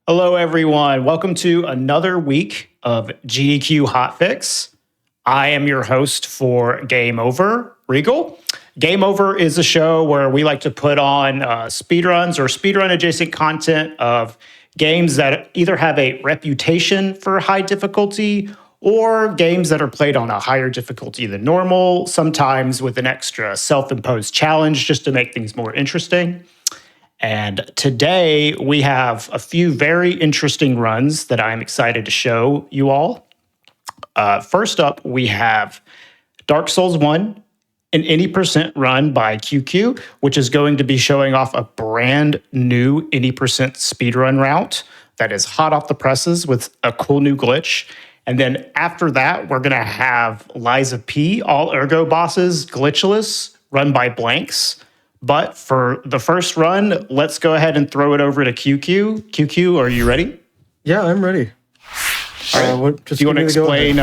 Hello, everyone. Welcome to another week of GDQ Hotfix. I am your host for Game Over, Regal. Game Over is a show where we like to put on speedruns or speedrun adjacent content of games that either have a reputation for high difficulty or games that are played on a higher difficulty than normal, sometimes with an extra self-imposed challenge just to make things more interesting. And today we have a few very interesting runs that I'm excited to show you all. First up, we have Dark Souls 1, an any percent run by QQ, which is going to be showing off a brand new any percent speedrun route that is hot off the presses with a cool new glitch. And then after that, we're going to have Liza P, all ergo bosses, Glitchless, run by Blanks. But for the first run, let's go ahead and throw it over to QQ. QQ, are you ready? Yeah, I'm ready. Do you want to explain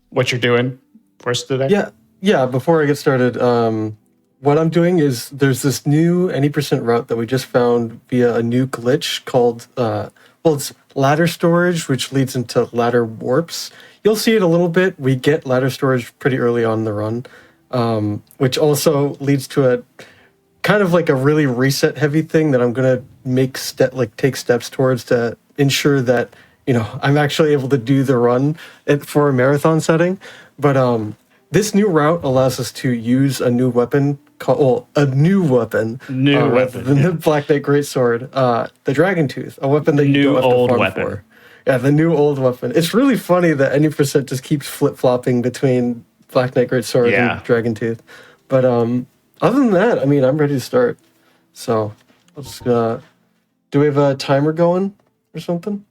what you're doing first today? Yeah. Before I get started, what I'm doing is there's this new any percent route that we just found via a new glitch called, it's ladder storage, which leads into ladder warps. You'll see it a little bit. We get ladder storage pretty early on in the run, which also leads to a kind of like a really reset heavy thing that I'm going to take steps towards to ensure that, I'm actually able to do the run for a marathon setting. But this new route allows us to use a new weapon the Black Knight Greatsword, the Dragon Tooth, a weapon that you don't have to farm for. Yeah, the new old weapon. It's really funny that any percent just keeps flip-flopping between Black Knight Greatsword and Dragon Tooth. But other than that, I'm ready to start. So let's do we have a timer going or something?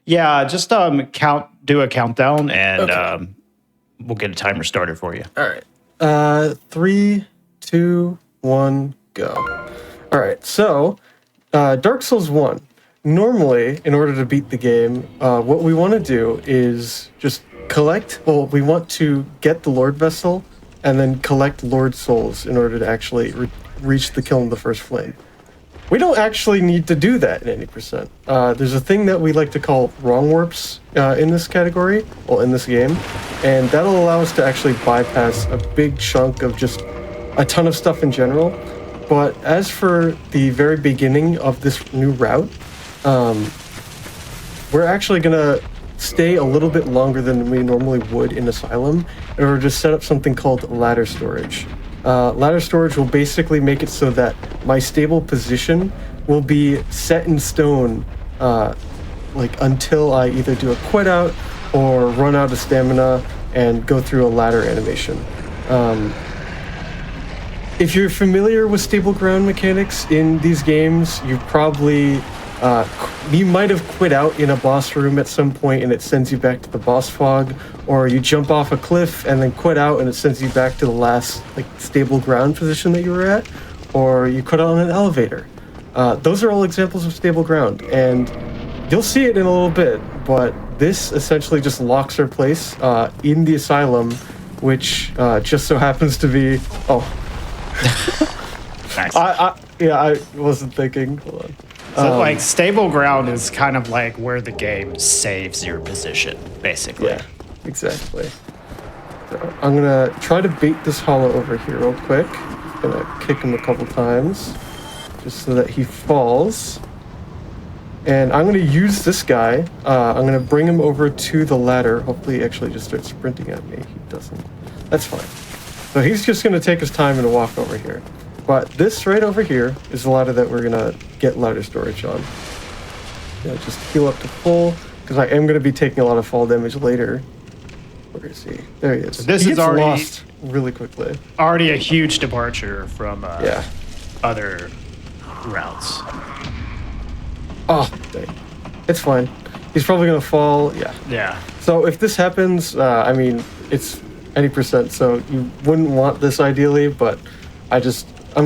Yeah, just do a countdown and we'll get a timer started for you. All right. 3, 2, 1, go. All right. So Dark Souls 1. Normally, in order to beat the game, what we want to do is just we want to get the Lord Vessel and then collect Lord Souls in order to actually reach the Kiln of the First Flame. We don't actually need to do that in any percent. There's a thing that we like to call wrong warps in this category, in this game, and that'll allow us to actually bypass a big chunk of just a ton of stuff in general. But as for the very beginning of this new route, we're actually going to stay a little bit longer than we normally would in Asylum in order to set up something called ladder storage. Ladder storage will basically make it so that my stable position will be set in stone until I either do a quit out or run out of stamina and go through a ladder animation. If you're familiar with stable ground mechanics in these games, you probably you might have quit out in a boss room at some point and it sends you back to the boss fog, or you jump off a cliff and then quit out and it sends you back to the last stable ground position that you were at, or you quit out on an elevator. Those are all examples of stable ground, and you'll see it in a little bit, but this essentially just locks our place in the Asylum, which just so happens to be... Nice. I wasn't thinking. Hold on. So, stable ground is kind of like where the game saves your position, basically. Yeah, exactly. So I'm going to try to bait this hollow over here real quick. Going to kick him a couple times just so that he falls. And I'm going to use this guy. I'm going to bring him over to the ladder. Hopefully he actually just starts sprinting at me. He doesn't. That's fine. So he's just going to take his time and walk over here. But this right over here is the ladder that we're going to get ladder storage on. Just heal up to full, because I am going to be taking a lot of fall damage later. Where is he? There he is. So this he is gets already lost really quickly. Already a huge departure from other routes. Oh, dang. It's fine. He's probably going to fall. Yeah. So if this happens, it's any percent, so you wouldn't want this ideally, but I'm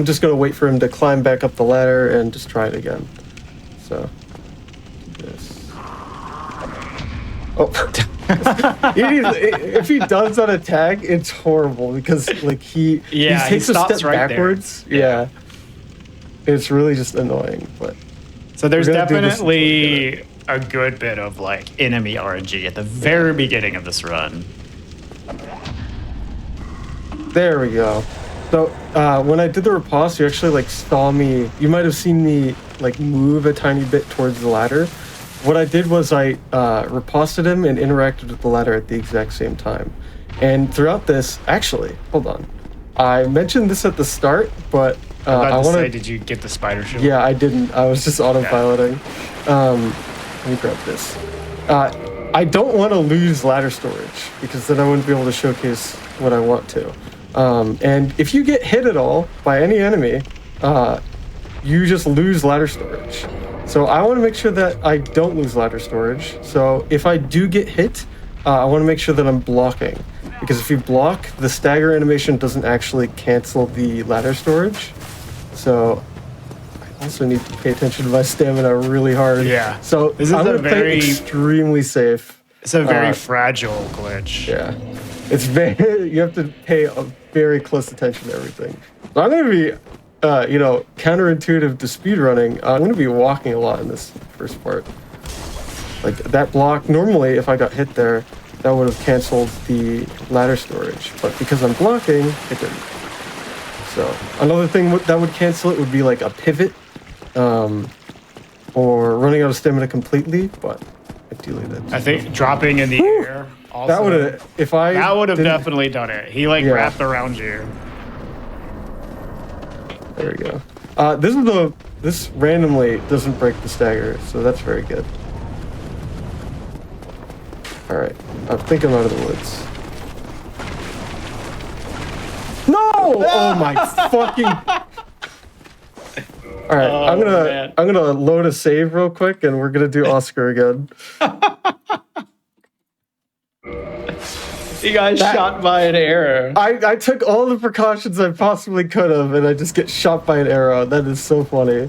just going to wait for him to climb back up the ladder and just try it again. So, this. Oh. If he does that attack, it's horrible because he takes a step right backwards. Yeah. It's really just annoying, but so there's definitely a good bit of like enemy RNG at the very beginning of this run. There we go. So when I did the riposte, you actually like saw me. You might have seen me like move a tiny bit towards the ladder. What I did was I riposted him and interacted with the ladder at the exact same time. And throughout this, actually, hold on. I mentioned this at the start, but I want to. Did you get the spider shield? Yeah, I didn't. I was just autopiloting. Let me grab this. I don't want to lose ladder storage because then I wouldn't be able to showcase what I want to. And if you get hit at all by any enemy, you just lose ladder storage. So I want to make sure that I don't lose ladder storage. So if I do get hit, I want to make sure that I'm blocking. Because if you block, the stagger animation doesn't actually cancel the ladder storage. So I also need to pay attention to my stamina really hard. Yeah. So this is I'm going to play extremely safe. It's a very fragile glitch. Yeah. It's very, you have to pay a very close attention to everything. So I'm going to be, counterintuitive to speedrunning. I'm going to be walking a lot in this first part. Like that block, normally if I got hit there, that would have canceled the ladder storage. But because I'm blocking, it didn't. So another thing that would cancel it would be like a pivot or running out of stamina completely, but ideally that's... I think dropping in the air also... That would have, if I... That would have definitely done it. He like wrapped around you. There we go. This randomly doesn't break the stagger, so that's very good. All right, I think I'm out of the woods. No! Oh my fucking! All right, I'm gonna load a save real quick, and we're gonna do Oscar again. You guys shot by an arrow. I took all the precautions I possibly could have, and I just get shot by an arrow. That is so funny.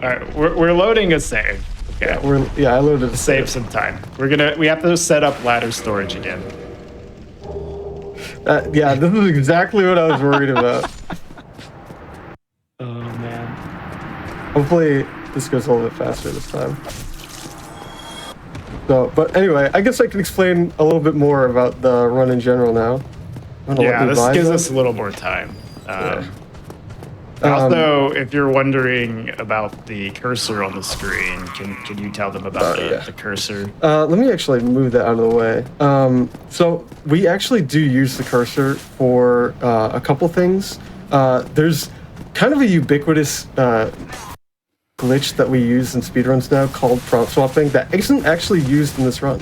All right, we're loading a save. Okay. I loaded a save some time. We have to set up ladder storage again. Yeah, this is exactly what I was worried about. Oh man. Hopefully this goes a little bit faster this time. So, but anyway, I guess I can explain a little bit more about the run in general now. Yeah, this gives us a little more time. Also, if you're wondering about the cursor on the screen, can you tell them about the cursor? Let me actually move that out of the way. So we actually do use the cursor for a couple things. There's kind of a ubiquitous glitch that we use in speedruns now called prompt swapping that isn't actually used in this run.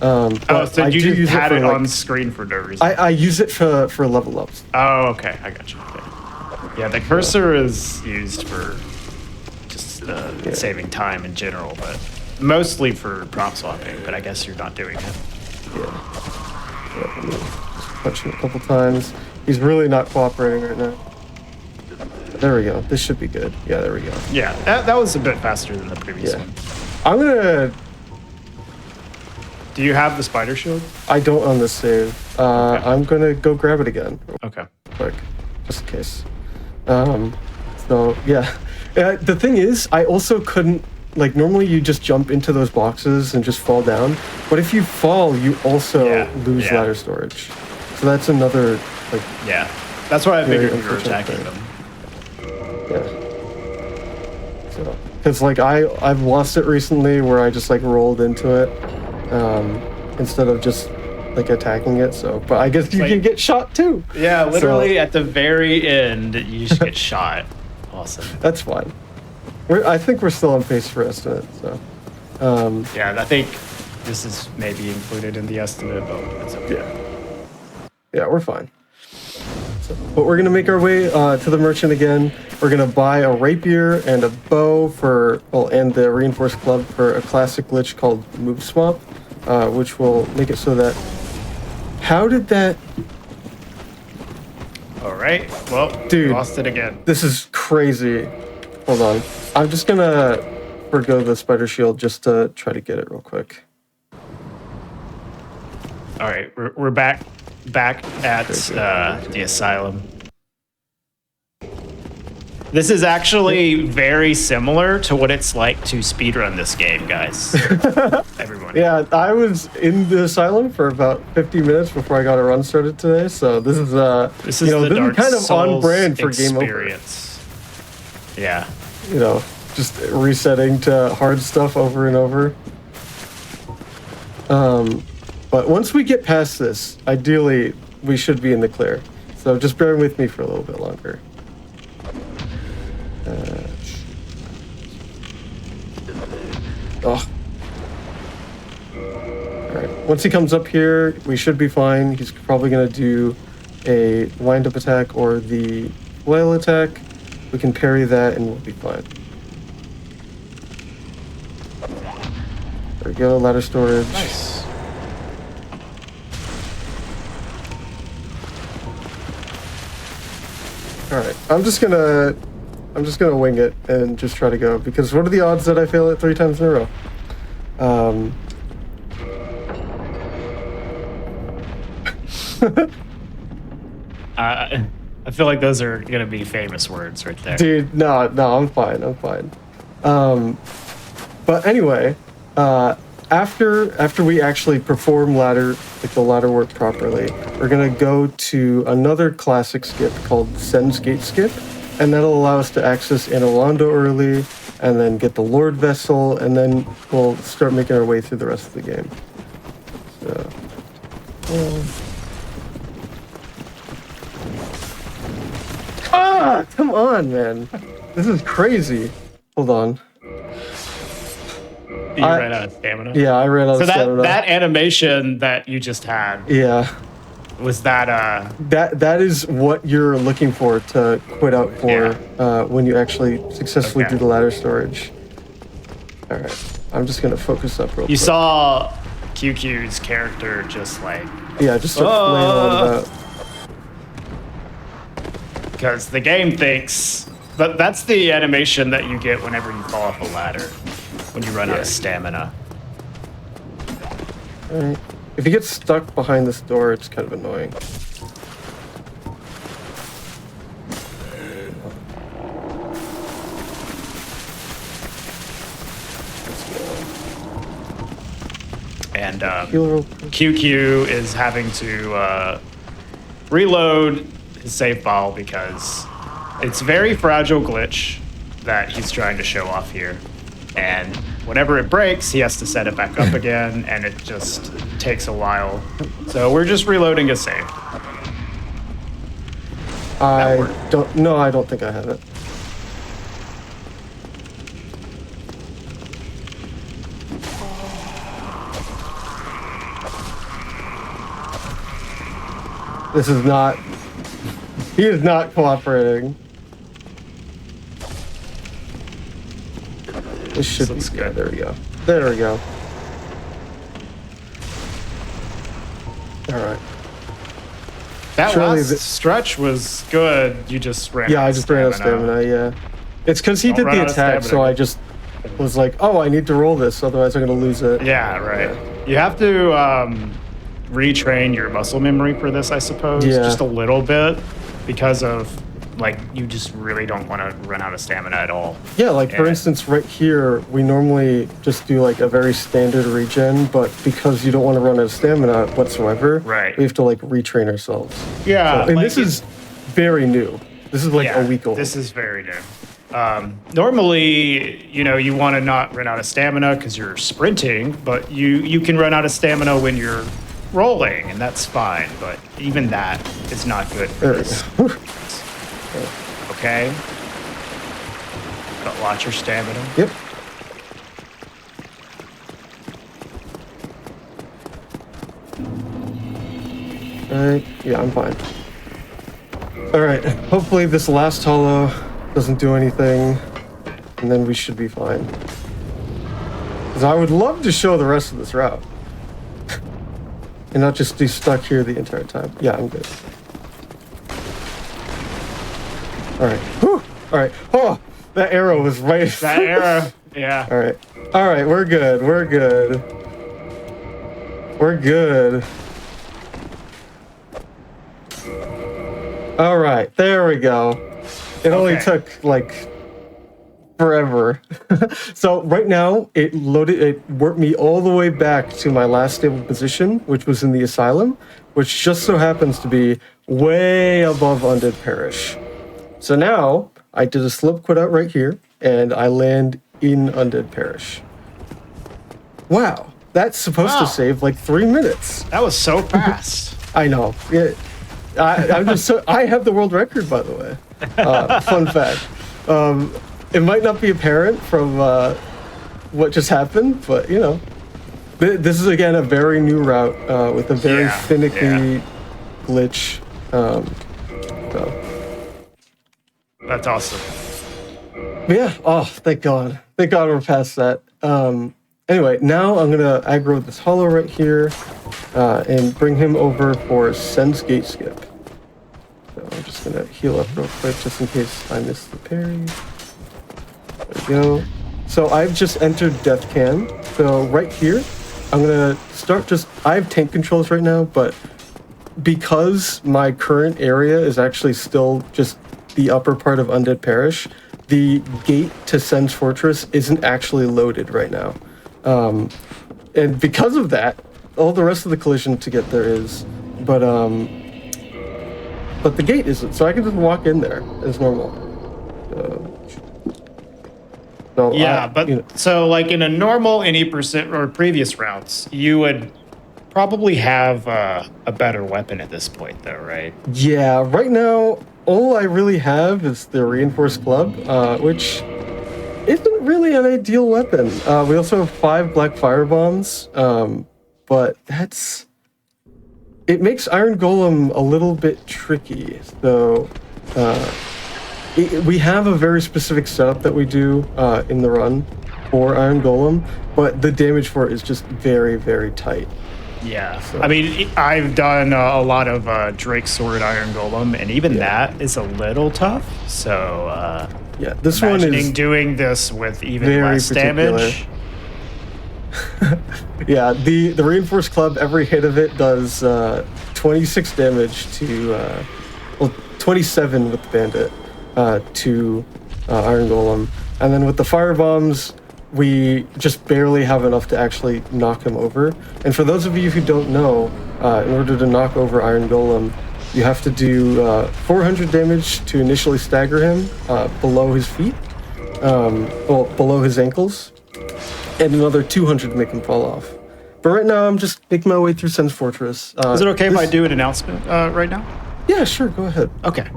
So you just had it on screen for no reason? I use it for level ups. Oh, okay. I got you. Okay. Yeah, the cursor is used for just saving time in general, but mostly for prompt swapping, but I guess you're not doing it. Yeah. Just punch him a couple times. He's really not cooperating right now. There we go. This should be good. Yeah, there we go. Yeah, that was a bit faster than the previous one. I'm gonna... Do you have the spider shield? I don't on this save. Okay. I'm gonna go grab it again. Okay. Quick, just in case. So yeah, the thing is, I also couldn't, like, normally you just jump into those boxes and just fall down, but if you fall, you also lose ladder storage. So that's another, like... Yeah, that's why I figured you were attacking them. Yeah. So, because, like, I've lost it recently where I just, like, rolled into it instead of just... like attacking it, so but I guess you can get shot too. Yeah, literally at the very end, you just get shot. Awesome. That's fine. I think we're still on pace for estimate. So. Yeah, I think this is maybe included in the estimate, but it's okay. Yeah, we're fine. So, but we're gonna make our way to the merchant again. We're gonna buy a rapier and a bow and the reinforced club for a classic glitch called Move Swap, which will make it so that. How did that... All right. Well, dude, lost it again. This is crazy. Hold on. I'm just going to forgo the spider shield just to try to get it real quick. All right. We're back at the asylum. This is actually very similar to what it's like to speedrun this game, guys. Everyone. Yeah, I was in the asylum for about 50 minutes before I got a run started today. So this is the this Dark is kind of Souls on brand for Game Over. experience. Yeah. You know, just resetting to hard stuff over and over. But once we get past this, ideally we should be in the clear. So just bear with me for a little bit longer. Oh. Alright, once he comes up here, we should be fine. He's probably going to do a wind-up attack or the flail attack. We can parry that and we'll be fine. There we go, ladder storage. Nice. Alright, I'm just gonna wing it and just try to go, because what are the odds that I fail it 3 times in a row? I feel like those are going to be famous words right there. Dude, no, I'm fine. But anyway, after we actually perform the ladder work properly, we're gonna go to another classic skip called Sen's Gate Skip, and that'll allow us to access Anolando early, and then get the Lord Vessel, and then we'll start making our way through the rest of the game. So, come on, man. This is crazy. Hold on. You ran out of stamina? Yeah, I ran out of So stamina. that animation that you just had, Yeah. was that That is what you're looking for to quit out for when you actually successfully Okay. do the ladder storage. All right, I'm just gonna focus up real quick. you saw QQ's character just like, Yeah, just start flailing about. because the game thinks, but that's the animation that you get whenever you fall off a ladder, when you run out of stamina. All right. If you get stuck behind this door, it's kind of annoying. And Heal real quick. QQ is having to reload his save file because it's very fragile glitch that he's trying to show off here. And whenever it breaks, he has to set it back up again, and it just takes a while. So we're just reloading his save. I don't think I have it. This is not. He is not cooperating. This should be looks good. good. There we go. There we go. All right. That Surely last the- stretch was good. You just ran Yeah, out I of just ran out of stamina. Yeah, it's because he Don't did run the out of attack, so stamina. I just was like, "Oh, I need to roll this, otherwise I'm gonna lose it." Yeah, right. You have to retrain your muscle memory for this, I suppose, Yeah. just a little bit, because of, like, you just really don't want to run out of stamina at all. Yeah, like for Yeah. instance, right here, we normally just do like a very standard regen, but because you don't want to run out of stamina whatsoever, Right. we have to like retrain ourselves. Yeah, And like this is very new. This is like a week old. This is very new. Normally, you want to not run out of stamina because you're sprinting, but you can run out of stamina when you're rolling, and that's fine. But even that is not good for There we this. go. Okay. But watch your stamina. Yep. Alright, yeah, I'm fine. Alright, hopefully this last hollow doesn't do anything, and then we should be fine. Because I would love to show the rest of this route. And not just be stuck here the entire time. Yeah, I'm good. Alright. Whew! Alright. Oh! That arrow was right. That arrow, yeah. Alright. Alright, we're good. We're good. We're good. Alright, there we go. It only Okay. took like forever. So right now it warped me all the way back to my last stable position, which was in the asylum, which just so happens to be way above Undead Parish. So now I did a slip quit out right here, and I land in Undead Parish. Wow, that's supposed to save like 3 minutes. That was so fast. I know. Yeah, I'm just I have the world record, by the way. Fun fact. It might not be apparent from what just happened, but you know, this is again a very new route with a very finicky glitch. So. That's awesome. Yeah. Oh, thank God. Thank God we're past that. Anyway, now I'm gonna aggro this hollow right here and bring him over for Sen's Gate Skip. So I'm just gonna heal up real quick just in case I miss the parry. There we go. So I've just entered Death Can. So right here, I'm gonna start I have tank controls right now, but because my current area is actually still just the upper part of Undead Parish, the gate to Sen's Fortress isn't actually loaded right now. And because of that, all the rest of the collision to get there is, but the gate isn't, so I can just walk in there as normal. So like in a normal any percent or previous routes, you would probably have a better weapon at this point, though, right? Yeah, right now all I really have is the reinforced club, which isn't really an ideal weapon. We also have 5 black fire bombs, but it makes Iron Golem a little bit tricky. So we have a very specific setup that we do in the run for Iron Golem, but the damage for it is just very, very tight. Yeah. So. I mean, I've done a lot of Drake Sword Iron Golem, and even that is a little tough. So yeah, this one is doing this with even very less damage. Yeah, the reinforced club, every hit of it does 26 damage to 27 with the bandit to Iron Golem, and then with the fire bombs we just barely have enough to actually knock him over. And for those of you who don't know, in order to knock over Iron Golem, you have to do 400 damage to initially stagger him below his feet, below his ankles, and another 200 to make him fall off. But right now, I'm just making my way through Sen's Fortress. Is it okay if I do an announcement right now? Yeah, sure, go ahead. Okay.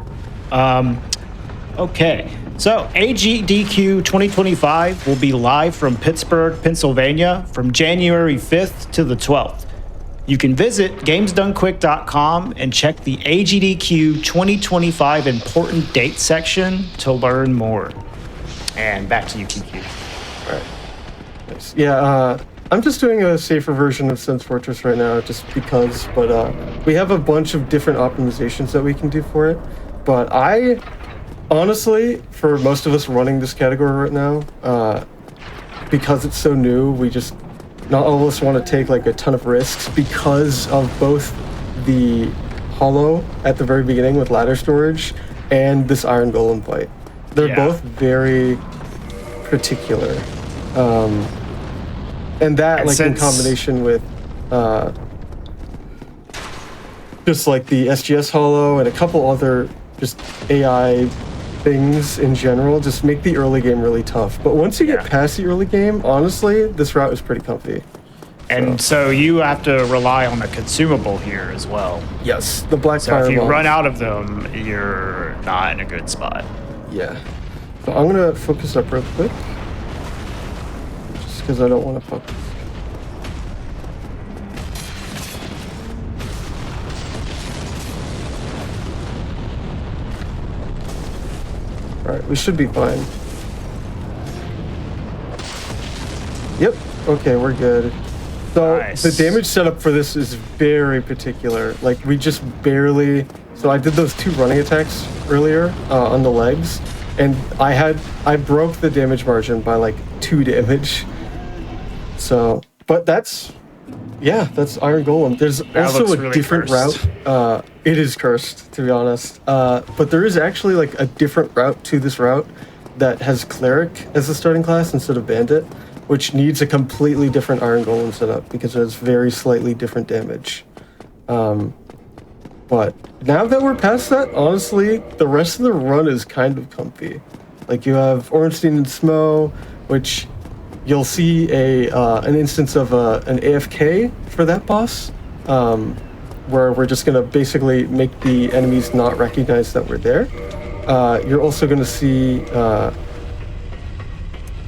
Okay. So, GDQ 2025 will be live from Pittsburgh, Pennsylvania from January 5th to the 12th. You can visit gamesdonequick.com and check the GDQ 2025 important date section to learn more. And back to you, QQ. All right. Nice. Yeah, I'm just doing a safer version of Sen's Fortress right now just because, but we have a bunch of different optimizations that we can do for it. But honestly, for most of us running this category right now, because it's so new, not all of us want to take like a ton of risks because of both the hollow at the very beginning with ladder storage and this Iron Golem fight. They're both very particular. And that, like, in combination with just like the SGS hollow and a couple other just AI things in general, just make the early game really tough. But once you get past the early game, honestly, this route is pretty comfy. And so you have to rely on a consumable here as well. Yes, the black So fire if you bombs. run out of them, you're not in a good spot. Yeah. So I'm gonna focus up real quick. Just because I don't want to fuck. Alright, we should be fine. Yep, okay, we're good. So Nice. the damage setup for this is very particular. Like, we just barely... So I did those 2 running attacks earlier on the legs, and I broke the damage margin by like 2 damage. So, but that's Iron Golem. There's also looks a really different cursed. route It is cursed, to be honest. But there is actually like a different route to this route that has Cleric as the starting class instead of Bandit, which needs a completely different Iron Golem setup because it has very slightly different damage. But now that we're past that, honestly, the rest of the run is kind of comfy. Like you have Ornstein and Smo, which you'll see an instance of an AFK for that boss, where we're just gonna basically make the enemies not recognize that we're there. You're also gonna see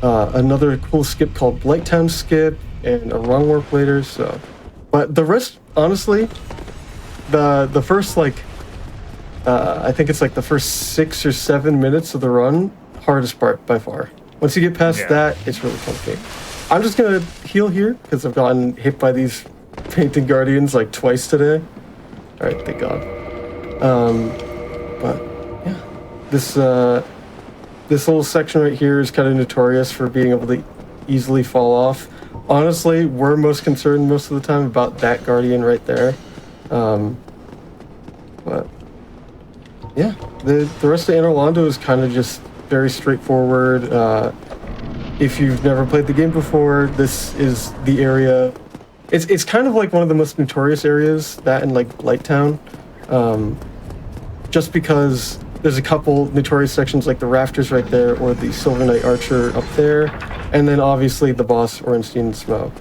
another cool skip called Blighttown Skip and a Wrong Warp later. So, but the rest, honestly, the first I think it's like the first 6 or 7 minutes of the run, hardest part by far. Once you get past that, it's really comfy. I'm just gonna heal here because I've gotten hit by these painted guardians like twice today. All right, thank God. But yeah, this little section right here is kind of notorious for being able to easily fall off. Honestly, we're most concerned most of the time about that guardian right there. But yeah, the rest of Anor Londo is kind of just very straightforward. If you've never played the game before, this is the area. It's kind of like one of the most notorious areas, that and like Blighttown, just because there's a couple notorious sections like the rafters right there or the Silver Knight Archer up there, and then obviously the boss Ornstein and Smo.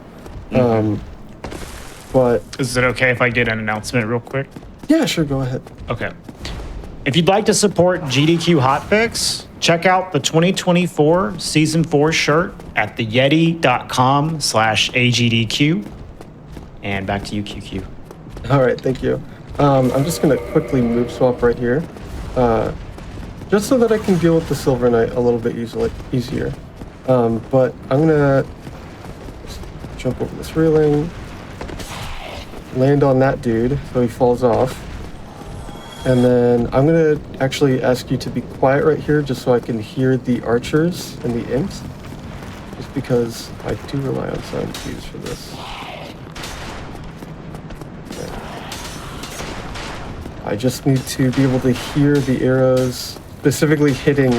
But is it okay if I did an announcement real quick? Yeah, sure, go ahead. Okay. If you'd like to support GDQ Hotfix, check out the 2024 Season 4 shirt at theyeti.com/AGDQ. And back to you, QQ. All right, thank you. I'm just going to quickly move swap right here, just so that I can deal with the Silver Knight a little bit easier. But I'm going to jump over this railing, land on that dude so he falls off. And then I'm going to actually ask you to be quiet right here just so I can hear the archers and the imps, just because I do rely on sound cues for this. Okay. I just need to be able to hear the arrows specifically hitting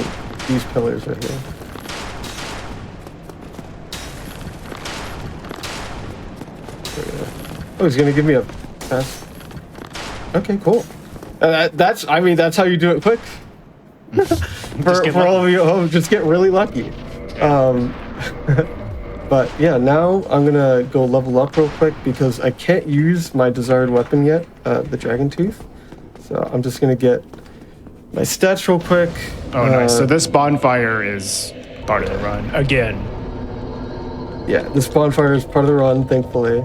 these pillars right here. There we go. Oh, he's going to give me a pass. Okay, cool. That's how you do it quick. for all of you at home, just get really lucky. But yeah, now I'm gonna go level up real quick because I can't use my desired weapon yet, the Dragon Tooth. So I'm just gonna get my stats real quick. Oh, nice. So this bonfire is part of the run again. Yeah, this bonfire is part of the run, thankfully.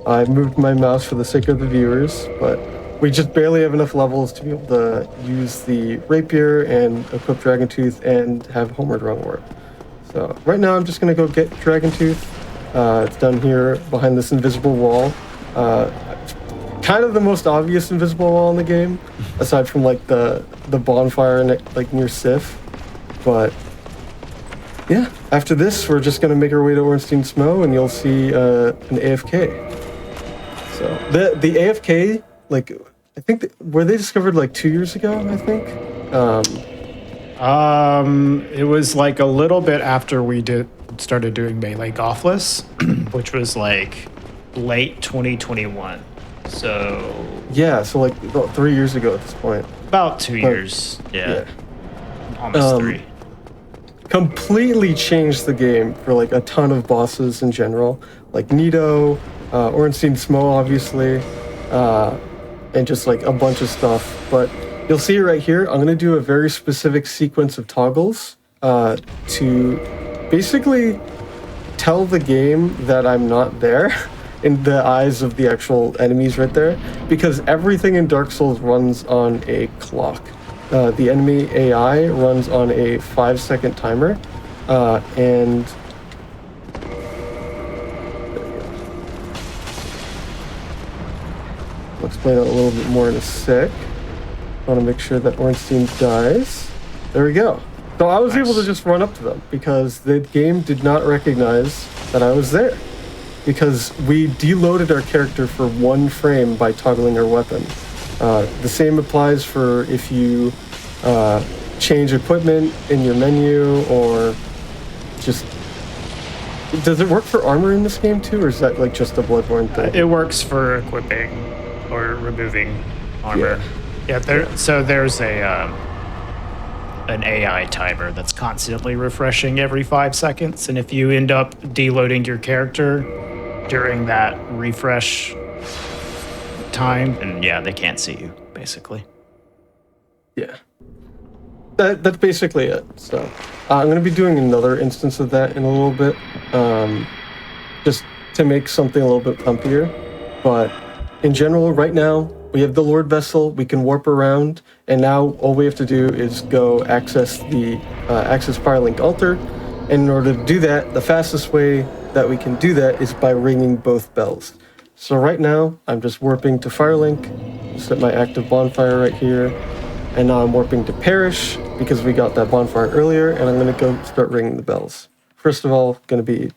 I moved my mouse for the sake of the viewers, but we just barely have enough levels to be able to use the rapier and equip Dragon Tooth and have Homeward Wrong Warp. So right now I'm just gonna go get Dragon Tooth. It's down here behind this invisible wall. Kind of the most obvious invisible wall in the game, aside from like the bonfire like near Sif. But yeah, after this we're just gonna make our way to Ornstein Smo and you'll see an AFK. So the AFK, like, I think were they discovered like 2 years ago, I think? It was like a little bit after we started doing Melee Golfless, which was like late 2021. So yeah, so like about 3 years ago at this point. About 2 years, yeah. Almost 3. Completely changed the game for like a ton of bosses in general, like Nito, Ornstein Smo, obviously. And just like a bunch of stuff. But you'll see right here, I'm going to do a very specific sequence of toggles to basically tell the game that I'm not there in the eyes of the actual enemies right there. Because everything in Dark Souls runs on a clock. The enemy AI runs on a 5-second timer. And I'll explain it a little bit more in a sec. I want to make sure that Ornstein dies. There we go. So I was able to just run up to them because the game did not recognize that I was there. because we deloaded our character for 1 frame by toggling our weapon. The same applies for if you change equipment in your menu, or just... Does it work for armor in this game too, or is that like just a Bloodborne thing? It works for equipping or removing armor. Yeah, there's an AI timer that's constantly refreshing every 5 seconds, and if you end up deloading your character during that refresh time, and yeah, they can't see you, basically. Yeah. That's basically it. So I'm going to be doing another instance of that in a little bit, just to make something a little bit pumpier. But in general, right now, we have the Lord Vessel, we can warp around, and now all we have to do is go access the Access Firelink altar. And in order to do that, the fastest way that we can do that is by ringing both bells. So right now, I'm just warping to Firelink, set my active bonfire right here, and now I'm warping to Parish, because we got that bonfire earlier, and I'm going to go start ringing the bells. First of all, going to be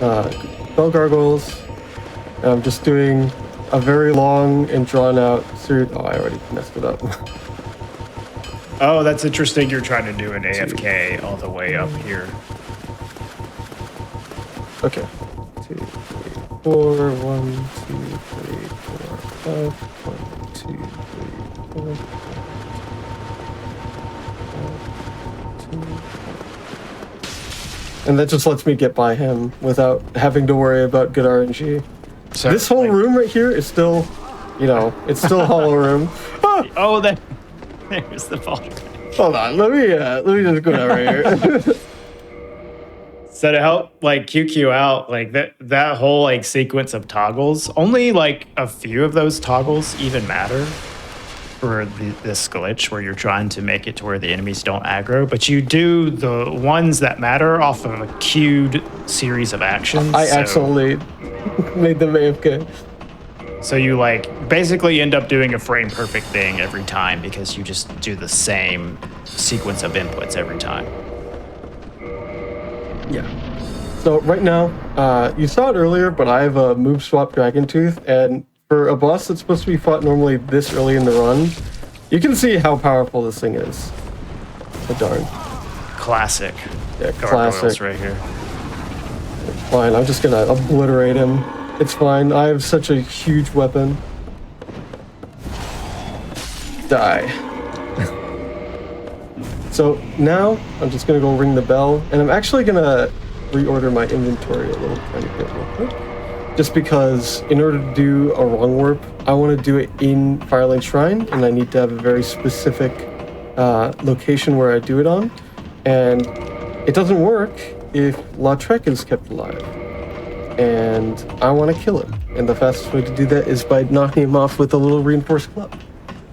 bell gargoyles. I'm just doing a very long and drawn out series. Oh, I already messed it up. Oh, that's interesting. You're trying to do an AFK all the way up here. Okay. 2, 3, 4. 1, 2, 3, 4, 5. 1, 2, 3, 4. 5, 2. And that just lets me get by him without having to worry about good RNG. So, this whole room right here is still, it's still a hollow room. Oh, there's the ball. Hold on, let me just go down right here. So to help QQ out, that whole sequence of toggles, only a few of those toggles even matter for this glitch where you're trying to make it to where the enemies don't aggro, but you do the ones that matter off of a queued series of actions. I accidentally made them AFK. So you basically end up doing a frame perfect thing every time because you just do the same sequence of inputs every time. Yeah. So right now, you saw it earlier, but I have a move swap Dragon Tooth, and for a boss that's supposed to be fought normally this early in the run, you can see how powerful this thing is. Oh, darn. Classic. Yeah, classic. Right here. Fine, I'm just gonna obliterate him. It's fine, I have such a huge weapon. Die. So now, I'm just gonna go ring the bell, and I'm actually gonna reorder my inventory a little tiny bit real quick. Just because in order to do a wrong warp, I want to do it in Firelink Shrine, and I need to have a very specific location where I do it on. And it doesn't work if Lautrec is kept alive. And I want to kill him. And the fastest way to do that is by knocking him off with a little reinforced club.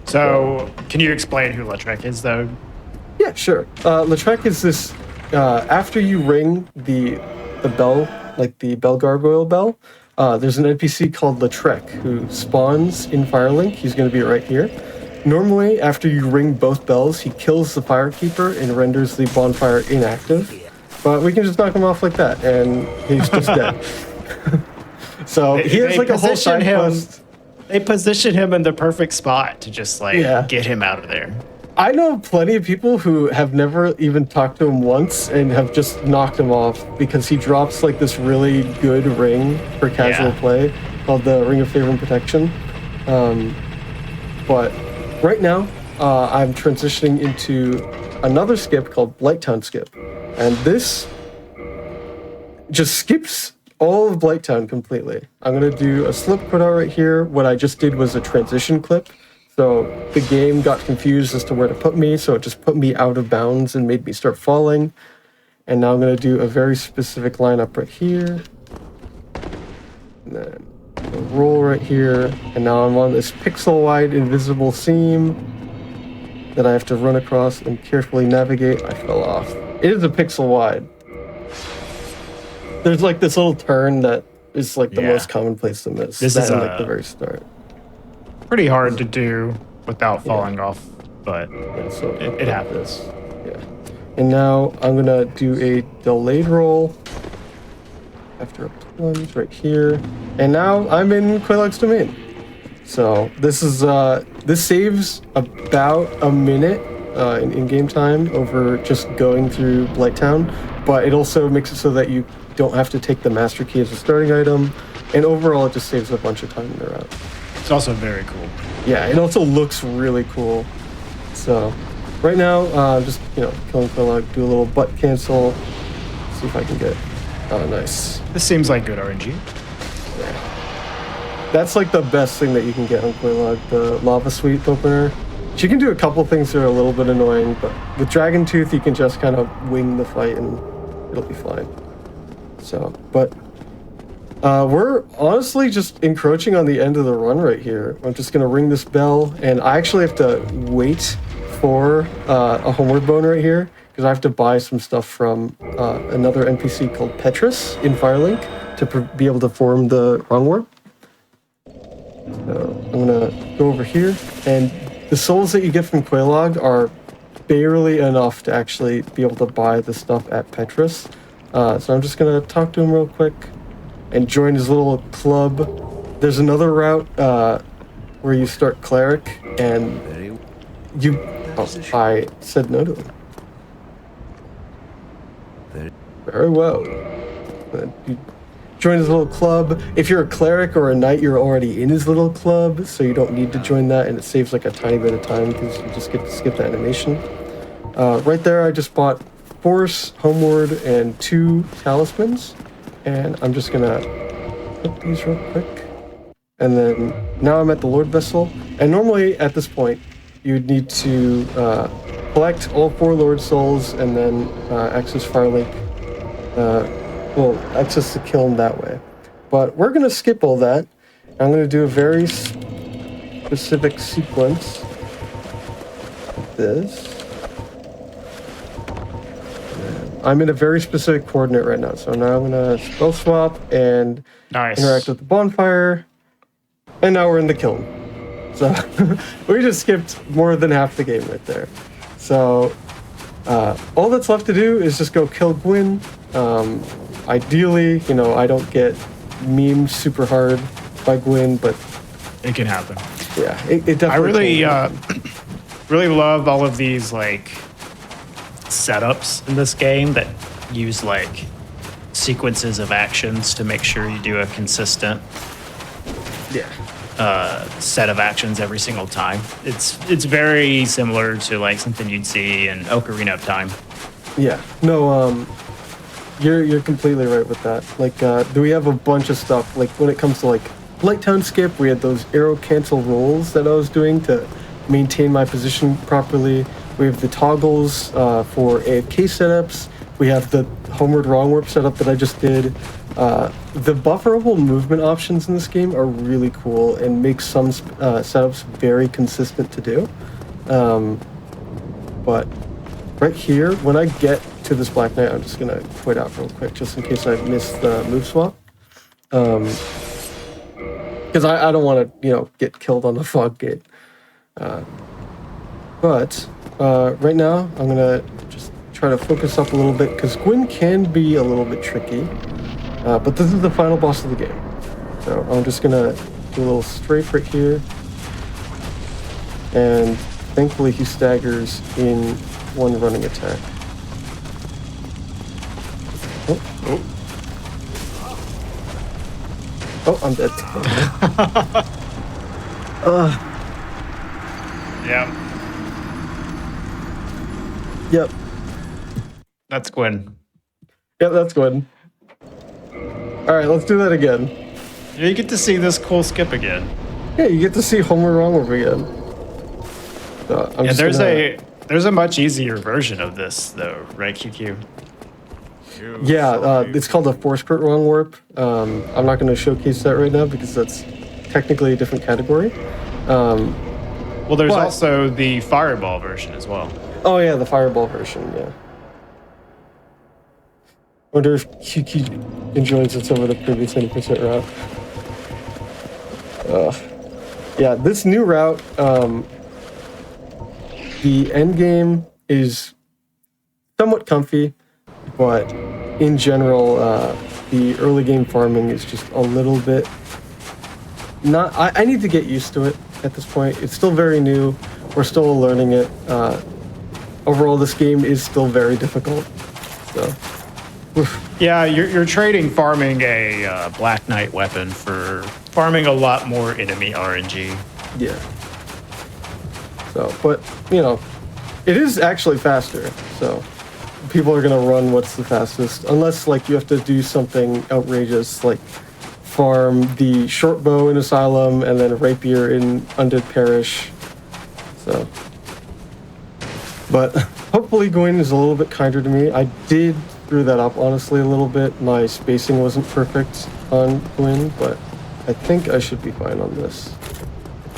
So, can you explain who Lautrec is, though? Yeah, sure. Lautrec is this, after you ring the bell, like the bell gargoyle bell, there's an NPC called Lautrec who spawns in Firelink. He's going to be right here. Normally, after you ring both bells, he kills the Firekeeper and renders the bonfire inactive. But we can just knock him off like that, and he's just dead. So he has a whole side quest. They position him in the perfect spot to just get him out of there. I know plenty of people who have never even talked to him once and have just knocked him off because he drops this really good ring for casual play called the Ring of Favor and Protection. But right now, I'm transitioning into another skip called Blighttown Skip. And this just skips all of Blighttown completely. I'm going to do a slip quit-out right here. What I just did was a transition clip. So the game got confused as to where to put me, so it just put me out of bounds and made me start falling. And now I'm going to do a very specific lineup right here. And then a roll right here. And now I'm on this pixel-wide invisible seam that I have to run across and carefully navigate. I fell off. It is a pixel-wide. There's this little turn that is the most common place to miss. This is the very start. Pretty hard to do without falling off, but so it happens. Yeah. And now I'm gonna do a delayed roll after a plunge right here. And now I'm in Quaylog's domain. So this is this saves about a minute in in-game time over just going through Blighttown, but it also makes it so that you don't have to take the master key as a starting item, and overall it just saves a bunch of time in the route. It's also very cool. Yeah, it also looks really cool. So right now, just killing Quaylog, do a little butt cancel, see if I can get. Oh, nice. This seems like good RNG. Yeah. That's like the best thing that you can get on Quaylog, the lava sweep opener. She can do a couple things that are a little bit annoying, but with Dragon Tooth, you can just kind of wing the fight and it'll be fine. So, but we're honestly just encroaching on the end of the run right here. I'm just going to ring this bell, and I actually have to wait for a homeward bone right here because I have to buy some stuff from another NPC called Petrus in Firelink to be able to form the wrong warp. So I'm going to go over here, and the souls that you get from Quaylog are barely enough to actually be able to buy the stuff at Petrus. So I'm just going to talk to him real quick and join his little club. There's another route where you start Cleric, and you... Oh, I said no to him. Very well. You join his little club. If you're a Cleric or a Knight, you're already in his little club, so you don't need to join that, and it saves like a tiny bit of time because you just get to skip the animation. Right there, I just bought Force, Homeward, and 2 Talismans. And I'm just gonna put these real quick. And then now I'm at the Lord Vessel. And normally at this point, you'd need to collect all 4 Lord Souls and then access Firelink. Well, access the kiln that way. But we're gonna skip all that. I'm gonna do a very specific sequence. Like this. I'm in a very specific coordinate right now, so now I'm gonna spell swap and interact with the bonfire, and now we're in the kiln. So we just skipped more than half the game right there. So all that's left to do is just go kill Gwyn. Ideally, I don't get memed super hard by Gwyn, but it can happen. Yeah, it definitely. I really love all of these like setups in this game that use like sequences of actions to make sure you do a consistent set of actions every single time. It's very similar to like something you'd see in Ocarina of Time. Yeah, no, you're completely right with that. Like, we have a bunch of stuff. Like when it comes to like Blighttown skip, we had those arrow cancel rolls that I was doing to maintain my position properly. We have the toggles for AFK setups. We have the homeward wrong warp setup that I just did. The bufferable movement options in this game are really cool and make some setups very consistent to do. But right here, when I get to this Black Knight, I'm just going to quit out real quick just in case I miss the move swap. Because I don't want to, get killed on the fog gate. But right now, I'm going to just try to focus up a little bit because Gwyn can be a little bit tricky. But this is the final boss of the game. So I'm just going to do a little strafe right here. And thankfully he staggers in one running attack. Oh, I'm dead. Yeah. Yep. That's Gwyn. Yep, that's Gwyn. All right, let's do that again. You get to see this cool skip again. Yeah, you get to see Homer Wrongworth again. So there's a much easier version of this though, right, QQ? Yeah, it's called a Force Crit Wrong Warp. I'm not going to showcase that right now because that's technically a different category. Well, there's also the Fireball version as well. Oh yeah, the Fireball version, yeah. Wonder if QQ enjoys it over the previous 20% route. Yeah, this new route, the end game is somewhat comfy, but in general, the early game farming is just a little bit not. I need to get used to it at this point. It's still very new. We're still learning it. Overall, this game is still very difficult. So. Yeah, you're trading farming a Black Knight weapon for farming a lot more enemy RNG. Yeah. So, but, you know, it is actually faster. So, people are going to run what's the fastest. Unless, like, you have to do something outrageous, like farm the short bow in Asylum and then rapier in Undead Parish. So. But hopefully Gwyn is a little bit kinder to me. I did screw that up, honestly, a little bit. My spacing wasn't perfect on Gwyn, but I think I should be fine on this.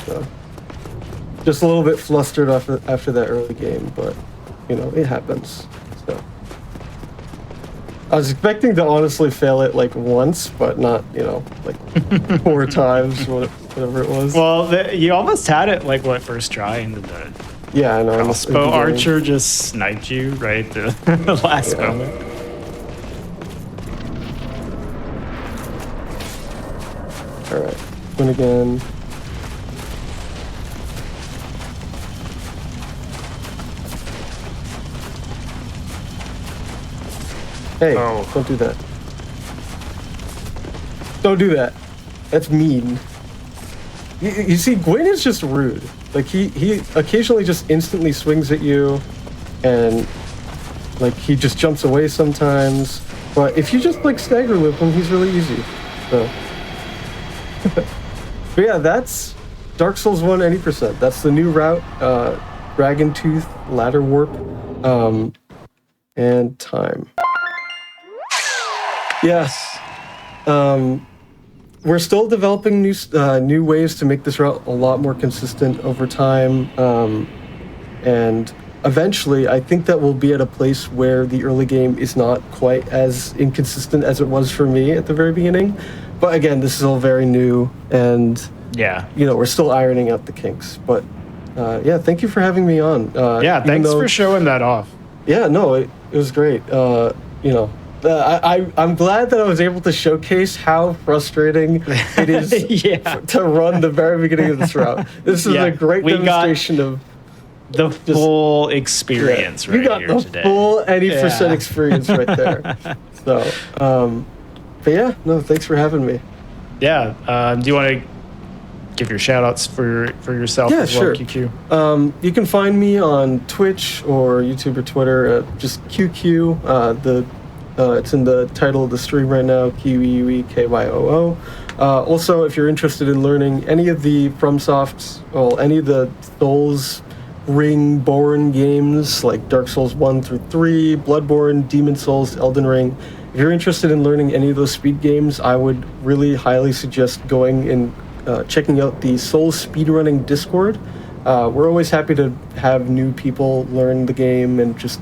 So, just a little bit flustered after that early game, but, you know, it happens. So, I was expecting to honestly fail it, like, once, but not, you know, like 4 times, whatever it was. Well, you almost had it, like, first try, and the yeah, I know. crossbow archer just sniped you right at the last moment. All right, win again. Hey, don't do that. Don't do that. That's mean. You see, Gwyn is just rude. Like, he occasionally just instantly swings at you, and, like, he just jumps away sometimes. But if you just, like, stagger loop him, he's really easy. So. But yeah, that's Dark Souls 1 any percent. That's the new route. Dragon Tooth, Ladder Warp, and time. Yes. We're still developing new ways to make this route a lot more consistent over time. And eventually, I think that we'll be at a place where the early game is not quite as inconsistent as it was for me at the very beginning. But again, this is all very new, and yeah, you know, we're still ironing out the kinks. But yeah, thank you for having me on. Yeah, thanks for showing that off. Yeah, no, it was great. You know, I'm glad that I was able to showcase how frustrating it is to run the very beginning of this route. This is a great demonstration of the full experience right here today. You got the full any percent experience right there. So, but yeah, no, thanks for having me. Yeah. Do you want to give your shout outs for yourself as well, QQ? You can find me on Twitch or YouTube or Twitter, just QQ. It's in the title of the stream right now, QEUEKYOO. Also, if you're interested in learning any of the FromSoft, well, any of the Souls Ring-born games, like Dark Souls 1 through 3, Bloodborne, Demon Souls, Elden Ring, if you're interested in learning any of those speed games, I would really highly suggest going and checking out the Souls Speedrunning Discord. We're always happy to have new people learn the game, and just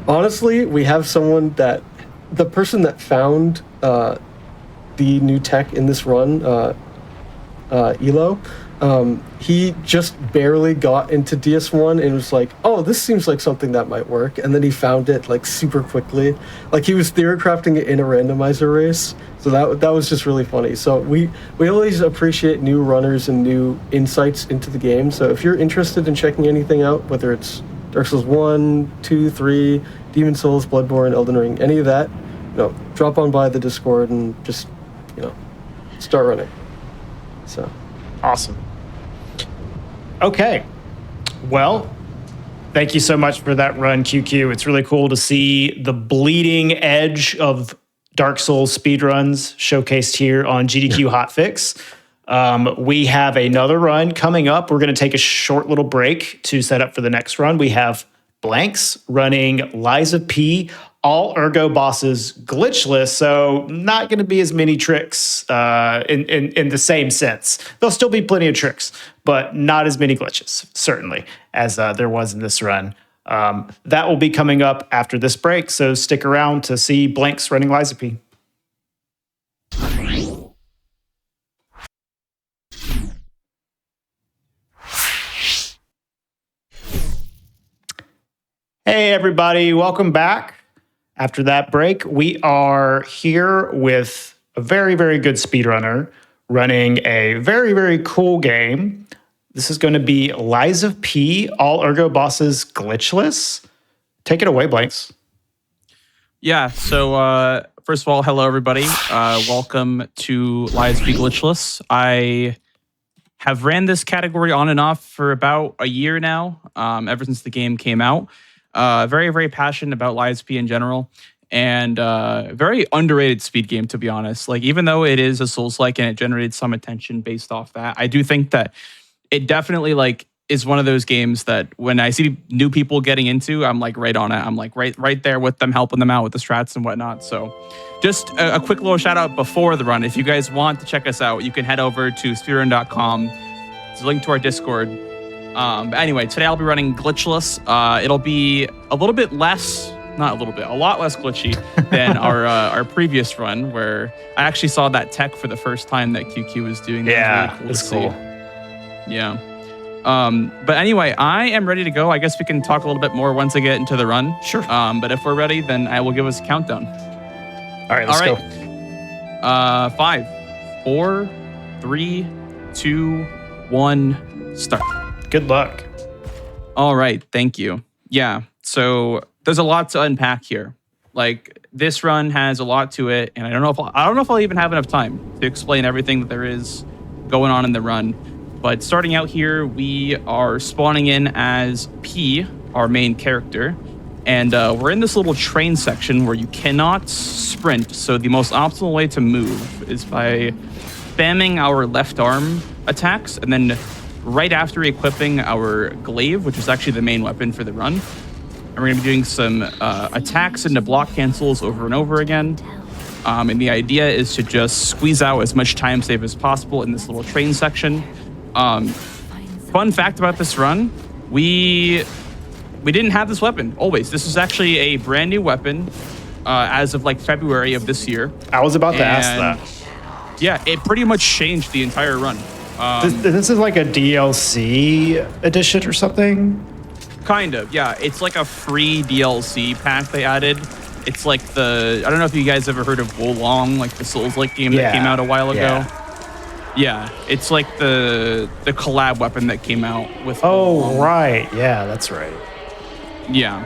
honestly, we have someone that the person that found the new tech in this run, Elo, he just barely got into DS1 and was like, oh, this seems like something that might work. And then he found it like super quickly. Like, he was theory crafting it in a randomizer race. So that was just really funny. So we always appreciate new runners and new insights into the game. So if you're interested in checking anything out, whether it's Dark Souls 1, 2, 3, Demon Souls, Bloodborne, Elden Ring, any of that, you know, drop on by the Discord and just, you know, start running. So awesome. Okay. Well, thank you so much for that run, QQ. It's really cool to see the bleeding edge of Dark Souls speedruns showcased here on GDQ Hotfix. We have another run coming up. We're going to take a short little break to set up for the next run. We have Blanks running Liza P, all Ergo bosses glitchless, so not going to be as many tricks in the same sense. There'll still be plenty of tricks, but not as many glitches, certainly, as there was in this run. That will be coming up after this break, so stick around to see Blanks running Liza P. Hey, everybody. Welcome back. After that break, we are here with a very, very good speedrunner running a very, very cool game. This is going to be Lies of P, All Ergo Bosses Glitchless. Take it away, Blanks. Yeah, so first of all, hello everybody. Welcome to Lies of P Glitchless. I have ran this category on and off for about a year now, ever since the game came out. Very, very passionate about Lies of P in general, and very underrated speed game, to be honest. Like, even though it is a Souls-like and it generated some attention based off that, I do think that it definitely like is one of those games that when I see new people getting into, I'm like right on it. I'm like right there with them, helping them out with the strats and whatnot. So just a quick little shout out before the run. If you guys want to check us out, you can head over to speedrun.com. It's a link to our Discord. But anyway, today I'll be running Glitchless. It'll be a little bit less, not a little bit, a lot less glitchy than our previous run, where I actually saw that tech for the first time that QQ was doing. Yeah, really it's cool. Yeah. But anyway, I am ready to go. I guess we can talk a little bit more once I get into the run. Sure. But if we're ready, then I will give us a countdown. All right, let's go. 5, 4, 3, 2, 1, start. Good luck. All right, thank you. Yeah, so there's a lot to unpack here. Like, this run has a lot to it, and I don't know if I'll even have enough time to explain everything that there is going on in the run. But starting out here, we are spawning in as P, our main character, and we're in this little train section where you cannot sprint. So the most optimal way to move is by spamming our left arm attacks, and then right after equipping our glaive, which is actually the main weapon for the run. And we're going to be doing some attacks into block cancels over and over again. And the idea is to just squeeze out as much time save as possible in this little train section. Fun fact about this run, we didn't have this weapon always. This is actually a brand new weapon as of like February of this year. I was about to ask that. Yeah, it pretty much changed the entire run. This is like a DLC edition or something? Kind of, yeah. It's like a free DLC pack they added. It's like I don't know if you guys ever heard of Wolong, like the Souls-like game that came out a while ago. Yeah, it's like the collab weapon that came out with Wolong. Right. Yeah, that's right. Yeah.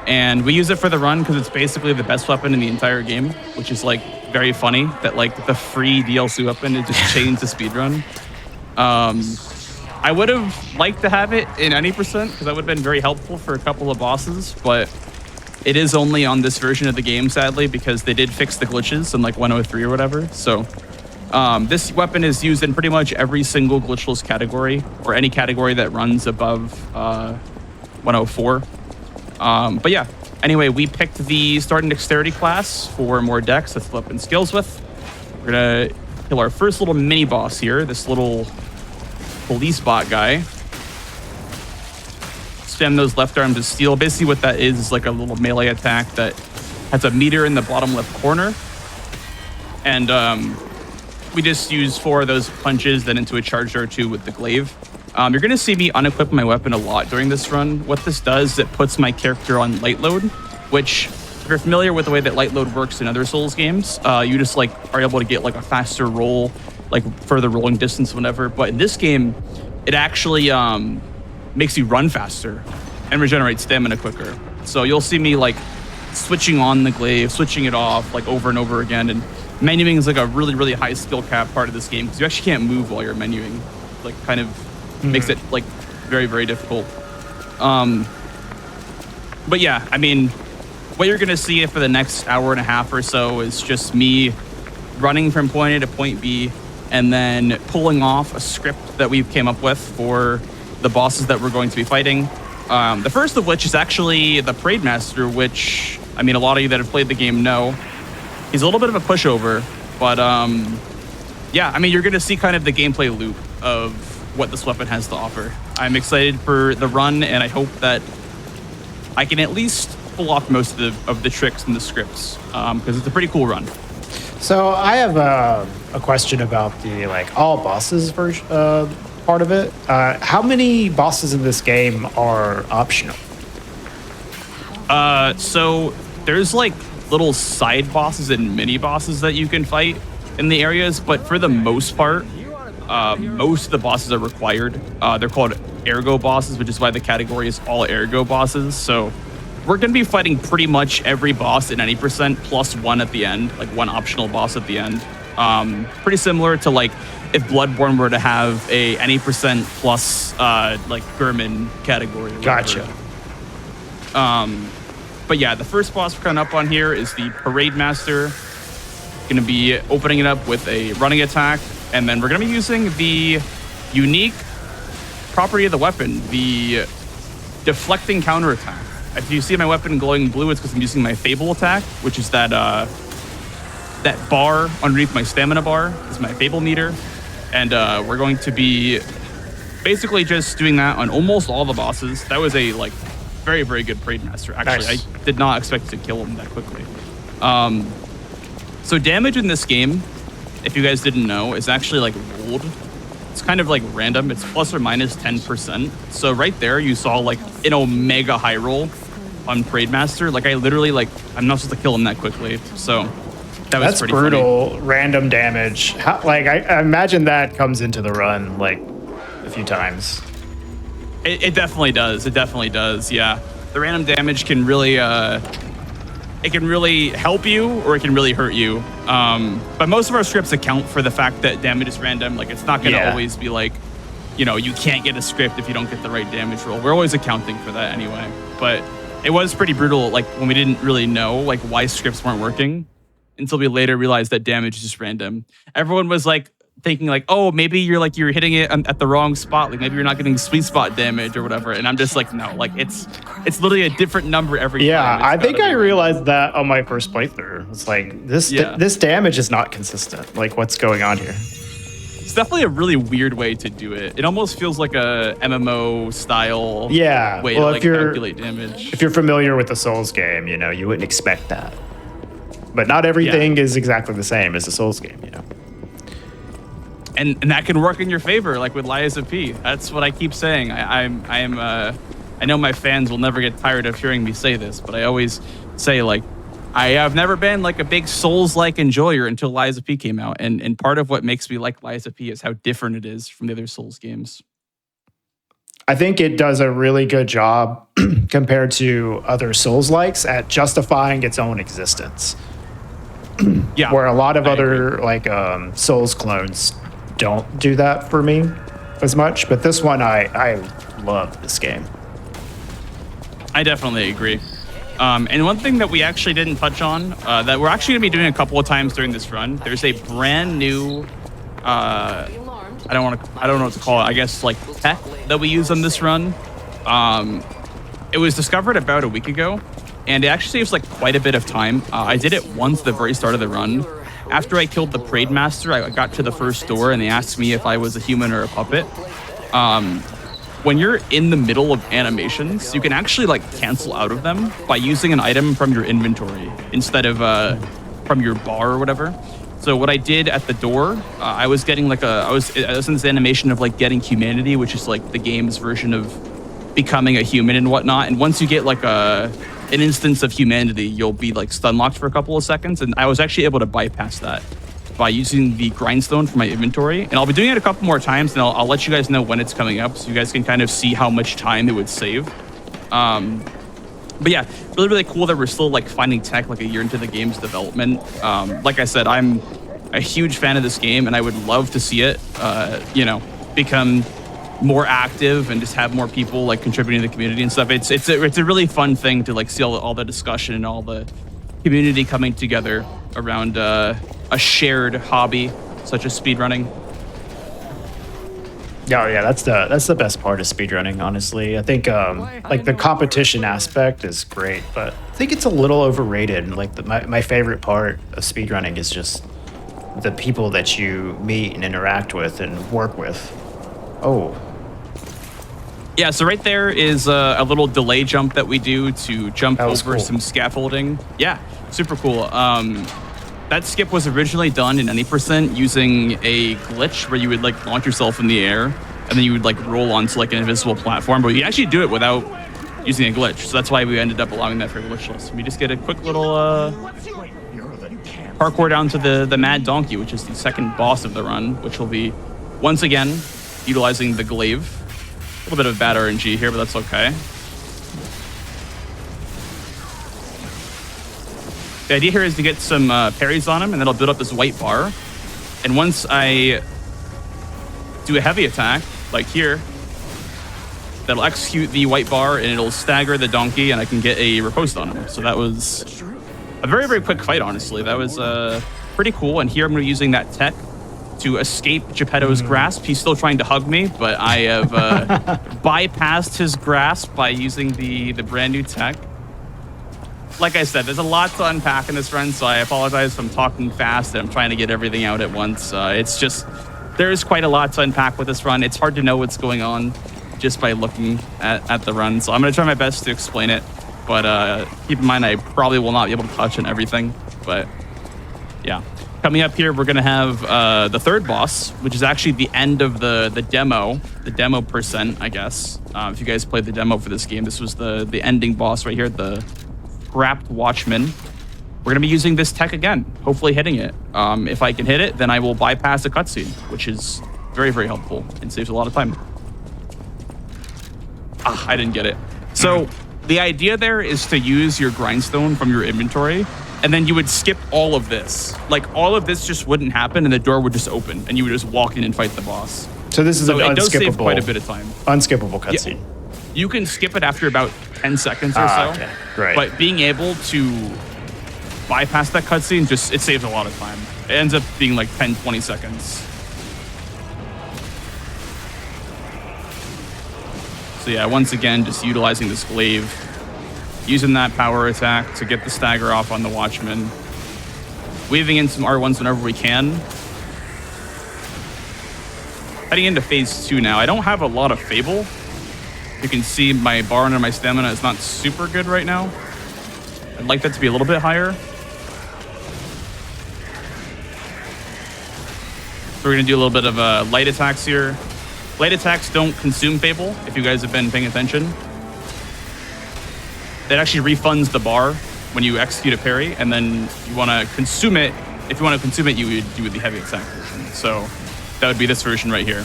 And we use it for the run because it's basically the best weapon in the entire game, which is like very funny that like the free DLC weapon, it just changed the speedrun. I would have liked to have it in any percent because that would have been very helpful for a couple of bosses, but it is only on this version of the game, sadly, because they did fix the glitches in like 103 or whatever. So this weapon is used in pretty much every single glitchless category or any category that runs above 104. But yeah, anyway, we picked the Start and Dexterity class for more dex to flip and skills with. We're going to kill our first little mini boss here, this little police bot guy. Spam those left arms to steal. Basically what that is like a little melee attack that has a meter in the bottom left corner. And we just use 4 of those punches, then into a charge or 2 with the glaive. You're going to see me unequip my weapon a lot during this run. What this does is it puts my character on light load, which, if you're familiar with the way that light load works in other Souls games, you just like are able to get like a faster roll, like further rolling distance, whatever. But in this game, it actually makes you run faster and regenerate stamina quicker. So you'll see me like switching on the glaive, switching it off like over and over again. And menuing is like a really, really high skill cap part of this game because you actually can't move while you're menuing. Like kind of makes it like very, very difficult. But yeah, I mean, what you're gonna see for the next hour and a half or so is just me running from point A to point B and then pulling off a script that we came up with for the bosses that we're going to be fighting. The first of which is actually the Parade Master, which, I mean, a lot of you that have played the game know. He's a little bit of a pushover, but yeah, I mean, you're gonna see kind of the gameplay loop of what this weapon has to offer. I'm excited for the run, and I hope that I can at least pull off most of the tricks and the scripts, because it's a pretty cool run. So I have a question about the like all bosses version part of it. How many bosses in this game are optional? So there's like little side bosses and mini bosses that you can fight in the areas, but for the most part, most of the bosses are required. They're called ergo bosses, which is why the category is all ergo bosses. So we're going to be fighting pretty much every boss at any percent plus one at the end, like one optional boss at the end. Pretty similar to like if Bloodborne were to have a any percent plus like Gurman category. Gotcha. But yeah, the first boss we're coming up on here is the Parade Master. Going to be opening it up with a running attack, and then we're going to be using the unique property of the weapon, the deflecting counterattack. If you see my weapon glowing blue, it's because I'm using my Fable attack, which is that that bar underneath my stamina bar is my Fable meter, and we're going to be basically just doing that on almost all the bosses. That was a like very, very good Parade Master. Actually, Nice. I did not expect to kill him that quickly. So damage in this game, if you guys didn't know, is actually like rolled. It's kind of like random. It's plus or minus 10%. So right there, you saw like an omega high roll on Parade Master. Like I literally like, I'm not supposed to kill him that quickly. So that was That's pretty brutal. funny. Random damage. How, like I imagine that comes into the run like a few times. It definitely does. It definitely does. Yeah. The random damage can really, it can really help you or it can really hurt you. But most of our scripts account for the fact that damage is random. Like it's not going to always be like, you know, you can't get a script if you don't get the right damage roll. We're always accounting for that anyway. But it was pretty brutal, like when we didn't really know like why scripts weren't working until we later realized that damage is just random. Everyone was like thinking like, oh, maybe you're hitting it at the wrong spot. Like maybe you're not getting sweet spot damage or whatever. And I'm just like, no, like it's literally a different number every time. Yeah, It's I think gotta I be realized that on my first playthrough. It's like this this damage is not consistent. Like what's going on here? It's definitely a really weird way to do it. It almost feels like a MMO style way to like calculate damage. If you're familiar with the Souls game, you know, you wouldn't expect that. But not everything is exactly the same as a Souls game, you know. And that can work in your favor, like with Liza P. That's what I keep saying. I know my fans will never get tired of hearing me say this, but I always say like, I have never been like a big Souls-like enjoyer until Liza P came out. And part of what makes me like Liza P is how different it is from the other Souls games. I think it does a really good job compared to other Souls-likes at justifying its own existence. Yeah. Where a lot of I other like Souls clones don't do that for me as much. But this one, I love this game. I definitely agree. And one thing that we actually didn't touch on, that we're actually going to be doing a couple of times during this run, there's a brand new, I don't know what to call it, I guess like tech that we use on this run. It was discovered about a week ago, and it actually saves like quite a bit of time. I did it once at the very start of the run. After I killed the Parade Master, I got to the first door and they asked me if I was a human or a puppet. When you're in the middle of animations, you can actually like cancel out of them by using an item from your inventory instead of from your bar or whatever. So what I did at the door, I was getting like I was in this animation of like getting humanity, which is like the game's version of becoming a human and whatnot. And once you get like an instance of humanity, you'll be like stun locked for a couple of seconds. And I was actually able to bypass that by using the grindstone for my inventory. And I'll be doing it a couple more times, and I'll let you guys know when it's coming up so you guys can kind of see how much time it would save. But yeah, really, really cool that we're still like finding tech like a year into the game's development. Like I said, I'm a huge fan of this game, and I would love to see it, become more active and just have more people like contributing to the community and stuff. It's a really fun thing to like see all the discussion and all the community coming together around a shared hobby such as speedrunning. Yeah, that's the best part of speedrunning, honestly. I think like the competition aspect is great, but I think it's a little overrated. Like my favorite part of speedrunning is just the people that you meet and interact with and work with. Oh. Yeah, so right there is a little delay jump that we do to jump over cool. some scaffolding. Yeah, super cool. That skip was originally done in any percent using a glitch where you would like launch yourself in the air and then you would like roll onto like an invisible platform, but you actually do it without using a glitch. So that's why we ended up allowing that for Glitchless. We just get a quick little parkour down to the Mad Donkey, which is the second boss of the run, which will be, once again, utilizing the glaive. A little bit of bad RNG here, but that's okay. The idea here is to get some parries on him, and that'll build up this white bar. And once I do a heavy attack, like here, that'll execute the white bar, and it'll stagger the donkey, and I can get a riposte on him. So that was a very, very quick fight, honestly. That was pretty cool. And here I'm going to be using that tech to escape Geppetto's grasp. He's still trying to hug me, but I have bypassed his grasp by using the brand new tech. Like I said, there's a lot to unpack in this run, so I apologize if I'm talking fast and I'm trying to get everything out at once. It's just, there's quite a lot to unpack with this run. It's hard to know what's going on just by looking at the run. So I'm going to try my best to explain it. But keep in mind, I probably will not be able to touch on everything. But yeah. Coming up here, we're going to have the third boss, which is actually the end of the demo percent, I guess. If you guys played the demo for this game, this was the ending boss right here, the Wrapped Watchman. We're going to be using this tech again, hopefully hitting it. If I can hit it, then I will bypass a cutscene, which is very, very helpful and saves a lot of time. Ah, I didn't get it. So the idea there is to use your grindstone from your inventory, and then you would skip all of this. Like, all of this just wouldn't happen, and the door would just open, and you would just walk in and fight the boss. So this is an it does save unskippable, quite a bit of time. Unskippable cutscene. Yeah. You can skip it after about 10 seconds or so. Okay. Right. But being able to bypass that cutscene, it saves a lot of time. It ends up being like 10, 20 seconds. So yeah, once again, just utilizing this glaive, using that power attack to get the stagger off on the Watchman, weaving in some R1s whenever we can. Heading into phase 2 now. I don't have a lot of Fable. You can see my bar under my stamina is not super good right now. I'd like that to be a little bit higher. So we're gonna do a little bit of light attacks here. Light attacks don't consume Fable, if you guys have been paying attention. That actually refunds the bar when you execute a parry, and then you wanna consume it. If you wanna consume it, you would do the heavy attack version. So that would be this version right here.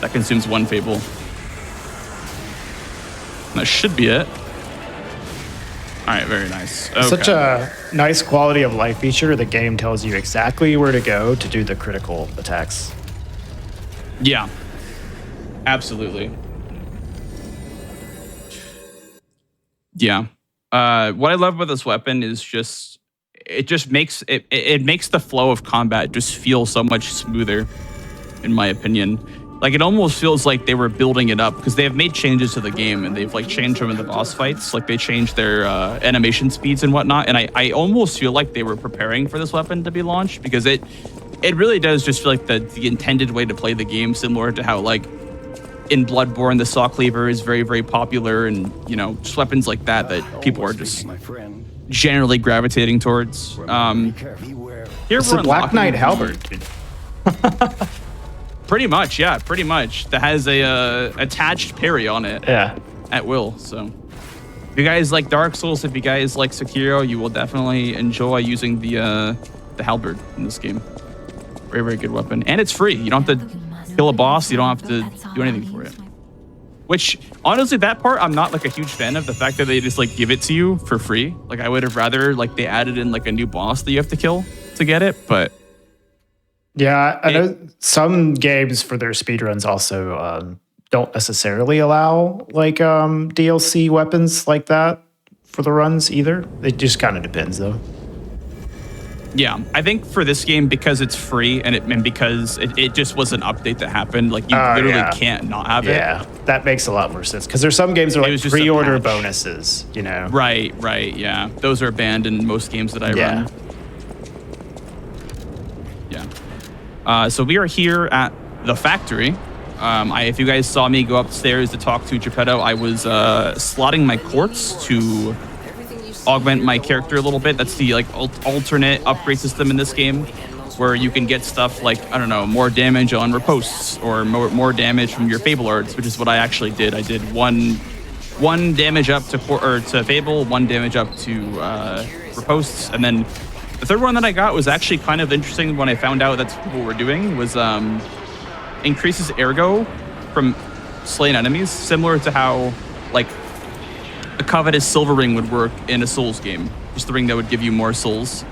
That consumes 1 Fable. And that should be it. All right, very nice. Okay. Such a nice quality of life feature. The game tells you exactly where to go to do the critical attacks. Yeah, absolutely. Yeah. What I love about this weapon is it makes the flow of combat just feel so much smoother, in my opinion. Like, it almost feels like they were building it up, because they have made changes to the game, and they've like changed some of the boss fights. Like, they changed their animation speeds and whatnot. And I almost feel like they were preparing for this weapon to be launched, because it really does just feel like the intended way to play the game, similar to how, like, in Bloodborne, the saw cleaver is very, very popular, and, you know, just weapons like that people are just generally gravitating towards. Here It's a Black Knight halberd, dude. Pretty much, yeah, pretty much. That has a attached parry on it. Yeah. At will, so. If you guys like Dark Souls, if you guys like Sekiro, you will definitely enjoy using the halberd in this game. Very, very good weapon. And it's free. You don't have to kill a boss. You don't have to do anything for it. Which, honestly, that part, I'm not like a huge fan of. The fact that they just like give it to you for free. Like, I would have rather like they added in like a new boss that you have to kill to get it, but... Yeah, I know some games for their speedruns also don't necessarily allow like DLC weapons like that for the runs either. It just kind of depends though. Yeah, I think for this game, because it's free and because it just was an update that happened, like you literally can't not have it. Yeah, that makes a lot more sense, because there's some games that are like pre-order bonuses, you know? Right, yeah. Those are banned in most games that I run. Yeah. So we are here at the factory. If you guys saw me go upstairs to talk to Geppetto, I was slotting my quartz to augment my character a little bit. That's the like alternate upgrade system in this game. where you can get stuff like, I don't know, more damage on riposts or more damage from your Fable Arts, which is what I actually did. I did one damage up to Fable, 1 damage up to riposts, and then the third one that I got was actually kind of interesting when I found out that's what people were doing, was increases ergo from slain enemies, similar to how like a covetous silver ring would work in a Souls game. Just the ring that would give you more souls.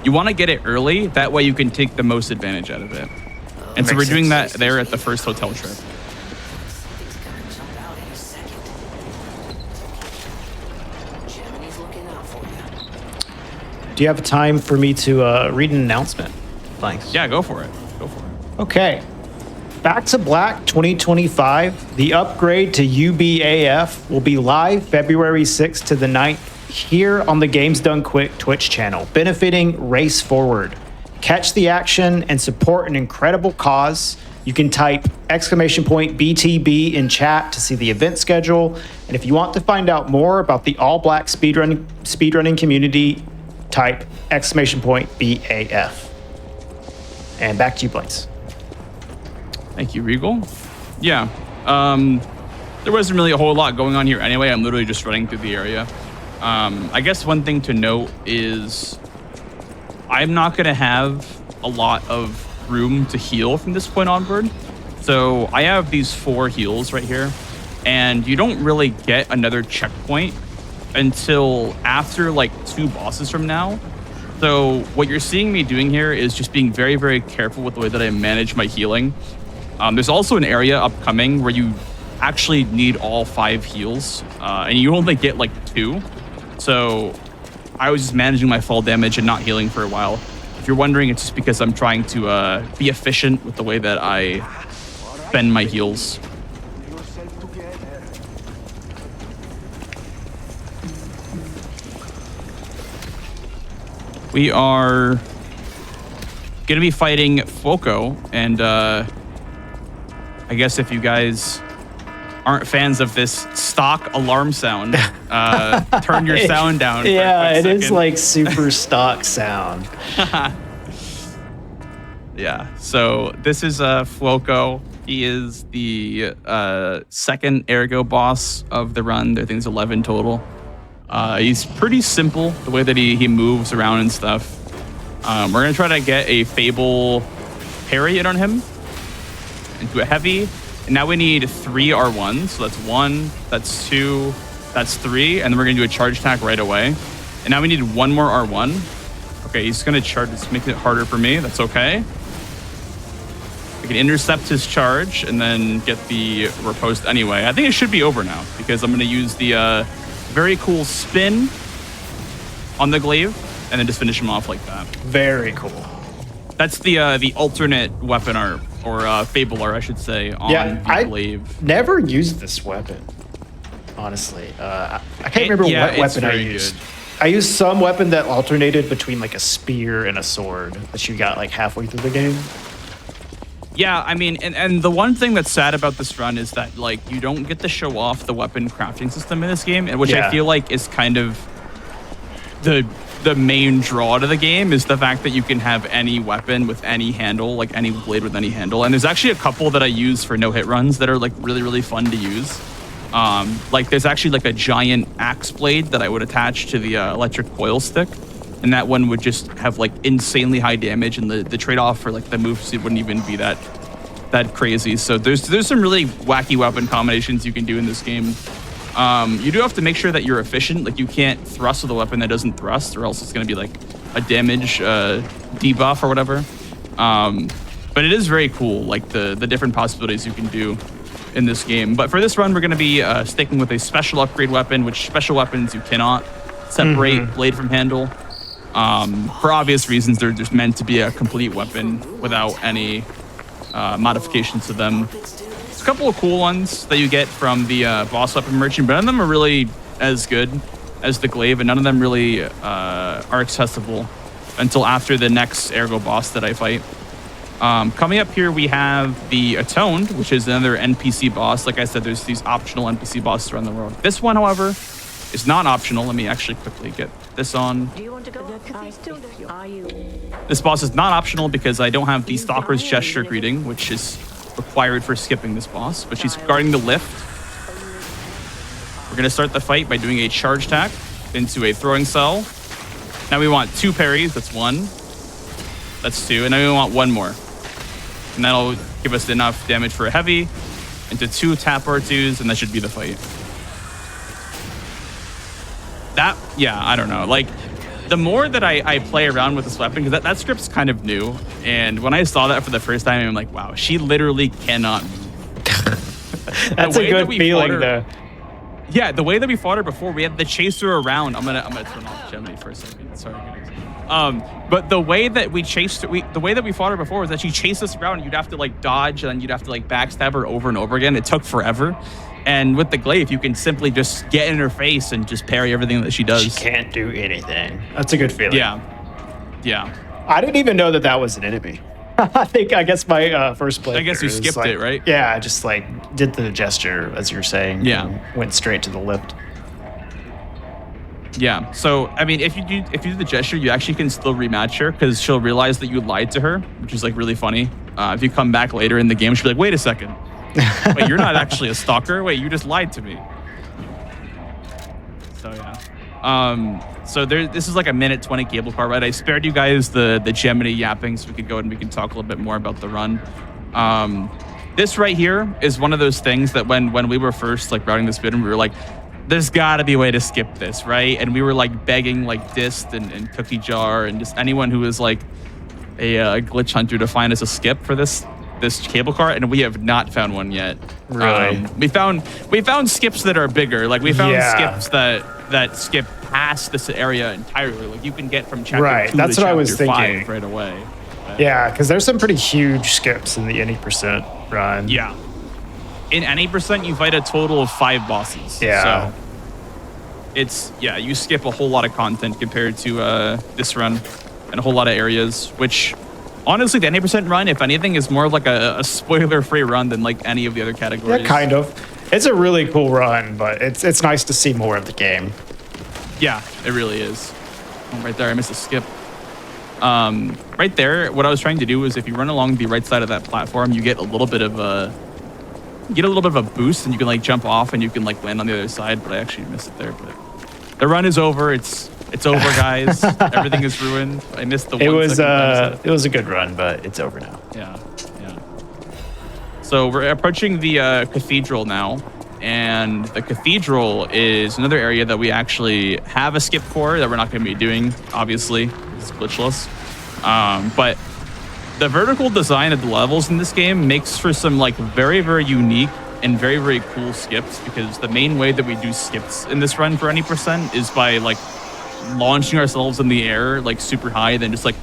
You want to get it early, that way you can take the most advantage out of it. And so we're doing that there at the first hotel trip. Do you have time for me to read an announcement? Thanks. Yeah, go for it. Okay. Back to Black 2025, the upgrade to UBAF will be live February 6th to the 9th here on the Games Done Quick Twitch channel, benefiting Race Forward. Catch the action and support an incredible cause. You can type !BTB in chat to see the event schedule. And if you want to find out more about the all black speedrunning community, type !BAF. And back to you, Blaze. Thank you, Regal. Yeah, there wasn't really a whole lot going on here anyway. I'm literally just running through the area. I guess one thing to note is I'm not going to have a lot of room to heal from this point onward. So I have these 4 heals right here, and you don't really get another checkpoint until after like 2 bosses from now. So what you're seeing me doing here is just being very, very careful with the way that I manage my healing. There's also an area upcoming where you actually need all 5 heals, and you only get like 2. So I was just managing my fall damage and not healing for a while. If you're wondering, it's just because I'm trying to be efficient with the way that I spend my heals. We are going to be fighting Foco, and I guess if you guys aren't fans of this stock alarm sound, turn your sound down. Yeah, it is like super stock sound. Yeah, so this is Floco. He is the second ergo boss of the run. I think there's 11 total. He's pretty simple, the way that he moves around and stuff. We're going to try to get a Fable parry in on him into a heavy. And now we need 3 R1s. So that's 1, that's 2, that's 3. And then we're going to do a charge attack right away. And now we need 1 more R1. Okay, he's going to charge. It's making it harder for me. That's okay. We can intercept his charge and then get the riposte anyway. I think it should be over now because I'm going to use the very cool spin on the glaive and then just finish him off like that. Very cool. That's the alternate weapon art, or Fable art, I should say, on the glaive. I never used this weapon, honestly. I can't remember what weapon I used. Good. I used some weapon that alternated between like a spear and a sword that you got like halfway through the game. Yeah, I mean, and the one thing that's sad about this run is that like you don't get to show off the weapon crafting system in this game, which I feel like is kind of the main draw to the game, is the fact that you can have any weapon with any handle, like any blade with any handle. And there's actually a couple that I use for no-hit runs that are like really, really fun to use. Like there's actually like a giant axe blade that I would attach to the electric coil stick. And that one would just have like insanely high damage, and the trade-off for like the moves, it wouldn't even be that crazy. So there's some really wacky weapon combinations you can do in this game. You do have to make sure that you're efficient. Like you can't thrust with a weapon that doesn't thrust, or else it's going to be like a damage debuff or whatever. But it is very cool, like the different possibilities you can do in this game. But for this run, we're going to be sticking with a special upgrade weapon, which special weapons you cannot separate blade from handle. For obvious reasons, they're just meant to be a complete weapon without any modifications to them. There's a couple of cool ones that you get from the boss weapon merchant, but none of them are really as good as the glaive, and none of them really are accessible until after the next ergo boss that I fight. Coming up here, we have the Atoned, which is another NPC boss. Like I said, there's these optional NPC bosses around the world. This one, however, is not optional. Let me actually quickly get this on. Do you want to go? Are you? This boss is not optional because I don't have the Stalker's Gesture greeting, which is required for skipping this boss, but she's guarding the lift. We're going to start the fight by doing a charge attack into a throwing cell. Now we want 2 parries. That's 1. That's 2. And now we want 1 more. And that'll give us enough damage for a heavy into 2 tap R2s, and that should be the fight. That, yeah, I don't know. Like, the more that I play around with this weapon, because that script's kind of new, and when I saw that for the first time, I'm like, wow, she literally cannot move. That's a good feeling, though. Yeah, the way that we fought her before, we had to chase her around. I'm gonna turn off Gemini for a second. Sorry, guys. But the way that we chased her, the way that we fought her before was that she chased us around. And you'd have to like dodge, and then you'd have to like backstab her over and over again. It took forever. And with the glaive, you can simply just get in her face and just parry everything that she does. She can't do anything. That's a good feeling. Yeah. I didn't even know that was an enemy. I guess my first play. I guess you skipped it, right? Yeah, I just like did the gesture as you're saying. Yeah. And went straight to the lift. Yeah. So I mean, if you do the gesture, you actually can still rematch her because she'll realize that you lied to her, which is like really funny. If you come back later in the game, she'll be like, "Wait a second, wait, you're not actually a stalker. Wait, you just lied to me." So yeah. So this is like a minute 20 cable car ride. I spared you guys the Gemini yapping so we could go and we can talk a little bit more about the run. This right here is one of those things that when we were first like routing this speedrun, we were like, there's gotta be a way to skip this, right? And we were like begging like Dist and Cookie Jar and just anyone who was like a glitch hunter to find us a skip for this cable car, and we have not found one yet. Really? We found skips that are bigger. Like we found skips that skip past this area entirely. Like you can get from chapter 2 that's to what chapter I was 5 thinking. right away. Yeah, because there's some pretty huge skips in the any percent run. Yeah. In any percent, you fight a total of 5 bosses. Yeah. So it's, you skip a whole lot of content compared to this run and a whole lot of areas, which honestly, the 90% run, if anything, is more of like a spoiler-free run than like any of the other categories. Yeah, kind of. It's a really cool run, but it's nice to see more of the game. Yeah, it really is. Oh, right there, I missed a skip. Right there, what I was trying to do was if you run along the right side of that platform, you get a little bit of a boost, and you can like jump off and you can like land on the other side. But I actually missed it there. But the run is over. It's over, guys. Everything is ruined. I missed the. It was a good run, but it's over now. Yeah. So we're approaching the cathedral now. And the cathedral is another area that we actually have a skip for that we're not going to be doing, obviously. It's glitchless. But the vertical design of the levels in this game makes for some like very, very unique and very, very cool skips, because the main way that we do skips in this run for any percent is by like launching ourselves in the air like super high, then just like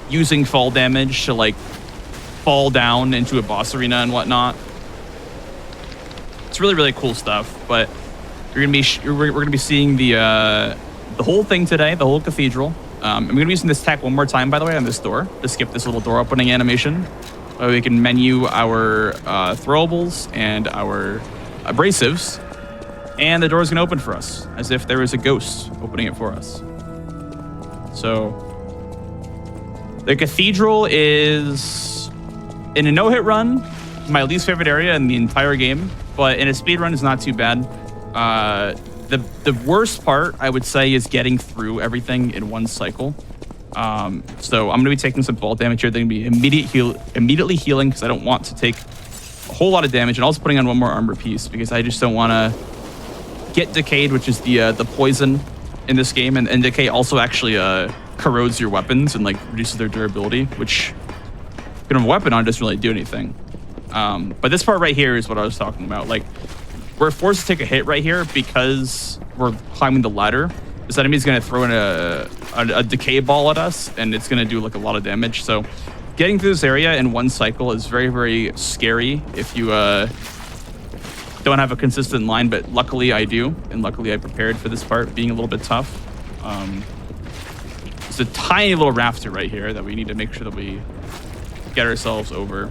using fall damage to like fall down into a boss arena and whatnot. It's really, really cool stuff, but we're gonna be seeing the whole thing today, the whole cathedral. I'm gonna be using this tech one more time, by the way, on this door to skip this little door opening animation. We can menu our throwables and our abrasives, and the door is gonna open for us as if there is a ghost opening it for us. So the cathedral is in a no-hit run my least favorite area in the entire game. But in a speed run, it's not too bad. The worst part, I would say, is getting through everything in one cycle. So I'm going to be taking some fall damage here. They're going to be immediately healing because I don't want to take a whole lot of damage, and also putting on one more armor piece because I just don't want to get decayed, which is the poison in this game. And decay also actually corrodes your weapons and like reduces their durability, which if you don't have a weapon on, it doesn't really do anything. But this part right here is what I was talking about. Like, we're forced to take a hit right here because we're climbing the ladder. This enemy's going to throw in a decay ball at us, and it's going to do like a lot of damage. So getting through this area in one cycle is very, very scary if you don't have a consistent line, but luckily I do, and luckily I prepared for this part being a little bit tough. It's a tiny little rafter right here that we need to make sure that we get ourselves over.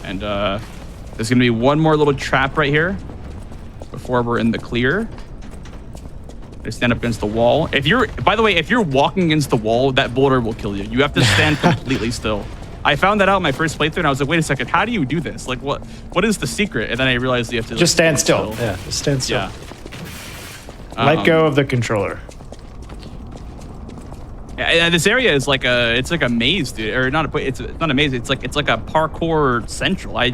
And there's going to be one more little trap right here before we're in the clear. Just stand up against the wall. By the way, if you're walking against the wall, that boulder will kill you. You have to stand completely still. I found that out in my first playthrough, and I was like, wait a second, how do you do this? Like, what is the secret? And then I realized you have to Just stand still. Yeah, just stand still. Yeah. Let go of the controller. Yeah, this area is like it's like a maze, dude. Or it's not a maze. It's like a parkour central. I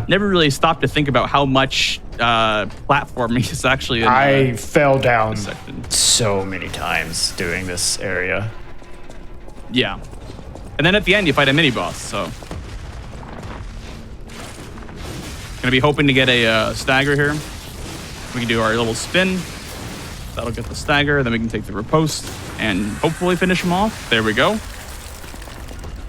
never really stopped to think about how much platforming is actually. I fell down so many times doing this area. Yeah, and then at the end you fight a mini boss. So gonna be hoping to get a stagger here. We can do our little spin. That'll get the stagger. Then we can take the riposte and hopefully finish him off. There we go.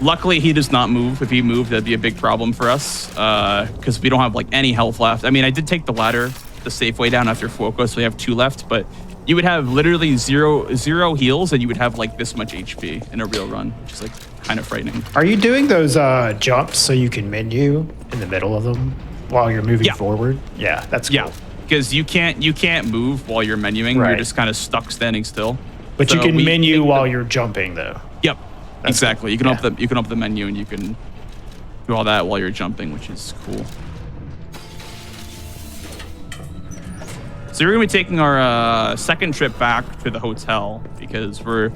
Luckily, he does not move. If he moved, that'd be a big problem for us because we don't have like any health left. I mean, I did take the ladder the safe way down after Fuoco, so we have 2 left, but you would have literally zero heals and you would have like this much HP in a real run, which is like kind of frightening. Are you doing those jumps so you can menu in the middle of them while you're moving forward? Yeah, that's cool. Yeah. Because you can't move while you're menuing. Right. You're just kind of stuck standing still. But so you can menu while you're jumping, though. Yep, that's exactly. Cool. You can open the menu and you can do all that while you're jumping, which is cool. So we're gonna be taking our second trip back to the hotel because we're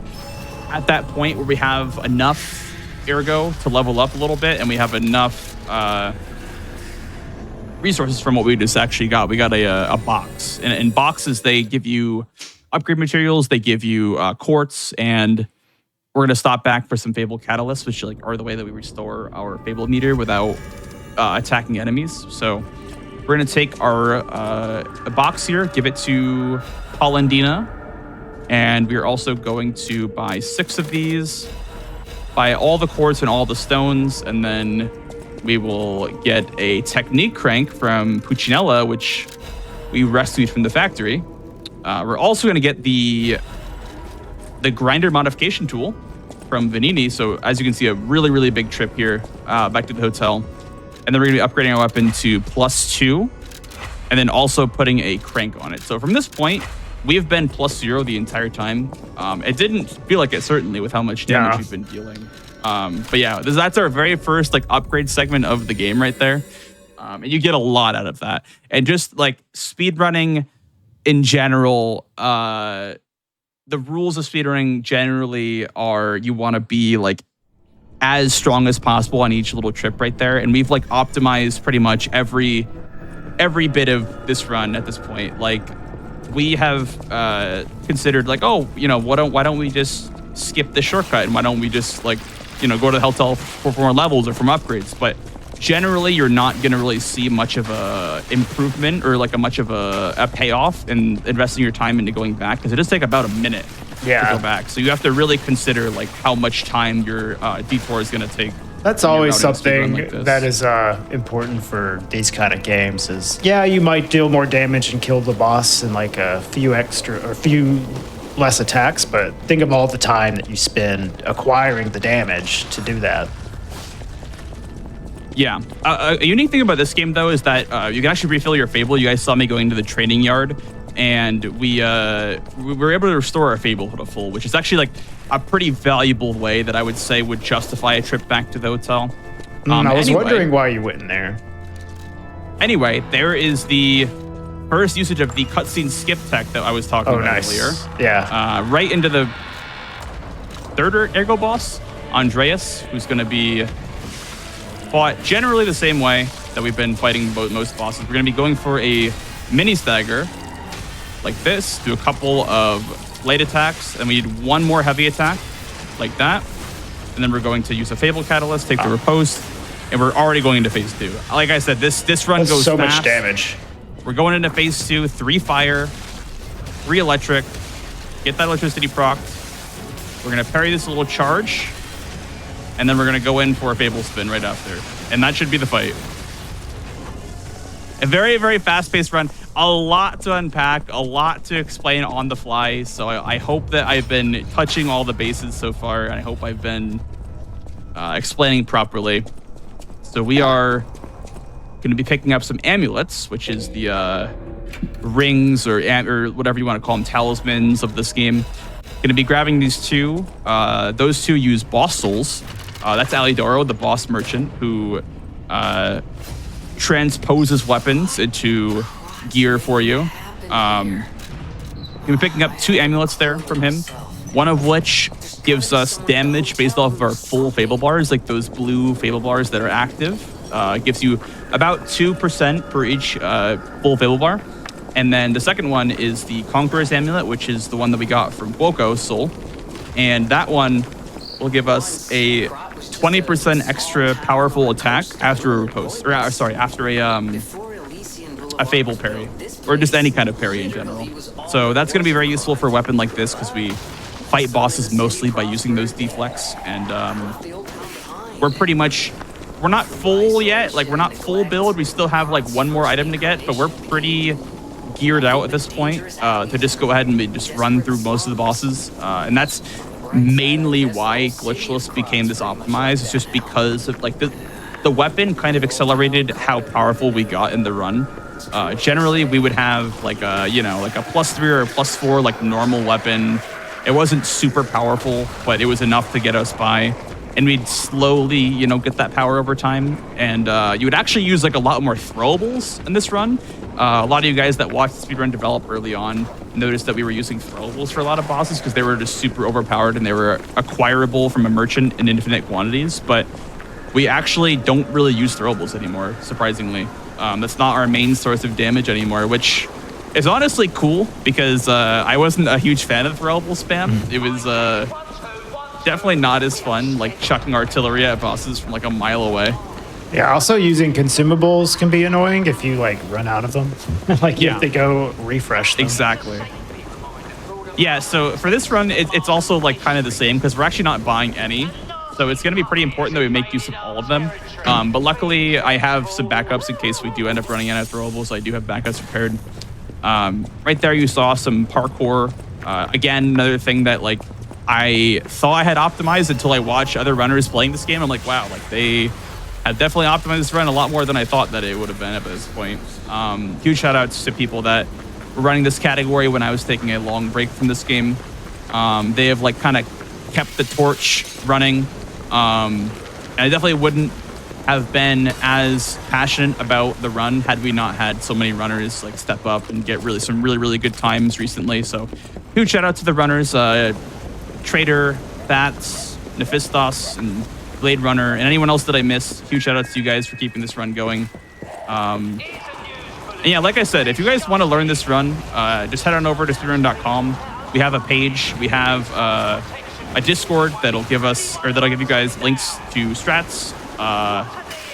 at that point where we have enough ergo to level up a little bit, and we have enough. Resources from what we just actually got. We got a box. And in boxes, they give you upgrade materials, they give you quartz, and we're going to stop back for some Fable catalysts, which like are the way that we restore our Fable meter without attacking enemies. So we're going to take our box here, give it to Polendina, and we're also going to buy 6 of these, buy all the quartz and all the stones, and then we will get a technique crank from Puccinella, which we rescued from the factory. We're also going to get the grinder modification tool from Vanini. So as you can see, a really, really big trip here back to the hotel. And then we're going to be upgrading our weapon to +2 and then also putting a crank on it. So from this point, we have been +0 the entire time. It didn't feel like it, certainly, with how much damage we've been dealing. But yeah, that's our very first like upgrade segment of the game right there. And you get a lot out of that. And just like speedrunning in general, the rules of speedrunning generally are you want to be like as strong as possible on each little trip right there. And we've like optimized pretty much every bit of this run at this point. Like we have considered like, oh, you know, why don't we just skip the shortcut and why don't we just like, you know, go to the hotel for more levels or from upgrades. But generally, you're not going to really see much of a improvement or like much of a payoff in investing your time into going back because it does take about a minute to go back. So you have to really consider like how much time your detour is going to take. That's always something that is important for these kind of games is, you might deal more damage and kill the boss in like a few less attacks, but think of all the time that you spend acquiring the damage to do that. Yeah. A unique thing about this game, though, is that you can actually refill your Fable. You guys saw me going to the training yard, and we were able to restore our Fable to full, which is actually like a pretty valuable way that I would say would justify a trip back to the hotel. I was wondering why you went in there. Anyway, there is the first usage of the cutscene skip tech that I was talking about earlier. Yeah. Right into the third ergo boss, Andreas, who's going to be fought generally the same way that we've been fighting most bosses. We're going to be going for a mini stagger like this, do a couple of light attacks, and we need one more heavy attack like that. And then we're going to use a Fable Catalyst, take the riposte, and we're already going into phase 2. Like I said, this run goes so fast. Much damage. We're going into phase 2, 3 fire, 3 electric, get that electricity procced. We're going to parry this little charge, and then we're going to go in for a Fable spin right after. And that should be the fight. A very, very fast-paced run. A lot to unpack, a lot to explain on the fly. So I hope that I've been touching all the bases so far. And I hope I've been explaining properly. So we are going to be picking up some amulets, which is the rings or whatever you want to call them, talismans of this game. Going to be grabbing these two. Those two use boss souls. That's Alidoro, the boss merchant, who transposes weapons into gear for you. You'll be picking up 2 amulets there from him, one of which gives us damage based off of our full Fable bars, like those blue Fable bars that are active. It gives you about 2% per each full Fable bar. And then the second one is the Conqueror's Amulet, which is the one that we got from Guoko's soul. And that one will give us a 20% extra powerful attack after a riposte, after a Fable parry, or just any kind of parry in general. So that's going to be very useful for a weapon like this, because we fight bosses mostly by using those deflects. And we're not full yet. Like, we're not full build. We still have like one more item to get, but we're pretty geared out at this point to just go ahead and just run through most of the bosses. And that's mainly why Glitchless became this optimized. It's just because of like the weapon kind of accelerated how powerful we got in the run. Generally, we would have like a +3 or a +4 like normal weapon. It wasn't super powerful, but it was enough to get us by. And we'd slowly, get that power over time. And you would actually use like a lot more throwables in this run. A lot of you guys that watched Speedrun develop early on noticed that we were using throwables for a lot of bosses because they were just super overpowered and they were acquirable from a merchant in infinite quantities. But we actually don't really use throwables anymore, surprisingly. That's not our main source of damage anymore, which is honestly cool because I wasn't a huge fan of throwable spam. It was definitely not as fun, like chucking artillery at bosses from like a mile away. Yeah, also using consumables can be annoying if you like run out of them. Like you have to go refresh them. Exactly. Yeah, so for this run, it's also like kind of the same because we're actually not buying any. So it's going to be pretty important that we make use of all of them. But luckily, I have some backups in case we do end up running out of throwables. I do have backups prepared. Right there, you saw some parkour. Again, another thing that like I thought I had optimized until I watched other runners playing this game. I'm like, wow, like they have definitely optimized this run a lot more than I thought that it would have been at this point. Huge shout outs to people that were running this category when I was taking a long break from this game. They have like kind of kept the torch running. And I definitely wouldn't have been as passionate about the run had we not had so many runners like step up and get some really good times recently. So huge shout out to the runners, Trader, Bats, Nephistos, and Blade Runner, and anyone else that I missed. Huge shout outs to you guys for keeping this run going. And yeah, like I said, if you guys want to learn this run, just head on over to speedrun.com. We have a page. We have a Discord that'll give you guys links to strats,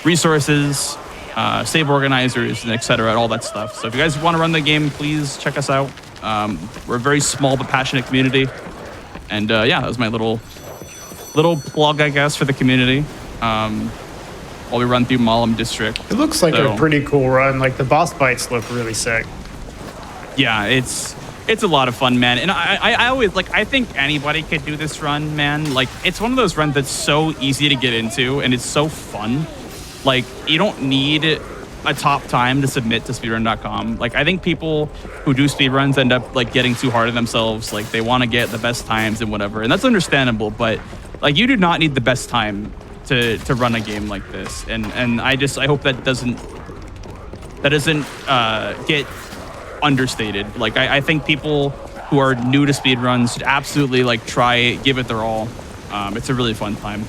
resources, save organizers, and etc. All that stuff. So if you guys want to run the game, please check us out. We're a very small but passionate community. And yeah, that was my little plug, I guess, for the community. While we run through Malum District. It looks like a pretty cool run. Like the boss fights look really sick. Yeah, it's a lot of fun, man. And I always I think anybody could do this run, man. Like it's one of those runs that's so easy to get into and it's so fun. Like you don't need a top time to submit to speedrun.com. Like I think people who do speedruns end up like getting too hard on themselves. Like they want to get the best times and whatever. And that's understandable, but like you do not need the best time to run a game like this. And I hope that doesn't get understated. Like I think people who are new to speedruns should absolutely like try, give it their all. It's a really fun time.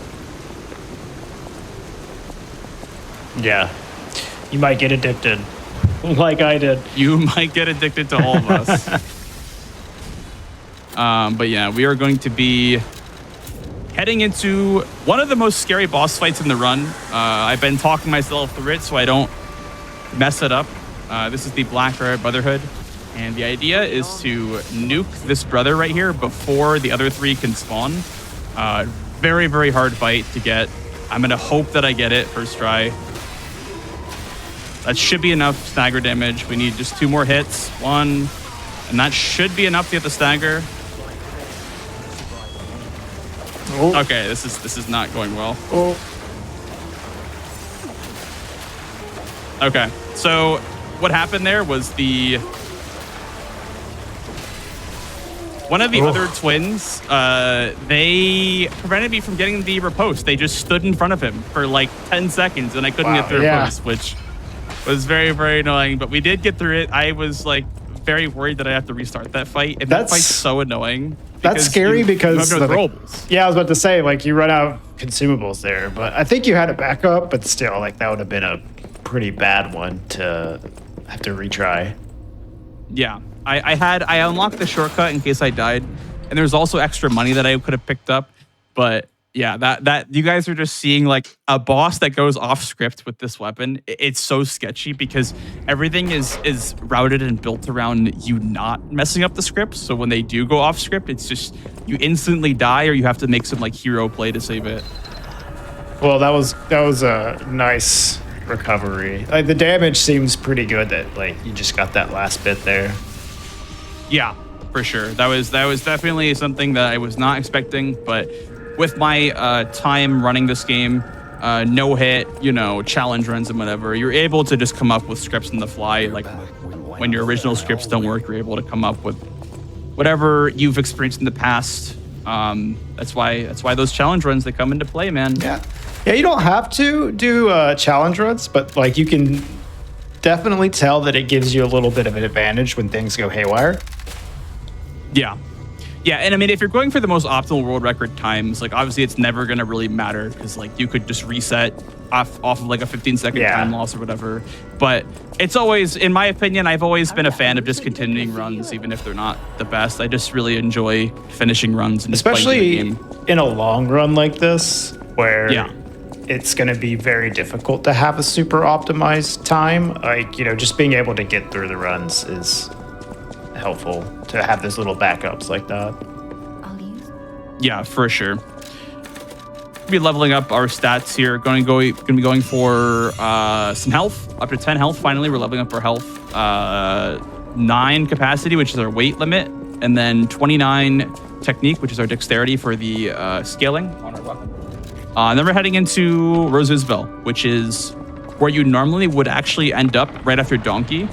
Yeah. You might get addicted, like I did. You might get addicted to all of us. But yeah, we are going to be heading into one of the most scary boss fights in the run. I've been talking myself through it so I don't mess it up. This is the Black Rat Brotherhood. And the idea is to nuke this brother right here before the other three can spawn. Very, very hard fight to get. I'm going to hope that I get it first try. That should be enough stagger damage. We need just 2 more hits. 1, and that should be enough to get the stagger. Oh. Okay, this is not going well. Oh. Okay, so what happened there was one of the other twins, they prevented me from getting the riposte. They just stood in front of him for like 10 seconds and I couldn't get the riposte, which was very, very annoying. But we did get through it. I was like very worried that I have to restart that fight. And that fight's so annoying. That's scary because you have no throwables. Yeah, I was about to say, like, you run out of consumables there. But I think you had a backup, but still, like, that would have been a pretty bad one to have to retry. Yeah. I unlocked the shortcut in case I died, and there's also extra money that I could have picked up. But yeah, that you guys are just seeing like a boss that goes off script with this weapon. It's so sketchy because everything is routed and built around you not messing up the script. So when they do go off script, it's just you instantly die or you have to make some like hero play to save it. Well, that was a nice recovery. Like the damage seems pretty good that like you just got that last bit there. Yeah, for sure. That was definitely something that I was not expecting, but with my time running this game, no hit, challenge runs and whatever, you're able to just come up with scripts on the fly. Like when your original scripts don't work, you're able to come up with whatever you've experienced in the past. That's why those challenge runs, they come into play, man. Yeah, you don't have to do challenge runs, but like you can definitely tell that it gives you a little bit of an advantage when things go haywire. Yeah, and I mean, if you're going for the most optimal world record times, like obviously it's never gonna really matter because like you could just reset off of like a 15-second time loss or whatever. But it's always, in my opinion, I've always been a fan of just continuing runs, even if they're not the best. I just really enjoy finishing runs and especially just playing the game. In a long run like this, where it's going to be very difficult to have a super optimized time. Like, just being able to get through the runs is helpful to have those little backups like that. Yeah, for sure. We'll be leveling up our stats here. Going to be going for some health. Up to 10 health, finally. We're leveling up our health. 9 capacity, which is our weight limit. And then 29 technique, which is our dexterity for the scaling on our weapon. And then we're heading into Rose Isabel, which is where you normally would actually end up right after Donkey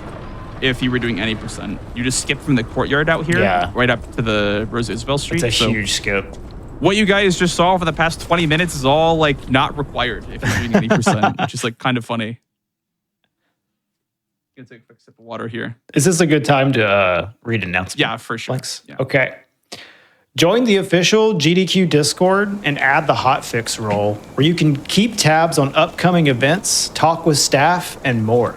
if you were doing any percent. You just skip from the courtyard out here right up to the Rose Isabel Street. It's a huge skip. What you guys just saw for the past 20 minutes is all like not required if you're doing any percent, which is like kind of funny. Gonna take a quick sip of water here. Is this a good time to read announcements? Yeah, for sure. Yeah. Okay. Join the official GDQ Discord and add the hotfix role, where you can keep tabs on upcoming events, talk with staff, and more.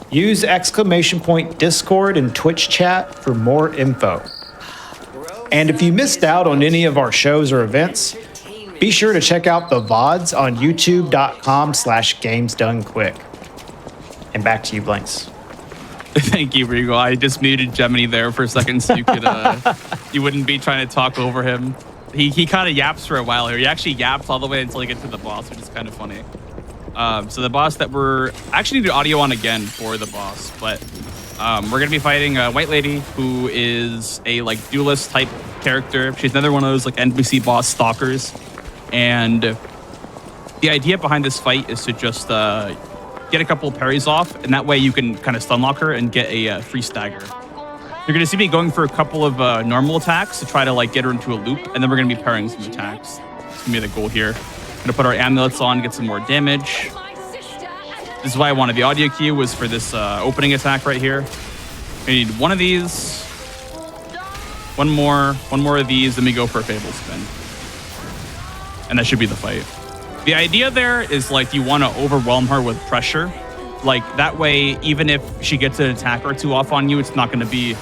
Use !Discord and Twitch chat for more info. And if you missed out on any of our shows or events, be sure to check out the VODs on youtube.com/gamesdonequick. And back to you, Blanks. Thank you, Regal. I just muted Gemini there for a second so you could you wouldn't be trying to talk over him. He kind of yaps for a while here. He actually yaps all the way until he gets to the boss, which is kind of funny. So the boss that we're actually do audio on again for the boss, but we're gonna be fighting a white lady who is a like duelist type character. She's another one of those like NPC boss stalkers, and the idea behind this fight is to just get a couple of parries off, and that way you can kind of stun lock her and get a free stagger. You're gonna see me going for a couple of normal attacks to try to like get her into a loop, and then we're gonna be parrying some attacks. It's gonna be the goal here. Gonna put our amulets on, get some more damage. This is why I wanted the audio cue, was for this opening attack right here. We need one of these, one more of these, then we go for a Fable Spin. And that should be the fight. The idea there is like you want to overwhelm her with pressure. Like that way, even if she gets an attack or two off on you, it's not going to be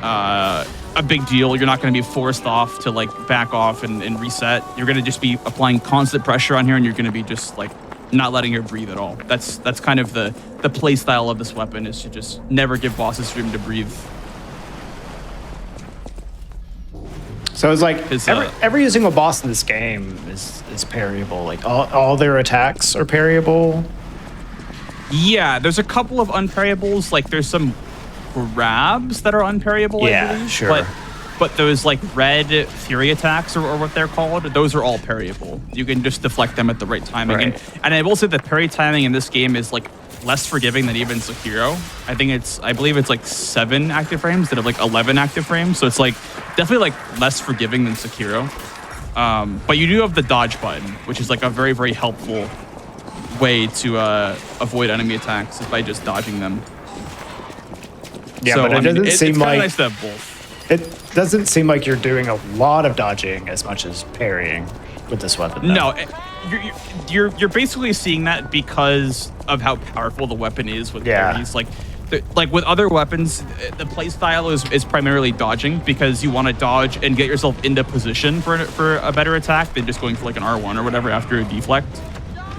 a big deal. You're not going to be forced off to like back off and reset. You're going to just be applying constant pressure on her, and you're going to be just like not letting her breathe at all. That's kind of the play style of this weapon, is to just never give bosses room to breathe. So it's like every single boss in this game is parryable. Like all their attacks are parryable. Yeah, there's a couple of unparryables. Like there's some grabs that are unparryable. I believe. Sure. But those like red fury attacks or what they're called, those are all parryable. You can just deflect them at the right timing. Right. And I will say the parry timing in this game is like less forgiving than even Sekiro. I believe it's like 7 active frames instead of like 11 active frames. So it's like definitely like less forgiving than Sekiro. But you do have the dodge button, which is like a very, very helpful way to avoid enemy attacks is by just dodging them. Yeah, So, but it doesn't seem it's like nice to have both. it doesn't seem like you're doing a lot of dodging as much as parrying with this weapon. Though. No, you're basically seeing that because of how powerful the weapon is with parries. Like with other weapons, the play style is primarily dodging because you want to dodge and get yourself into position for a better attack than just going for like an R1 or whatever after a deflect.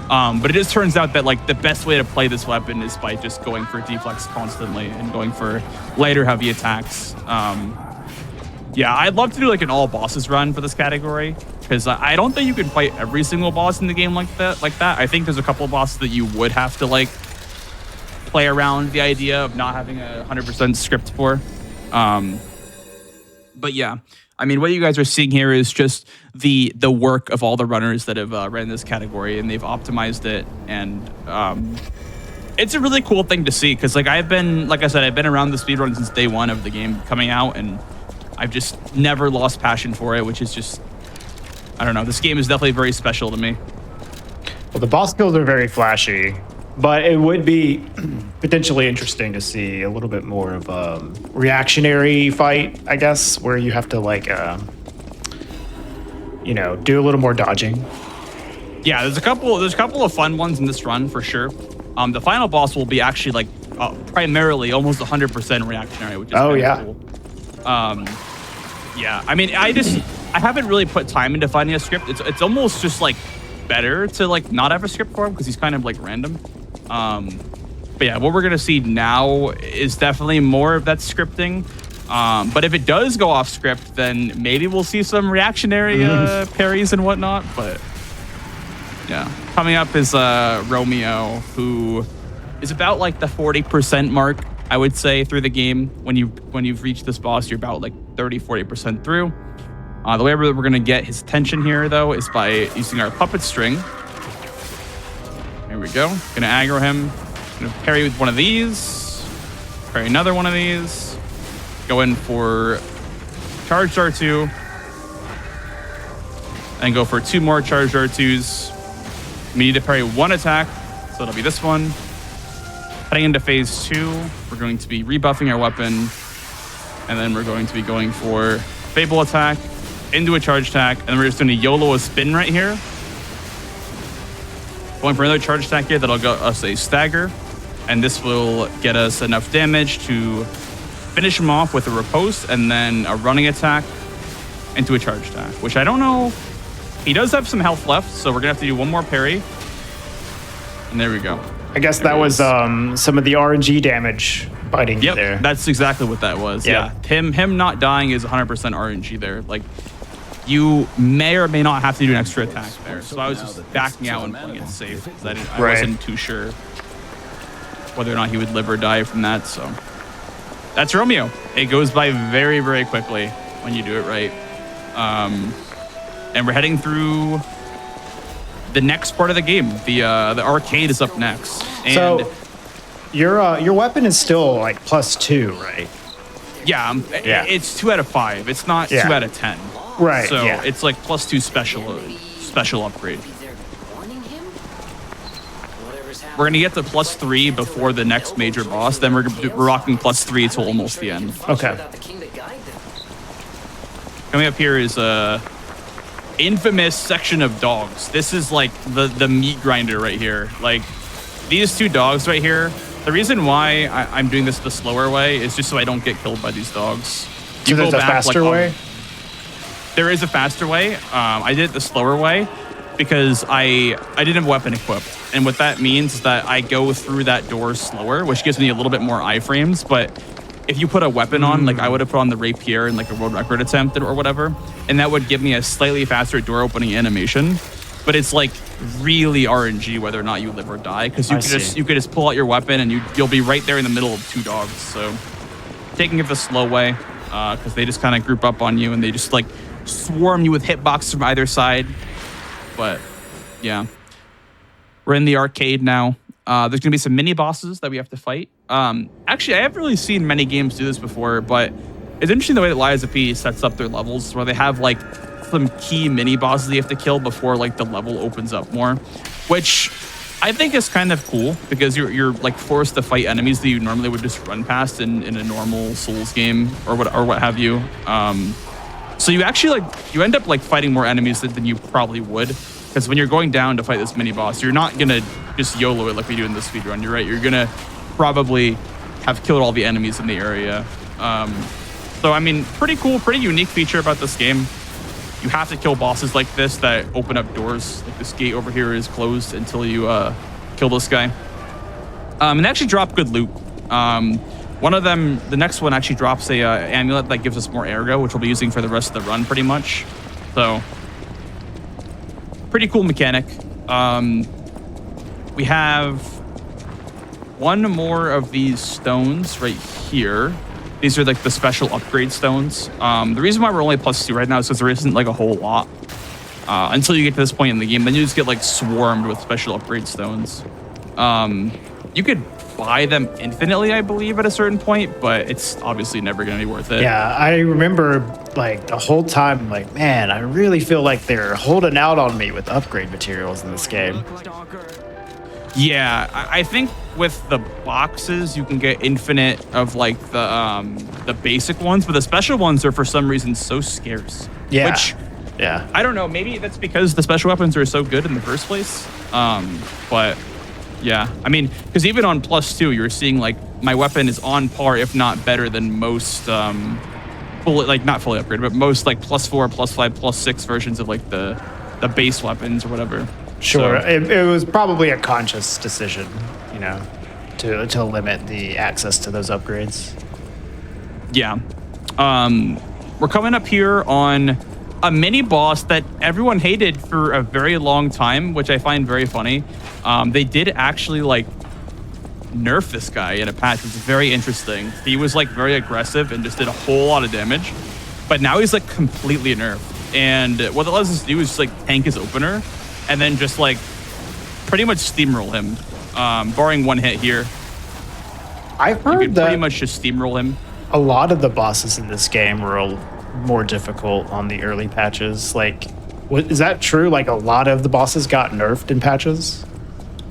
But it just turns out that like the best way to play this weapon is by just going for deflects constantly and going for lighter heavy attacks. Yeah, I'd love to do like an all bosses run for this category because I don't think you can fight every single boss in the game like that. I think there's a couple of bosses that you would have to like play around the idea of not having a 100% script for. But yeah, I mean, what you guys are seeing here is just the work of all the runners that have ran this category, and they've optimized it. And it's a really cool thing to see because like I've been around the speedrun since day one of the game coming out, and I've just never lost passion for it, which is just, I don't know. This game is definitely very special to me. Well, the boss kills are very flashy, but it would be potentially interesting to see a little bit more of a reactionary fight, I guess, where you have to like, do a little more dodging. Yeah, there's a couple of fun ones in this run for sure. The final boss will be actually like primarily almost 100% reactionary, which is cool. Yeah, I mean, I haven't really put time into finding a script. It's almost just like better to like not have a script for him because he's kind of like random. But yeah, what we're gonna see now is definitely more of that scripting. But if it does go off script, then maybe we'll see some reactionary parries and whatnot. But yeah, coming up is Romeo, who is about like the 40% mark, I would say, through the game. When you've reached this boss, you're about like 30-40% through. The way we're going to get his attention here, though, is by using our puppet string. There we go. Going to aggro him. Going to parry with one of these. Parry another one of these. Go in for charged R2. And go for 2 more charged R2s. We need to parry 1 attack, so it'll be this one. Heading into phase 2, we're going to be rebuffing our weapon. And then we're going to be going for Fable attack, into a charge attack, and then we're just going to YOLO a spin right here. Going for another charge attack here that'll get us a stagger. And this will get us enough damage to finish him off with a riposte and then a running attack into a charge attack, which I don't know. He does have some health left, so we're going to have to do 1 more parry. And there we go. I guess that was some of the RNG damage biting you there. That's exactly what that was. Yeah. Him not dying is 100% RNG there. Like, you may or may not have to do an extra attack there. So I was just backing out and playing it safe because I wasn't too sure whether or not he would live or die from that. So that's Romeo. It goes by very, very quickly when you do it right. And we're heading through the next part of the game. The arcade is up next. And so your weapon is still like +2, right? Yeah, it's 2 out of 5. It's not 2 out of 10. Right. So it's like +2 special upgrade. We're gonna get to +3 before the next major boss. Then we're rocking +3 till almost the end. Okay. Coming up here is a infamous section of dogs. This is like the meat grinder right here. Like these 2 dogs right here. The reason why I'm doing this the slower way is just so I don't get killed by these dogs. So there's a faster way? There is a faster way. I did it the slower way because I didn't have weapon equipped. And what that means is that I go through that door slower, which gives me a little bit more iframes. But if you put a weapon on, like I would have put on the rapier in like a world record attempt or whatever, and that would give me a slightly faster door opening animation. But it's like really RNG whether or not you live or die, because you could just pull out your weapon and you'll be right there in the middle of 2 dogs. So taking it the slow way, because they just kind of group up on you and they just like swarm you with hitboxes from either side. But yeah, we're in the arcade now. There's gonna be some mini bosses that we have to fight. Actually, I haven't really seen many games do this before, but it's interesting the way that Lies of P sets up their levels, where they have like some key mini bosses you have to kill before like the level opens up more, which I think is kind of cool because you're like forced to fight enemies that you normally would just run past in a normal Souls game or what have you. So you actually you end up like fighting more enemies than you probably would, because when you're going down to fight this mini boss, you're not gonna just YOLO it like we do in the speedrun. You're right. You're gonna probably have killed all the enemies in the area. So I mean, pretty cool, pretty unique feature about this game. You have to kill bosses like this that open up doors. Like this gate over here is closed until you kill this guy. And actually drop good loot. One of them, the next one actually drops a amulet that gives us more ergo, which we'll be using for the rest of the run pretty much. So pretty cool mechanic. We have one more of these stones right here. These are like the special upgrade stones. The reason why we're only +2 right now is because there isn't like a whole lot until you get to this point in the game. Then you just get like swarmed with special upgrade stones. You could buy them infinitely, I believe, at a certain point, but it's obviously never going to be worth it. Yeah, I remember like the whole time, like, man, I really feel like they're holding out on me with upgrade materials in this game. Yeah, I think with the boxes you can get infinite of like the basic ones, but the special ones are for some reason so scarce. Yeah. Which, yeah, I don't know. Maybe that's because the special weapons are so good in the first place. But yeah, I mean, because even on +2, you're seeing like my weapon is on par, if not better than most fully, like not fully upgraded, but most like +4, +5, +6 versions of like the base weapons or whatever. sure. So, It was probably a conscious decision, you know, to limit the access to those upgrades. yeah. We're coming up here on a mini boss that everyone hated for a very long time, which I find very funny. They did actually like nerf this guy in a patch, which is very interesting. He was like very aggressive and just did a whole lot of damage, but now he's like completely nerfed. And what it allows us to do is just like tank his opener and then just like pretty much steamroll him, barring one hit here. I've You heard can pretty that much just steamroll him. a lot of the bosses in this game were more difficult on the early patches. Like, is that true? Like, a lot of the bosses got nerfed in patches?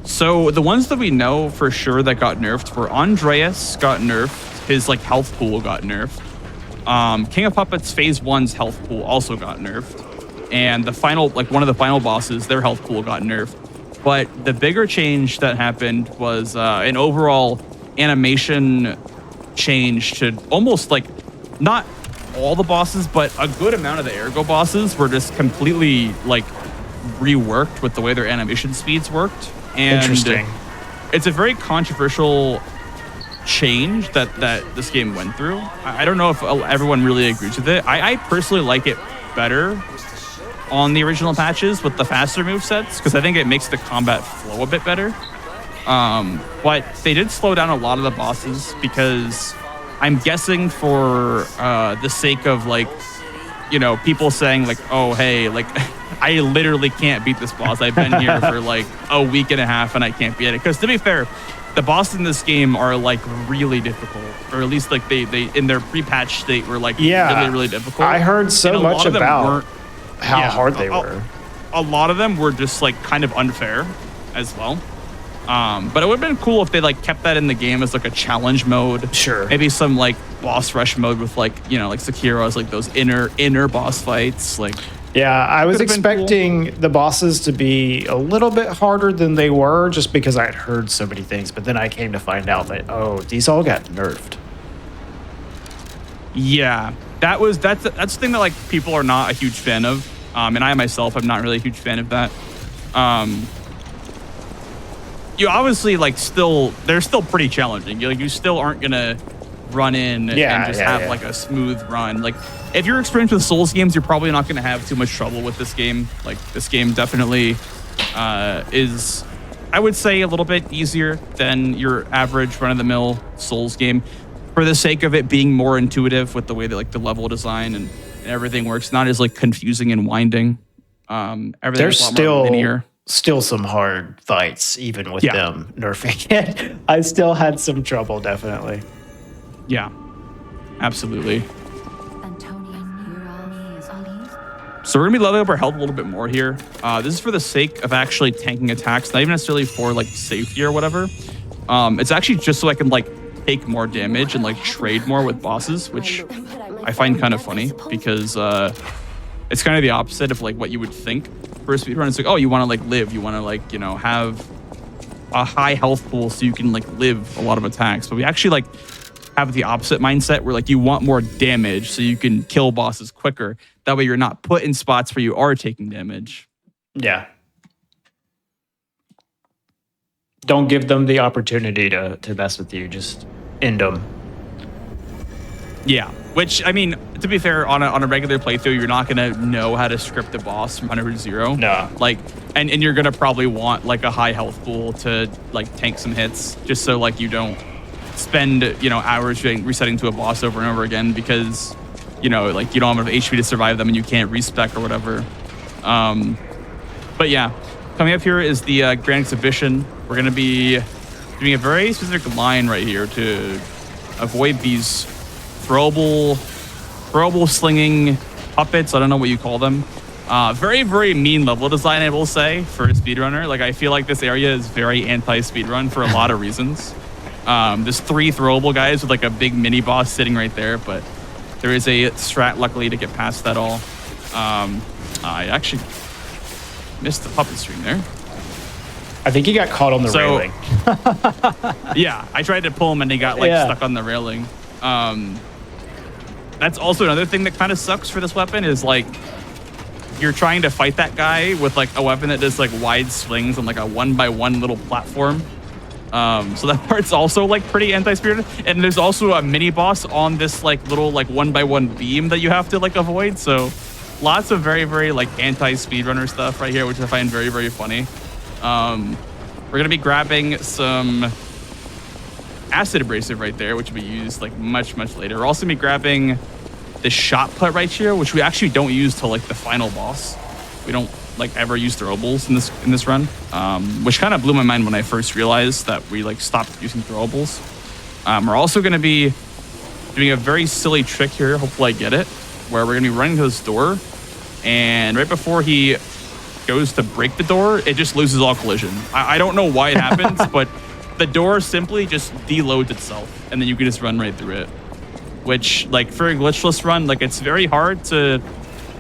So the ones that we know for sure that got nerfed were Andreas got nerfed. His like health pool got nerfed. King of Puppets Phase 1's health pool also got nerfed. And the final, like one of the final bosses, their health pool got nerfed. But the bigger change that happened was an overall animation change to almost like not all the bosses, but a good amount of the ergo bosses were just completely like reworked with the way their animation speeds worked. And Interesting. it's a very controversial change that this game went through. I don't know if everyone really agrees with it. I personally like it better on the original patches with the faster movesets, because I think it makes the combat flow a bit better. But they did slow down a lot of the bosses because I'm guessing for the sake of like, you know, people saying like, oh, hey, like I literally can't beat this boss. I've been here for like a week and a half and I can't beat it. Because to be fair, the bosses in this game are like really difficult, or at least like they in their pre-patch state were like really, really difficult. I heard so much about how hard they were. A lot of them were just like kind of unfair as well. But it would have been cool if they like kept that in the game as like a challenge mode. Sure. Maybe some like boss rush mode with like, you know, like Sekiro's, like those inner boss fights. Like, Yeah, I was Could've been expecting the bosses to be a little bit harder than they were, just because I had heard so many things. But then I came to find out that, oh, these all got nerfed. yeah, that's the thing that like people are not a huge fan of. And I myself am not really a huge fan of that. You obviously like they're still pretty challenging. You still aren't gonna run in and just have like a smooth run. Like if you're experienced with Souls games, you're probably not gonna have too much trouble with this game. Like this game definitely is, I would say, a little bit easier than your average run-of-the-mill Souls game, for the sake of it being more intuitive with the way that like the level design and everything works. Not as like confusing and winding. Everything There's is a lot more still linear. still some hard fights, even with them nerfing it. I still had some trouble, definitely. Yeah, absolutely. So we're gonna be leveling up our health a little bit more here. This is for the sake of actually tanking attacks, not even necessarily for like safety or whatever. It's actually just so I can like take more damage and like trade more with bosses, which I find kind of funny because it's kind of the opposite of like what you would think for a speedrun. It's like, oh, you want to like live, you want to like, you know, have a high health pool so you can like live a lot of attacks. But we actually like have the opposite mindset where like you want more damage so you can kill bosses quicker. That way you're not put in spots where you are taking damage. Yeah. Don't give them the opportunity to mess with you. Just end them. Yeah. Which, I mean, to be fair, on a regular playthrough, you're not going to know how to script a boss from 100 to 0. No. Like, and you're going to probably want like a high health pool to like tank some hits just so like you don't spend, you know, hours resetting to a boss over and over again because, you know, like you don't have enough HP to survive them and you can't respec or whatever. But yeah, coming up here is the Grand Exhibition. We're going to be doing a very specific line right here to avoid these throwable slinging puppets. I don't know what you call them. Very, very mean level design, I will say, for a speedrunner. Like, I feel like this area is very anti-speedrun for a lot of reasons. There's 3 throwable guys with like a big mini boss sitting right there, but there is a strat, luckily, to get past that all. I actually missed the puppet string there. I think he got caught on the railing. Yeah, I tried to pull him and he got like stuck on the railing. That's also another thing that kind of sucks for this weapon is like you're trying to fight that guy with like a weapon that does like wide swings on like a 1x1 little platform. So that part's also like pretty anti-spirited. And there's also a mini boss on this like little like 1x1 beam that you have to like avoid. So lots of very, very like anti-speedrunner stuff right here, which I find very, very funny. We're gonna be grabbing some acid abrasive right there, which will be used like much later. We're also gonna be grabbing the shot put right here, which we actually don't use till like the final boss. We don't like ever use throwables in this run, which kind of blew my mind when I first realized that we like stopped using throwables. We're also gonna be doing a very silly trick here. Hopefully I get it, where we're gonna be running to this door, and right before he goes to break the door, it just loses all collision. I don't know why it happens, but the door simply just deloads itself, and then you can just run right through it. Which, like, for a glitchless run, like, it's very hard to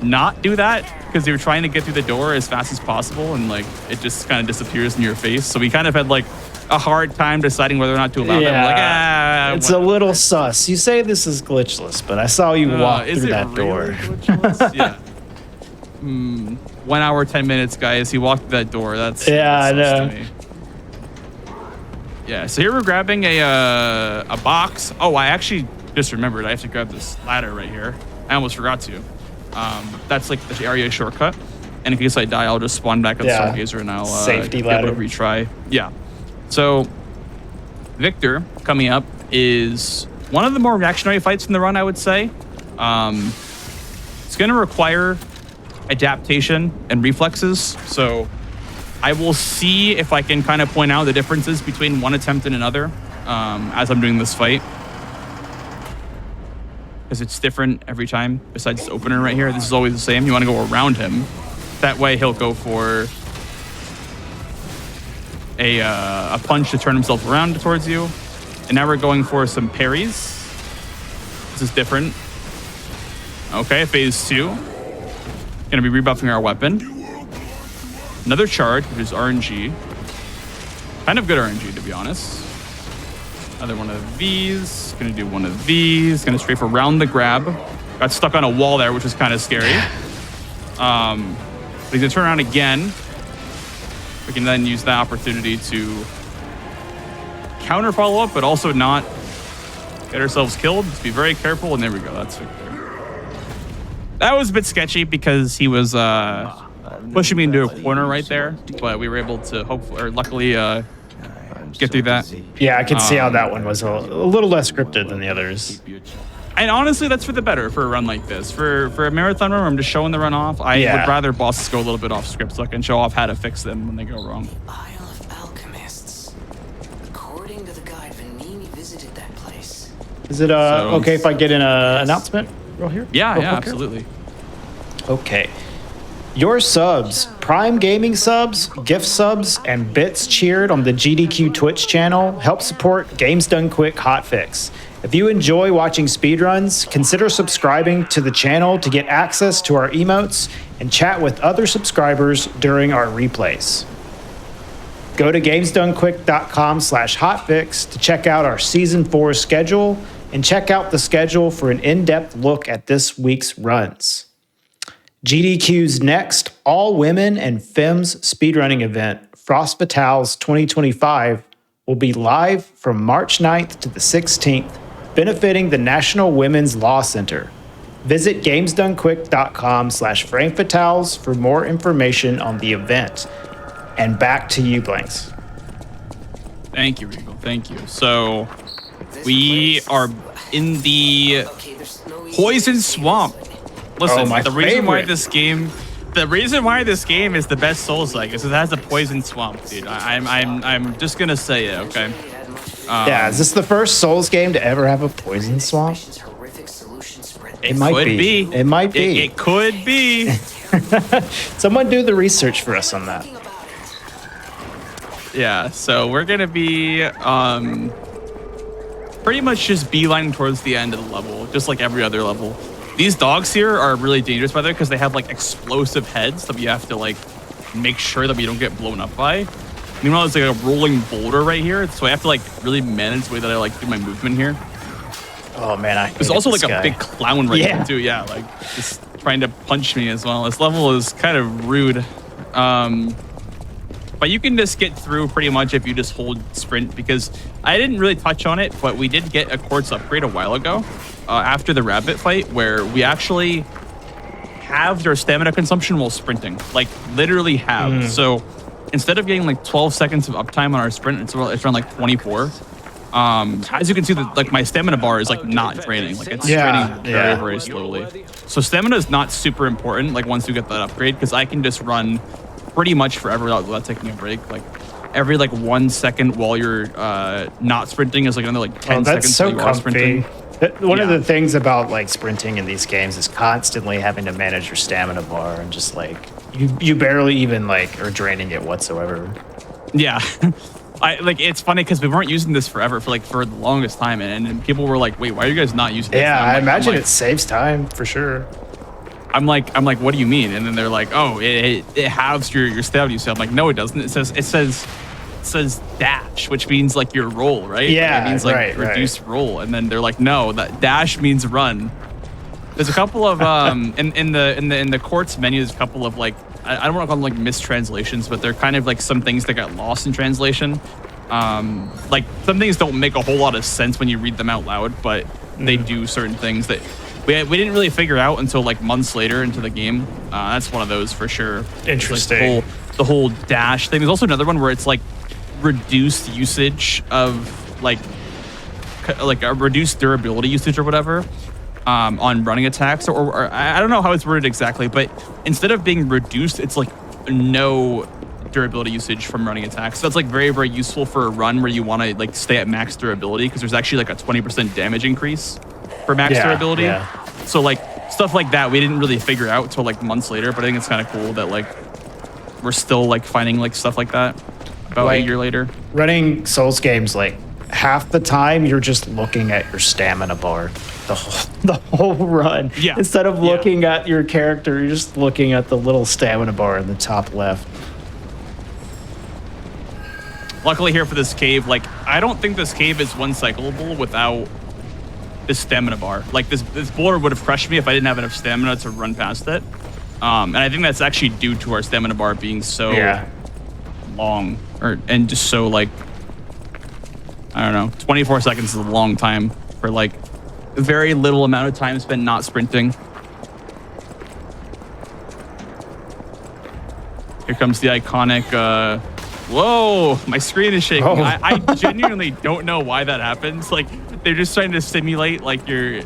not do that because you're trying to get through the door as fast as possible, and, like, it just kind of disappears in your face. So we kind of had, like, a hard time deciding whether or not to allow that. We're like, it's a little sus. You say this is glitchless, but I saw you walk through that door. Glitchless? Yeah. 1 hour, 10 minutes, guys. He walked through that door. That's I know. To me. Yeah, so here we're grabbing a box. Oh, I actually just remembered. I have to grab this ladder right here. I almost forgot to. That's like the area shortcut. And in case I die, I'll just spawn back at the Stargazer and I'll safety be ladder. able to retry. Yeah. So Victor coming up is one of the more reactionary fights in the run, I would say. It's going to require adaptation and reflexes. So I will see if I can kind of point out the differences between one attempt and another as I'm doing this fight. Because it's different every time, besides this opener right here. This is always the same. You want to go around him. That way he'll go for a punch to turn himself around towards you. And now we're going for some parries. This is different. Okay, phase 2. Gonna be rebuffing our weapon. Another charge, which is RNG. Kind of good RNG, to be honest. Another one of these. Gonna do one of these. Gonna strafe around the grab. Got stuck on a wall there, which was kind of scary. But he's gonna turn around again. We can then use that opportunity to counter follow up, but also not get ourselves killed. Just be very careful, and there we go. That's Victor. That was a bit sketchy because he was pushing me into a corner right there, but we were able to luckily get through that. Yeah, I could see how that one was a little less scripted than the others. And honestly, that's for the better for a run like this. For a marathon run where I'm just showing the run off, I would rather bosses go a little bit off script so I can show off how to fix them when they go wrong. Isle of Alchemists. According to the guide, Vanini visited that place. Is it okay if I get an announcement real here? Yeah, real yeah, quick here? absolutely. Okay. Your subs, Prime Gaming subs, gift subs, and bits cheered on the GDQ Twitch channel help support Games Done Quick Hotfix. If you enjoy watching speedruns, consider subscribing to the channel to get access to our emotes and chat with other subscribers during our replays. Go to gamesdonequick.com/hotfix to check out our Season 4 schedule and check out the schedule for an in-depth look at this week's runs. GDQ's next all-women and femmes speedrunning event, Frost Fatales 2025, will be live from March 9th to the 16th, benefiting the National Women's Law Center. Visit gamesdonequick.com/frankfatales for more information on the event. And back to you, Blanks. Thank you, Regal. Thank you. So we are in the Poison Swamp. Listen, my the reason why favorite. this game is the best Souls-like is it has a Poison Swamp, dude. I'm just gonna say it, okay? Yeah, is this the first Souls game to ever have a poison swamp? It might be. It might be. It could be. Someone do the research for us on that. Yeah, so we're gonna be pretty much just beelining towards the end of the level, just like every other level. These dogs here are really dangerous, by the way, because they have like explosive heads that you have to like make sure that we don't get blown up by. Meanwhile, there's like a rolling boulder right here, so I have to like really manage the way that I like do my movement here. Oh man, There's also like a big clown right here too. Yeah, like just trying to punch me as well. This level is kind of rude. But you can just get through pretty much if you just hold sprint, because I didn't really touch on it, but we did get a quartz upgrade a while ago after the rabbit fight, where we actually halved our stamina consumption while sprinting, like literally halved. So instead of getting like 12 seconds of uptime on our sprint, it's around like 24. As you can see, like my stamina bar is like not draining, like it's draining very, very slowly. So stamina is not super important, like once you get that upgrade, because I can just run pretty much forever without taking a break. Like every like 1 second while you're not sprinting is like another like 10 seconds so while you are sprinting. One of the things about like sprinting in these games is constantly having to manage your stamina bar, and just like you barely even like are draining it whatsoever. Yeah. It's funny because we weren't using this forever for the longest time, and people were like, wait, why are you guys not using this? Yeah, I imagine it saves time for sure. I'm like, what do you mean? And then they're like, oh, it halves your stamina use. I'm like, no, it doesn't. It says dash, which means like your roll, right? Yeah, like, it means like reduce roll. And then they're like, no, that dash means run. There's a couple of in the quartz menu. There's a couple of like, I don't want to call them like mistranslations, but they're kind of like some things that got lost in translation. Like some things don't make a whole lot of sense when you read them out loud, but they do certain things that we didn't really figure out until like months later into the game. That's one of those for sure. Interesting. Like the whole dash thing. There's also another one where it's like reduced usage of like a reduced durability usage or whatever on running attacks, or I don't know how it's worded exactly, but instead of being reduced, it's like no durability usage from running attacks. So that's like very, very useful for a run where you want to like stay at max durability, because there's actually like a 20% damage increase for max durability. Yeah. So like stuff like that we didn't really figure out till like months later, but I think it's kind of cool that like we're still like finding like stuff like that about like, a year later. Running Souls games, like half the time you're just looking at your stamina bar the whole run. Yeah. Instead of looking at your character, you're just looking at the little stamina bar in the top left. Luckily here for this cave, like I don't think this cave is one cyclable without this stamina bar. Like this boulder would have crushed me if I didn't have enough stamina to run past it. And I think that's actually due to our stamina bar being so long, and just so like, I don't know, 24 seconds is a long time for like a very little amount of time spent not sprinting. Here comes the iconic, whoa, my screen is shaking. I genuinely don't know why that happens. Like They're just trying to simulate like the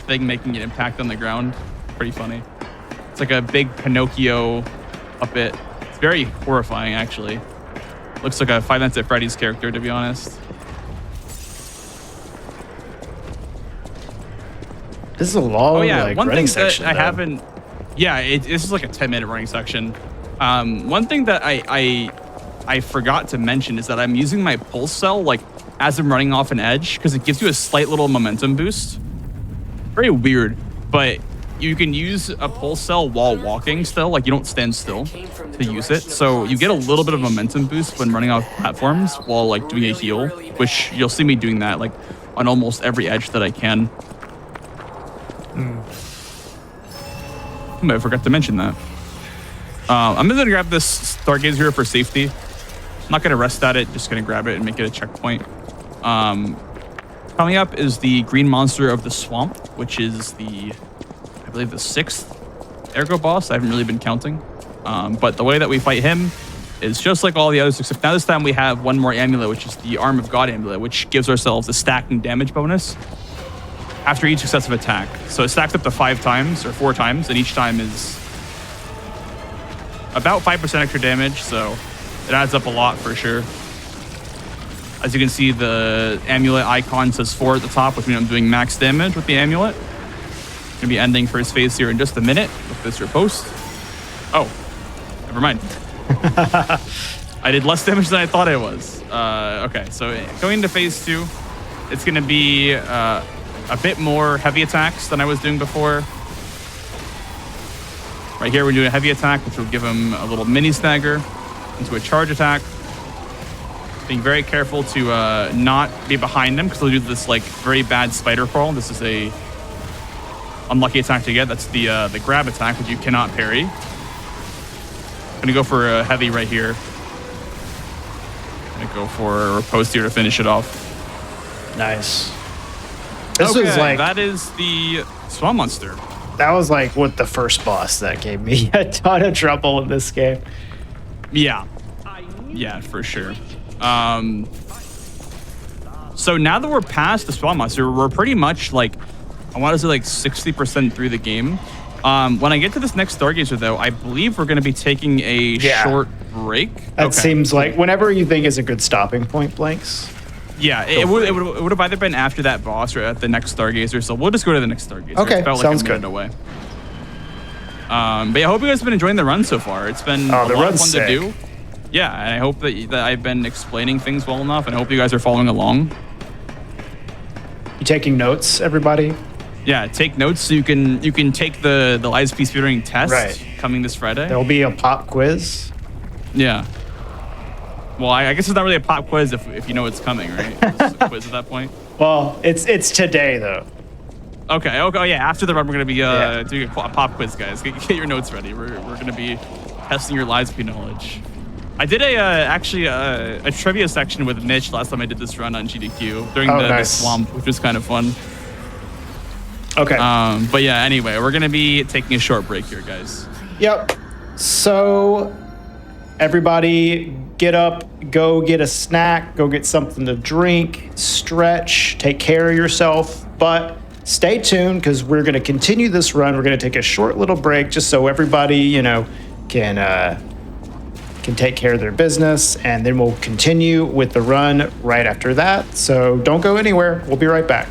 thing making an impact on the ground. Pretty funny. It's like a big Pinocchio puppet. It's very horrifying, actually. Looks like a Five Nights at Freddy's character, to be honest. This is a long, Oh yeah, like, one running thing that section. I though. haven't. Yeah, this is like a 10-minute running section. One thing that I forgot to mention is that I'm using my pulse cell like as I'm running off an edge because it gives you a slight little momentum boost. Very weird, but you can use a pulse cell while walking still. Like you don't stand still to use it, so you get a little bit of momentum boost when running off platforms while like doing a heal, which you'll see me doing that like on almost every edge that I can. I forgot to mention that. I'm just gonna grab this Stargazer here for safety. I'm not gonna rest at it, just gonna grab it and make it a checkpoint. Coming up is the green monster of the swamp, which is I believe the 6th ergo boss. I haven't really been counting. But the way that we fight him is just like all the others, except now this time we have one more amulet, which is the Arm of God amulet, which gives ourselves a stacking damage bonus after each successive attack. So it stacks up to 5 times or 4 times, and each time is about 5% extra damage, so it adds up a lot for sure. As you can see, the amulet icon says 4 at the top, which means I'm doing max damage with the amulet. Gonna be ending first phase here in just a minute with this riposte. Oh, never mind. I did less damage than I thought I was. Okay, so going into phase 2, it's gonna be a bit more heavy attacks than I was doing before. Right here, we're doing a heavy attack, which will give him a little mini stagger into a charge attack. Being very careful to not be behind him, because he'll do this like very bad spider crawl. This is a unlucky attack to get. That's the grab attack, which you cannot parry. I'm gonna go for a heavy right here. I'm gonna go for a riposte here to finish it off. Nice. This was like that is the swamp monster. that was like what the first boss that gave me a ton of trouble in this game. Yeah, for sure. So now that we're past the swamp monster, we're pretty much like, I want to say like 60% through the game. When I get to this next Stargazer though, I believe we're going to be taking a short break. That seems like whenever you think is a good stopping point, Blanks. Yeah, it would have either been after that boss or at the next Stargazer, so we'll just go to the next Stargazer. Okay, it felt sounds like a minute good. away. But yeah, I hope you guys have been enjoying the run so far. It's been a lot of fun to do. Yeah, and I hope that I've been explaining things well enough, and I hope you guys are following along. You taking notes, everybody? Yeah, take notes so you can take the Live Speedrunning test coming this Friday. There'll be a pop quiz. Yeah. Well, I guess it's not really a pop quiz if you know it's coming, right? It's a quiz at that point. Well, it's today though. Okay. Oh yeah. After the run, we're gonna be doing a pop quiz, guys. Get your notes ready. We're gonna be testing your Live Speed knowledge. I did actually a trivia section with Mitch last time I did this run on GDQ during the swamp, which was kind of fun. Okay. But yeah. Anyway, we're gonna be taking a short break here, guys. Yep. So everybody get up, go get a snack, go get something to drink, stretch, take care of yourself. But stay tuned because we're going to continue this run. We're going to take a short little break just so everybody, can take care of their business. And then we'll continue with the run right after that. So don't go anywhere. We'll be right back.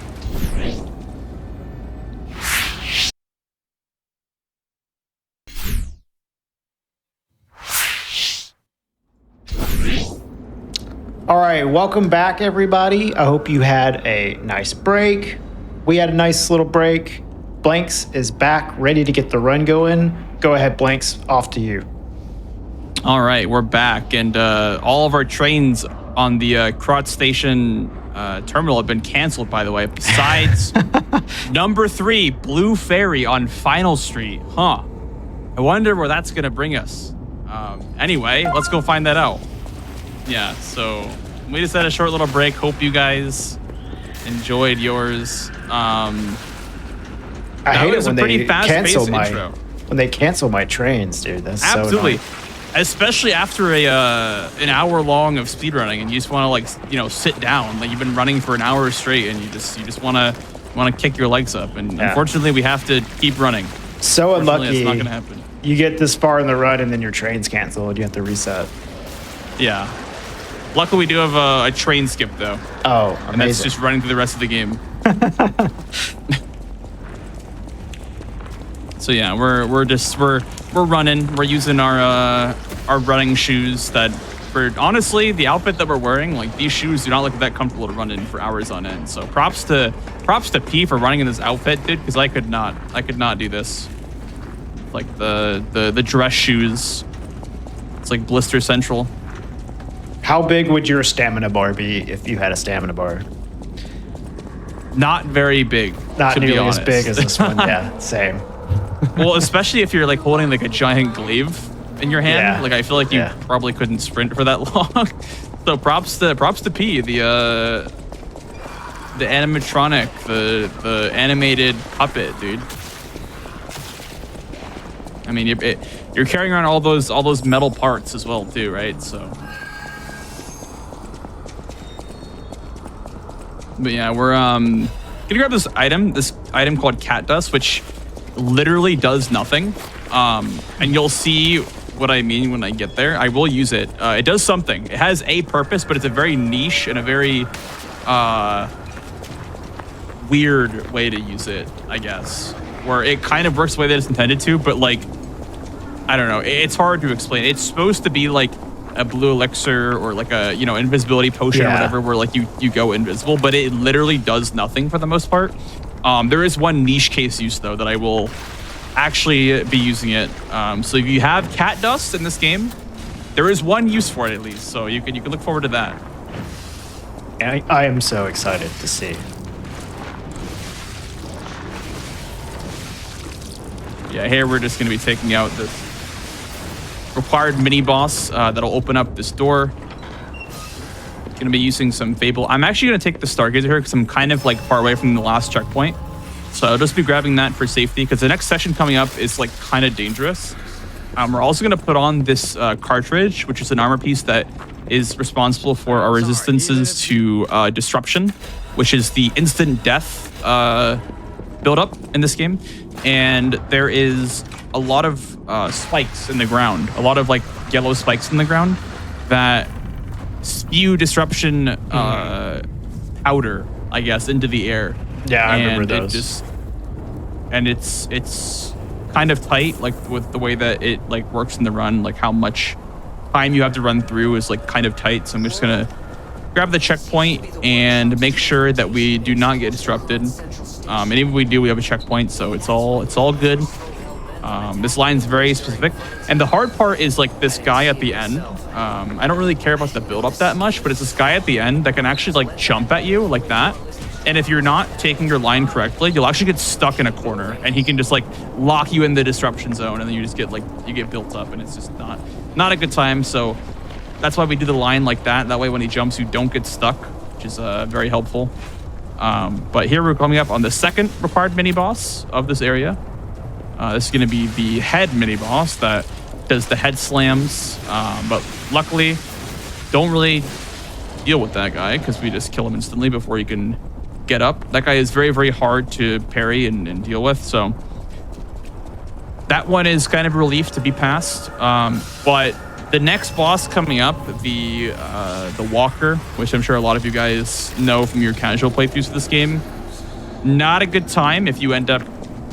All right, welcome back, everybody. I hope you had a nice break. We had a nice little break. Blanks is back, ready to get the run going. Go ahead, Blanks, off to you. All right, we're back, and all of our trains on the Krot Station terminal have been canceled, by the way, besides number 3, Blue Ferry on Final Street. Huh. I wonder where that's going to bring us. Anyway, let's go find that out. Yeah, so we just had a short little break. Hope you guys enjoyed yours. I hate it when they cancel intro. when they cancel my trains, dude. That's Absolutely. So especially after an hour long of speedrunning, and you just want to like sit down. Like you've been running for an hour straight, and you just want to kick your legs up. And unfortunately, we have to keep running. So unlucky. It's not gonna happen. You get this far in the run, and then your train's canceled. You have to reset. Yeah. Luckily, we do have a train skip though. Oh, amazing. And that's just running through the rest of the game. So yeah, we're running. We're using our running shoes that, for honestly, the outfit that we're wearing, like these shoes do not look that comfortable to run in for hours on end. So props to P for running in this outfit, dude, because I could not do this. Like the dress shoes. It's like blister central. How big would your stamina bar be if you had a stamina bar? Not very big. Not to be nearly as honest. big as this one. Yeah, same. Well, especially if you're like holding like a giant glaive in your hand. Yeah. Like I feel like you probably couldn't sprint for that long. So props to P, the animatronic, the animated puppet, dude. I mean, you're carrying around all those metal parts as well too, right? So. But yeah, we're gonna grab this item called cat dust, which literally does nothing. And you'll see what I mean when I get there. I will use it. It does something. It has a purpose, but it's a very niche and a very weird way to use it, I guess. Where it kind of works the way that it's intended to, but like, I don't know. It's hard to explain. It's supposed to be like a blue elixir or like a invisibility potion or whatever, where like you go invisible, but it literally does nothing for the most part. There is one niche case use though that I will actually be using it. So if you have cat dust in this game, there is one use for it at least. So you can look forward to that. I am so excited to see. Yeah, here we're just gonna be taking out this required mini boss that'll open up this door. Gonna be using some Fable. I'm actually gonna take the Stargazer here because I'm kind of like far away from the last checkpoint. So I'll just be grabbing that for safety because the next session coming up is like kind of dangerous. We're also gonna put on this cartridge, which is an armor piece that is responsible for our resistances to disruption, which is the instant death buildup in this game. And there is a lot of spikes in the ground, a lot of like yellow spikes in the ground that spew disruption powder, I guess, into the air. Yeah, I remember those. It's kind of tight, like with the way that it like works in the run, like how much time you have to run through is like kind of tight. So I'm just gonna grab the checkpoint and make sure that we do not get disrupted. And even if we do, we have a checkpoint, so it's all good. This line's very specific, and the hard part is like this guy at the end. I don't really care about the build up that much, but it's this guy at the end that can actually like jump at you like that. And if you're not taking your line correctly, you'll actually get stuck in a corner, and he can just like lock you in the disruption zone, and then you just get built up, and it's just not a good time. So that's why we do the line like that. That way, when he jumps, you don't get stuck, which is very helpful. But here we're coming up on the second required mini boss of this area. This is going to be the head mini boss that does the head slams. But luckily, don't really deal with that guy because we just kill him instantly before he can get up. That guy is very, very hard to parry and deal with. So that one is kind of a relief to be passed. But the next boss coming up, the Walker, which I'm sure a lot of you guys know from your casual playthroughs of this game, not a good time if you end up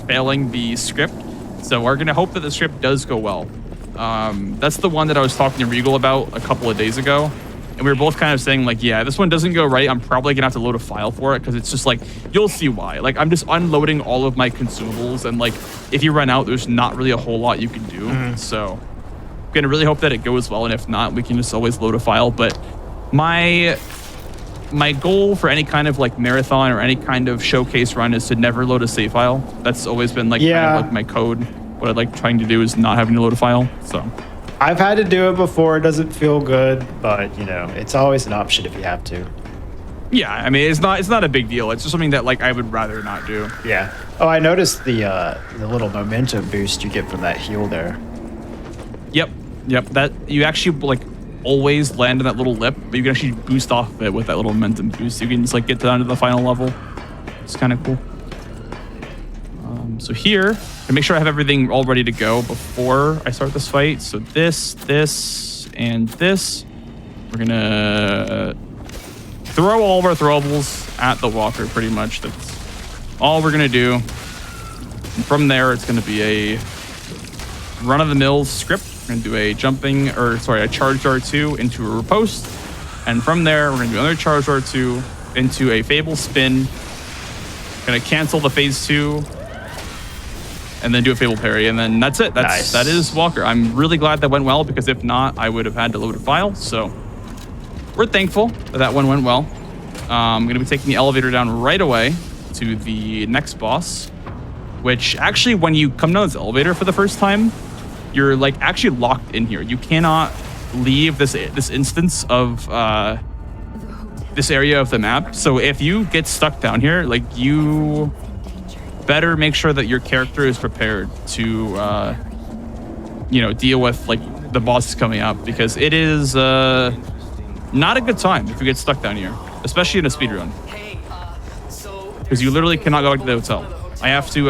failing the script. So we're going to hope that the script does go well. That's the one that I was talking to Regal about a couple of days ago. And we were both kind of saying like, yeah, this one doesn't go right. I'm probably going to have to load a file for it because it's just like, you'll see why. Like, I'm just unloading all of my consumables. And like, if you run out, there's not really a whole lot you can do. So I'm going to really hope that it goes well. And if not, we can just always load a file. But my goal for any kind of like marathon or any kind of showcase run is to never load a save file. That's always been like, kind of like my code. What I like trying to do is not having to load a file. So I've had to do it before. It doesn't feel good, but it's always an option if you have to. Yeah, I mean, it's not a big deal. It's just something that like I would rather not do. Yeah. Oh, I noticed the little momentum boost you get from that heal there. Yep. Yep, that you actually like always land in that little lip, but you can actually boost off of it with that little momentum boost. You can just like get down to the final level. It's kind of cool. So here, to make sure I have everything all ready to go before I start this fight. So this, and this. We're gonna throw all of our throwables at the walker, pretty much. That's all we're gonna do. And from there, it's gonna be a run-of-the-mill script. We're gonna do a a charge R2 into a riposte. And from there, we're gonna do another charge R2 into a Fable spin. Gonna cancel the phase 2. And then do a Fable parry, and then that's it. That is Walker. I'm really glad that went well, because if not, I would have had to load a file. So we're thankful that one went well. I'm going to be taking the elevator down right away to the next boss, which actually, when you come down this elevator for the first time, you're like actually locked in here. You cannot leave this instance of this area of the map. So if you get stuck down here, like, you better make sure that your character is prepared to deal with like the bosses coming up, because it is not a good time if you get stuck down here, especially in a speedrun, because you literally cannot go back to the hotel. I have to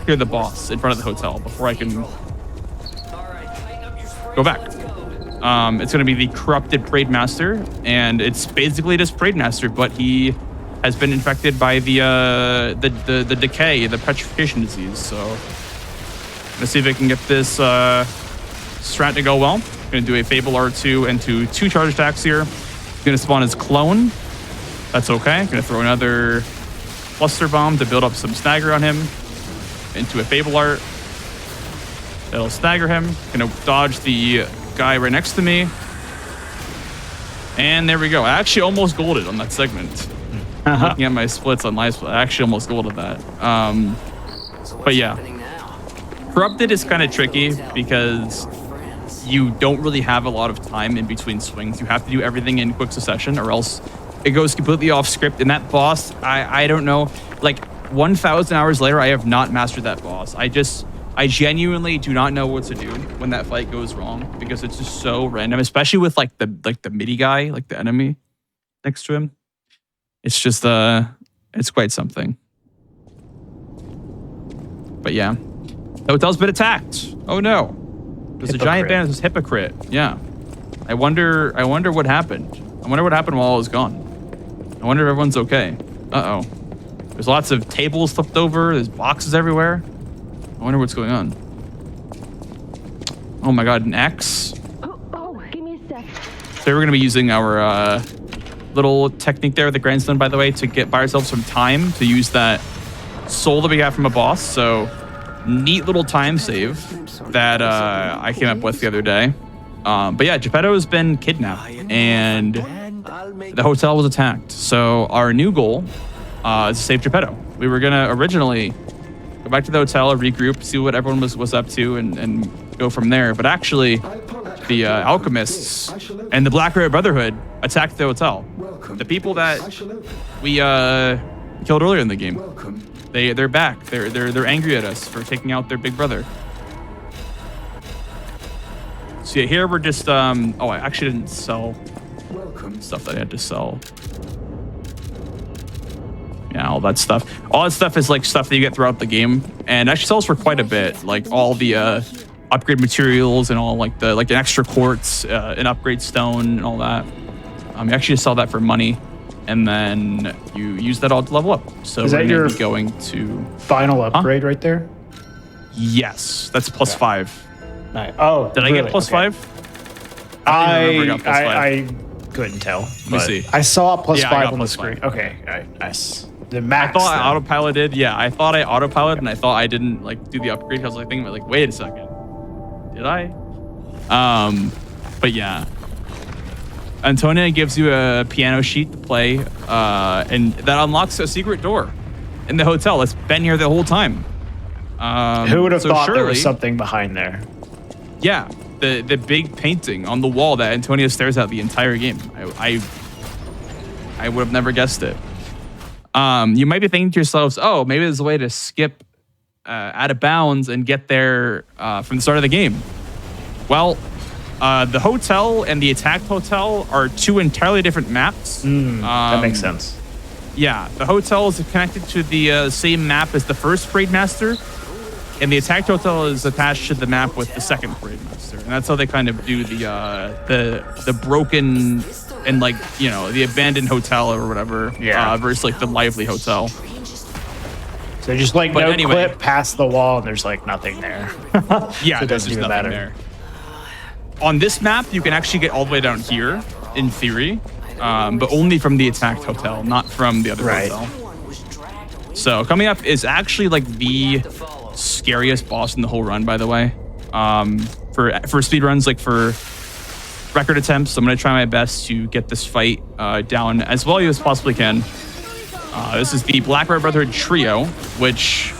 clear the boss in front of the hotel before I can go back. It's going to be the corrupted Parade Master, and it's basically just Parade Master, but he has been infected by the decay, the petrification disease. So let's see if I can get this strat to go well. I'm gonna do a Fable R2 into 2 charge attacks here. I'm gonna spawn his clone. That's okay. I'm gonna throw another cluster bomb to build up some stagger on him into a Fable art. That'll stagger him. Gonna dodge the guy right next to me. And there we go. I actually almost golded on that segment. Looking at my splits on live split, I actually almost golded that. But yeah, corrupted is kind of tricky because you don't really have a lot of time in between swings. You have to do everything in quick succession, or else it goes completely off script. And that boss, I don't know, like 1,000 hours later, I have not mastered that boss. I genuinely do not know what to do when that fight goes wrong, because it's just so random, especially with like the MIDI guy, like the enemy next to him. It's just, it's quite something. But yeah, the hotel's been attacked. Oh no. There's a giant band that says hypocrite. Yeah. I wonder what happened. I wonder what happened while I was gone. I wonder if everyone's okay. Uh-oh. There's lots of tables flipped over. There's boxes everywhere. I wonder what's going on. Oh my god, an X. Oh, give me a sec. So we're going to be using our little technique there, the grandstand, by the way, to buy ourselves some time to use that soul that we got from a boss. So neat little time save that I came up with the other day. But yeah, Geppetto has been kidnapped and the hotel was attacked. So our new goal is to save Geppetto. We were going to originally go back to the hotel, regroup, see what everyone was up to, and go from there. But actually, the alchemists and the Black Rat Brotherhood attacked the hotel. The people that we killed earlier in the game. They're back. They're angry at us for taking out their big brother. So yeah, here we're just I actually didn't sell stuff that I had to sell. Yeah, all that stuff. All that stuff is like stuff that you get throughout the game, and actually sells for quite a bit. Like all the upgrade materials and all like an extra quartz, an upgrade stone, and all that. You actually sell that for money, and then you use that all to level up. So is we're that gonna your be going to final upgrade right there? Yes, that's plus 5. Nice. Oh, did I get plus 5? I couldn't tell. Let me see. I saw plus 5 on the 5. screen. Okay, all right, nice. The max. I thought I autopiloted. Yeah, I thought I autopiloted, and I thought I didn't like do the upgrade. I was like thinking, like, wait a second, did I? But yeah, Antonia gives you a piano sheet to play, and that unlocks a secret door in the hotel that's been here the whole time. Who would have thought there was something behind there? Yeah, the big painting on the wall that Antonia stares at the entire game. I would have never guessed it. You might be thinking to yourselves, oh, maybe there's a way to skip out of bounds and get there from the start of the game. Well, The hotel and the attacked hotel are two entirely different maps. That makes sense. Yeah, the hotel is connected to the same map as the first Parade Master, and the attacked hotel is attached to the map with the second Parade Master. And that's how they kind of do the broken and like, you know, the abandoned hotel or whatever versus like the lively hotel. So just like But no anyway. clip past the wall and there's like nothing there. Yeah, So it there's doesn't just even nothing matter. there. On this map, you can actually get all the way down here, in theory, but only from the attacked hotel, not from the other Right. hotel. So coming up is actually like the scariest boss in the whole run, by the way. For speedruns, like for record attempts, I'm gonna try my best to get this fight down as well as possibly can. This is the Black Red Brotherhood trio, which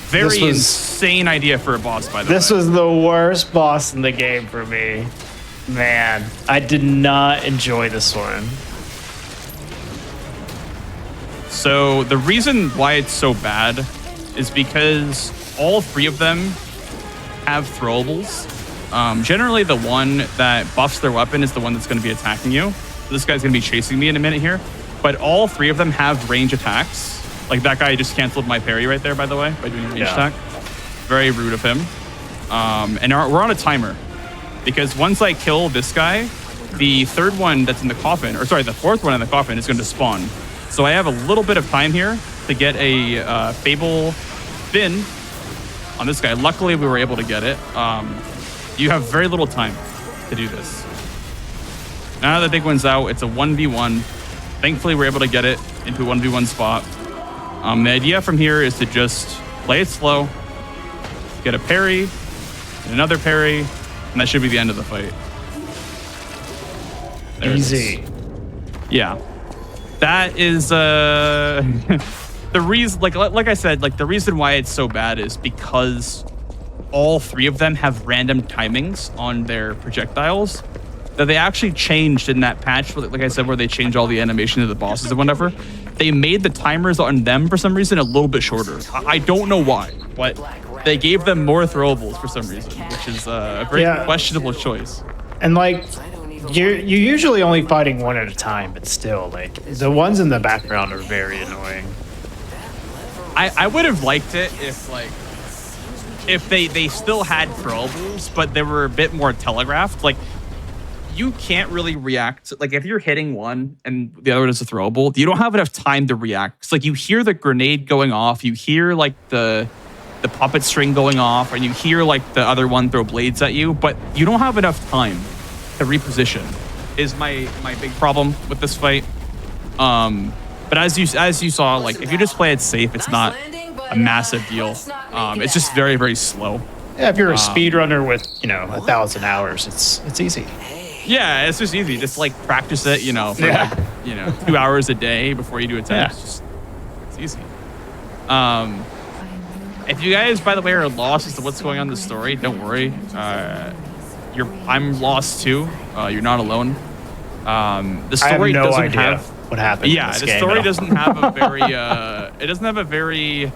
very This was- insane idea for a boss, by the way. This was the worst boss in the game for me. Man, I did not enjoy this one. So the reason why it's so bad is because all three of them have throwables. Generally, the one that buffs their weapon is the one that's going to be attacking you. This guy's going to be chasing me in a minute here. But all three of them have range attacks. Like that guy just canceled my parry right there, by the way, by doing a range attack. Very rude of him. And we're on a timer. Because once I kill this guy, the third one that's in the coffin, or sorry, the fourth one in the coffin is going to spawn. So I have a little bit of time here to get a Fable Fin on this guy. Luckily, we were able to get it. You have very little time to do this. Now the big one's out, it's a 1v1. Thankfully, we're able to get it into a 1v1 spot. The idea from here is to just play it slow, get a parry, and another parry, and that should be the end of the fight. There it is. Easy. Yeah. That is the reason, like I said, like the reason why it's so bad is because all three of them have random timings on their projectiles that they actually changed in that patch, like I said, where they changed all the animation of the bosses and whatever. They made the timers on them for some reason a little bit shorter. I don't know why, but they gave them more throwables for some reason, which is a very questionable choice. And like, you're usually only fighting one at a time, but still, like, the ones in the background are very annoying. I would have liked it if they still had throwables, but they were a bit more telegraphed. Like, you can't really react. Like, if you're hitting one and the other one is a throwable, you don't have enough time to react. It's like you hear the grenade going off, you hear like the puppet string going off, and you hear like the other one throw blades at you, but you don't have enough time to reposition. Is my big problem with this fight. But as you saw, like if you just play it safe, it's not a massive deal. It's just very, very slow. Yeah, if you're a speedrunner with, 1,000 hours, it's easy. Yeah, it's just easy. Just like practice it, for 2 hours a day before you do attempts. It's easy. If you guys, by the way, are lost as to what's going on in the story, don't worry. I'm lost too. You're not alone. The story I have no doesn't idea have what happened. Yeah, in this the game story at all. doesn't have a very it doesn't have a very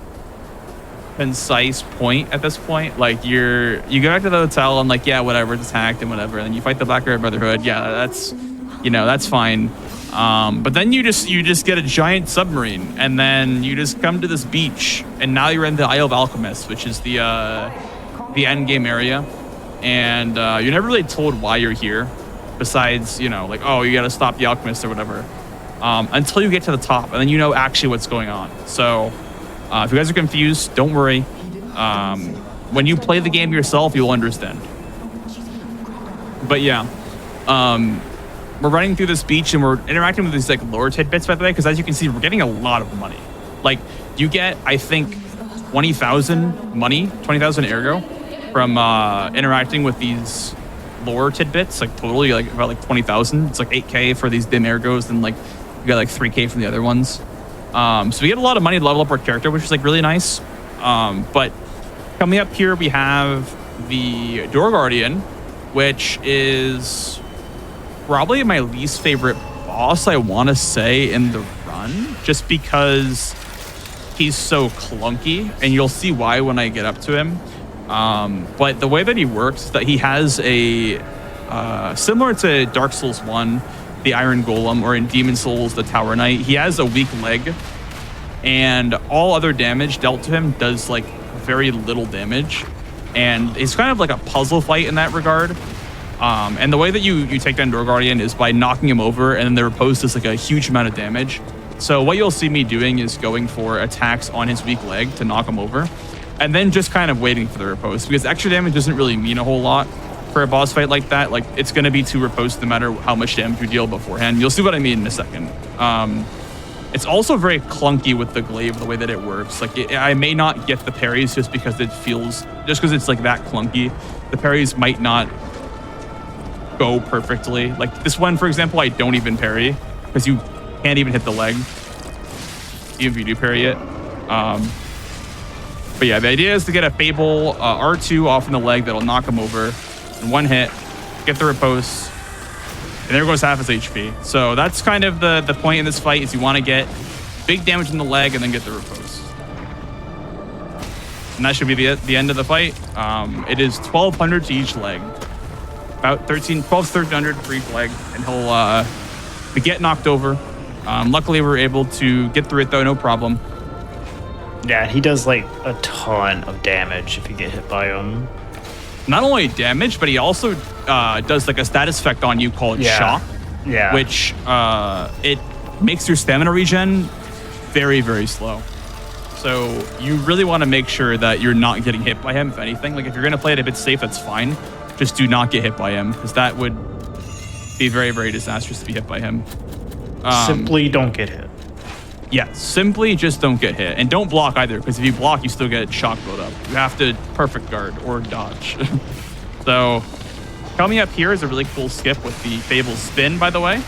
concise point at this point. Like you go back to the hotel and like, yeah, whatever, it's attacked and whatever, and then you fight the Black Red Brotherhood. Yeah, that's fine. But then you just get a giant submarine, and then you just come to this beach, and now you're in the Isle of Alchemists, which is the end game area, and you're never really told why you're here, besides like, oh, you got to stop the alchemist or whatever, until you get to the top, and then you know actually what's going on. So if you guys are confused, don't worry. When you play the game yourself, you'll understand. But yeah. We're running through this beach and we're interacting with these like lore tidbits, by the way, because as you can see, we're getting a lot of money. Like you get, I think, 20,000 money, 20,000 ergo from interacting with these lore tidbits. Like totally, like about like 20,000. It's like 8K for these dim ergos, and like you got like 3K from the other ones. So we get a lot of money to level up our character, which is like really nice. But coming up here, we have the Door Guardian, which is probably my least favorite boss, I want to say, in the run, just because he's so clunky, and you'll see why when I get up to him. But the way that he works is that he has a similar to Dark Souls 1, the Iron Golem, or in Demon Souls, the Tower Knight. He has a weak leg, and all other damage dealt to him does like very little damage, and it's kind of like a puzzle fight in that regard. And the way that you take down Door Guardian is by knocking him over, and then the repose does like a huge amount of damage. So what you'll see me doing is going for attacks on his weak leg to knock him over, and then just kind of waiting for the repose, because extra damage doesn't really mean a whole lot for a boss fight like that. Like, it's going to be 2 repose no matter how much damage you deal beforehand. You'll see what I mean in a second. It's also very clunky with the glaive, the way that it works. Like, I may not get the parries just because it's like that clunky. The parries might not go perfectly. Like this one, for example, I don't even parry because you can't even hit the leg, even if you do parry it. But yeah, the idea is to get a Fable R2 off in the leg that'll knock him over in one hit, get the repose, and there goes half his HP. So that's kind of the point in this fight, is you want to get big damage in the leg and then get the repose. And that should be the end of the fight. It is 1,200 to each leg. About 1,300 for each leg, and he'll get knocked over. Luckily, we were able to get through it, though, no problem. Yeah, he does like a ton of damage if you get hit by him. Not only damage, but he also does like a status effect on you called Shock. Yeah. Which it makes your stamina regen very, very slow. So you really want to make sure that you're not getting hit by him, if anything. Like, if you're going to play it a bit safe, that's fine. Just do not get hit by him, because that would be very, very disastrous to be hit by him. Simply don't get hit. Yeah, simply just don't get hit. And don't block either, because if you block, you still get shock build up. You have to perfect guard or dodge. So coming up here is a really cool skip with the Fable spin, by the way.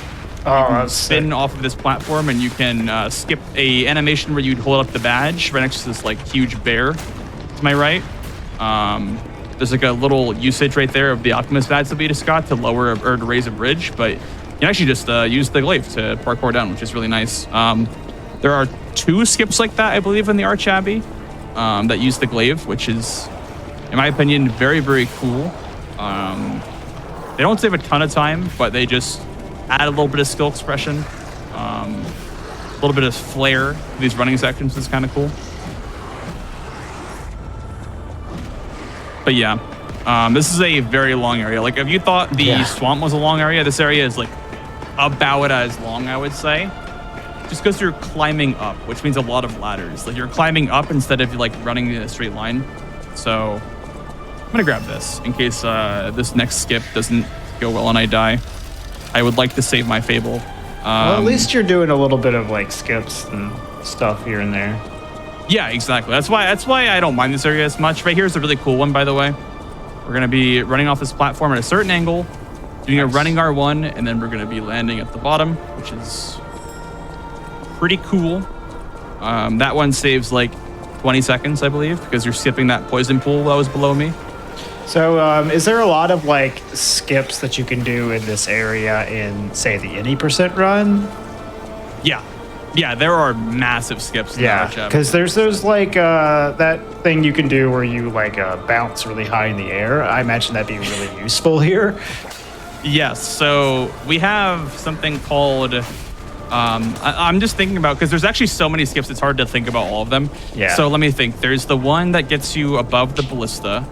Oh, you can spin off of this platform, and you can skip a animation where you'd hold up the badge right next to this like huge bear to my right. There's like a little usage right there of the Optimus badge that we just got to lower or to raise a bridge, but you can actually just use the glaive to parkour down, which is really nice. There are 2 skips like that, I believe, in the Arch Abbey that use the glaive, which is, in my opinion, very, very cool. They don't save a ton of time, but they just add a little bit of skill expression, a little bit of flair to these running sections is kind of cool. But yeah, this is a very long area. Like, if you thought the swamp was a long area, this area is like about as long, I would say. Just because you're climbing up, which means a lot of ladders. Like, you're climbing up instead of like running in a straight line. So I'm gonna grab this in case this next skip doesn't go well and I die. I would like to save my Fable. Well, at least you're doing a little bit of like skips and stuff here and there. Yeah, exactly. That's why I don't mind this area as much. Right here is a really cool one, by the way. We're gonna be running off this platform at a certain angle, doing a running R1, and then we're gonna be landing at the bottom, which is pretty cool. That one saves like 20 seconds, I believe, because you're skipping that poison pool that was below me. So is there a lot of like skips that you can do in this area in, say, the any percent run? Yeah, there are massive skips. Yeah, because there's those like that thing you can do where you like bounce really high in the air. I imagine that'd be really useful here. Yes, so we have something called I'm just thinking about, because there's actually so many skips, it's hard to think about all of them. Yeah. So let me think. There's the one that gets you above the ballista.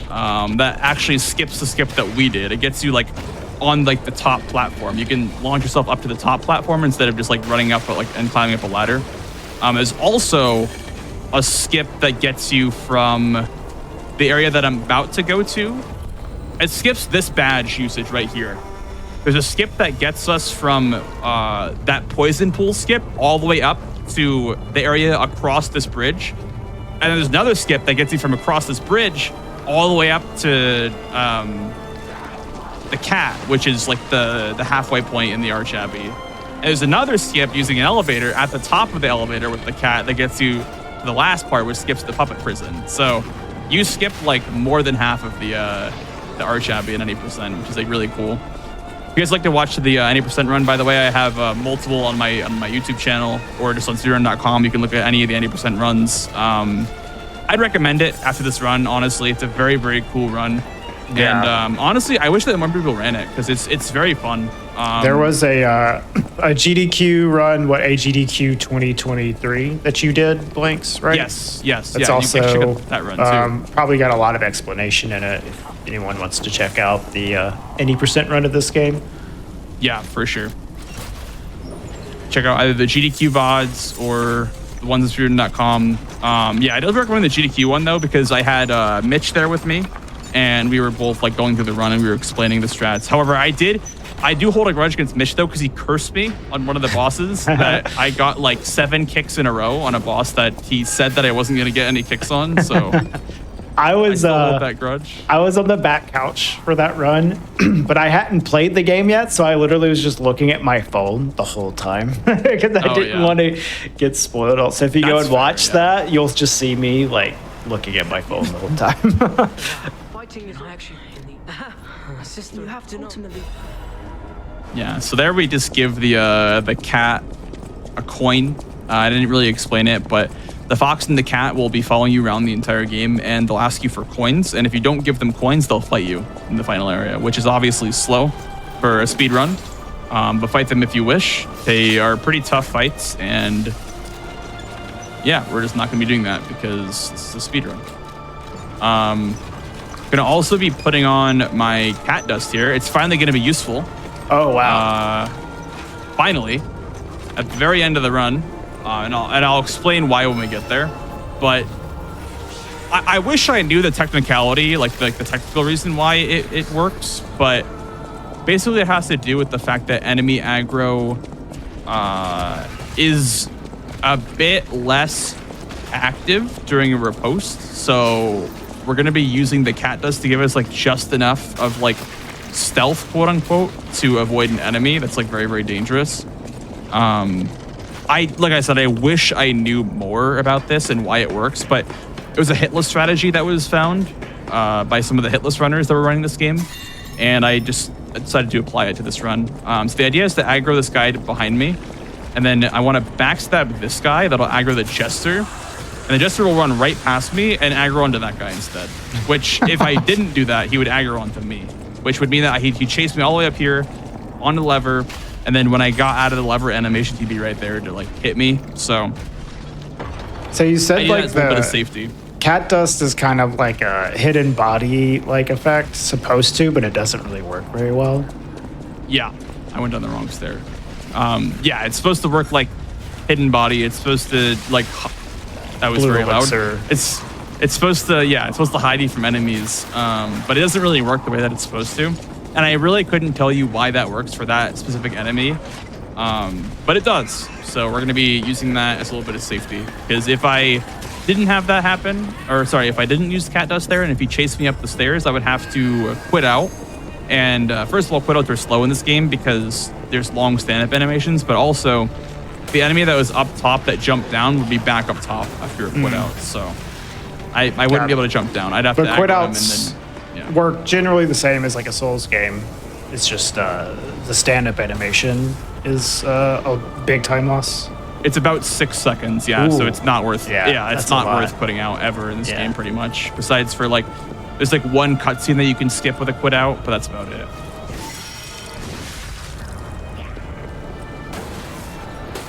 That actually skips the skip that we did. It gets you like on like the top platform. You can launch yourself up to the top platform instead of just like running up and climbing up a ladder. There's also a skip that gets you from the area that I'm about to go to. It skips this badge usage right here. There's a skip that gets us from that poison pool skip all the way up to the area across this bridge. And then there's another skip that gets you from across this bridge all the way up to the cat, which is like the halfway point in the Arch Abbey. And there's another skip using an elevator at the top of the elevator with the cat that gets you to the last part, which skips the puppet prison. So you skip like more than half of the Arch Abbey in 90%, which is like really cool. If you guys like to watch the 90% run, by the way, I have multiple on my YouTube channel or just on Speedrun.com. You can look at any of the 90% runs. I'd recommend it after this run. Honestly, it's a very, very cool run. Yeah. And honestly, I wish that more people ran it because it's very fun. There was a GDQ run, a GDQ 2023 that you did, Blanks, right? Yes. It's Yeah, also you can check out that run too. probably got a lot of explanation in it if anyone wants to check out the any percent run of this game. Yeah, for sure. Check out either the GDQ VODs or the ones at Speedrun.com. Yeah, I do recommend the GDQ one though because I had Mitch there with me, and we were both like going through the run and we were explaining the strats. However, I do hold a grudge against Mitch though because he cursed me on one of the bosses that I got like 7 kicks in a row on a boss that he said that I wasn't gonna get any kicks on. So I still hold that grudge. I was on the back couch for that run, but I hadn't played the game yet, so I literally was just looking at my phone the whole time because I didn't want to get spoiled. So if you go and watch that, you'll just see me like looking at my phone the whole time. Fighting is actually in the system. You have to ultimately. Yeah, so there we just give the cat a coin. I didn't really explain it, but the fox and the cat will be following you around the entire game, and they'll ask you for coins. And if you don't give them coins, they'll fight you in the final area, which is obviously slow for a speed run. But fight them if you wish. They are pretty tough fights, and yeah, we're just not going to be doing that because this is a speed run. Going to also be putting on my cat dust here. It's finally going to be useful. Oh wow! Finally, at the very end of the run, and I'll explain why when we get there. But I wish I knew the technicality, like the technical reason why it works. But basically, it has to do with the fact that enemy aggro is a bit less active during a riposte. So we're gonna be using the cat dust to give us like just enough of like stealth, quote unquote, to avoid an enemy that's like very, very dangerous. Like I said, I wish I knew more about this and why it works, but it was a hitless strategy that was found by some of the hitless runners that were running this game, and I just decided to apply it to this run. So the idea is to aggro this guy behind me, and then I want to backstab this guy that'll aggro the jester, and the jester will run right past me and aggro onto that guy instead, which if I didn't do that, he would aggro onto me, which would mean that he'd chase me all the way up here on the lever, and then when I got out of the lever animation, he'd be right there to like hit me. So you said like a little bit of safety. Cat dust is kind of like a hidden body like effect, supposed to, but it doesn't really work very well. Yeah, I went down the wrong stair. Yeah, it's supposed to work like hidden body. It's supposed to like that was Blue very loud. elixir. It's supposed to it's supposed to hide you from enemies, but it doesn't really work the way that it's supposed to. And I really couldn't tell you why that works for that specific enemy, but it does. So we're going to be using that as a little bit of safety, because if I didn't have that happen, or sorry, if I didn't use the cat dust there, and if he chased me up the stairs, I would have to quit out. And first of all, quit outs are slow in this game because there's long stand-up animations, but also the enemy that was up top that jumped down would be back up top after a quit out. So I wouldn't be able to jump down. I'd have to quit aggro him outs and then work generally the same as like a Souls game. It's just the stand-up animation is a big time loss. It's about 6 seconds, yeah. Ooh. So it's not worth. Yeah, it's that's not a lot. worth putting out ever in this game, pretty much. Besides for like, there's like one cutscene that you can skip with a quit out, but that's about it.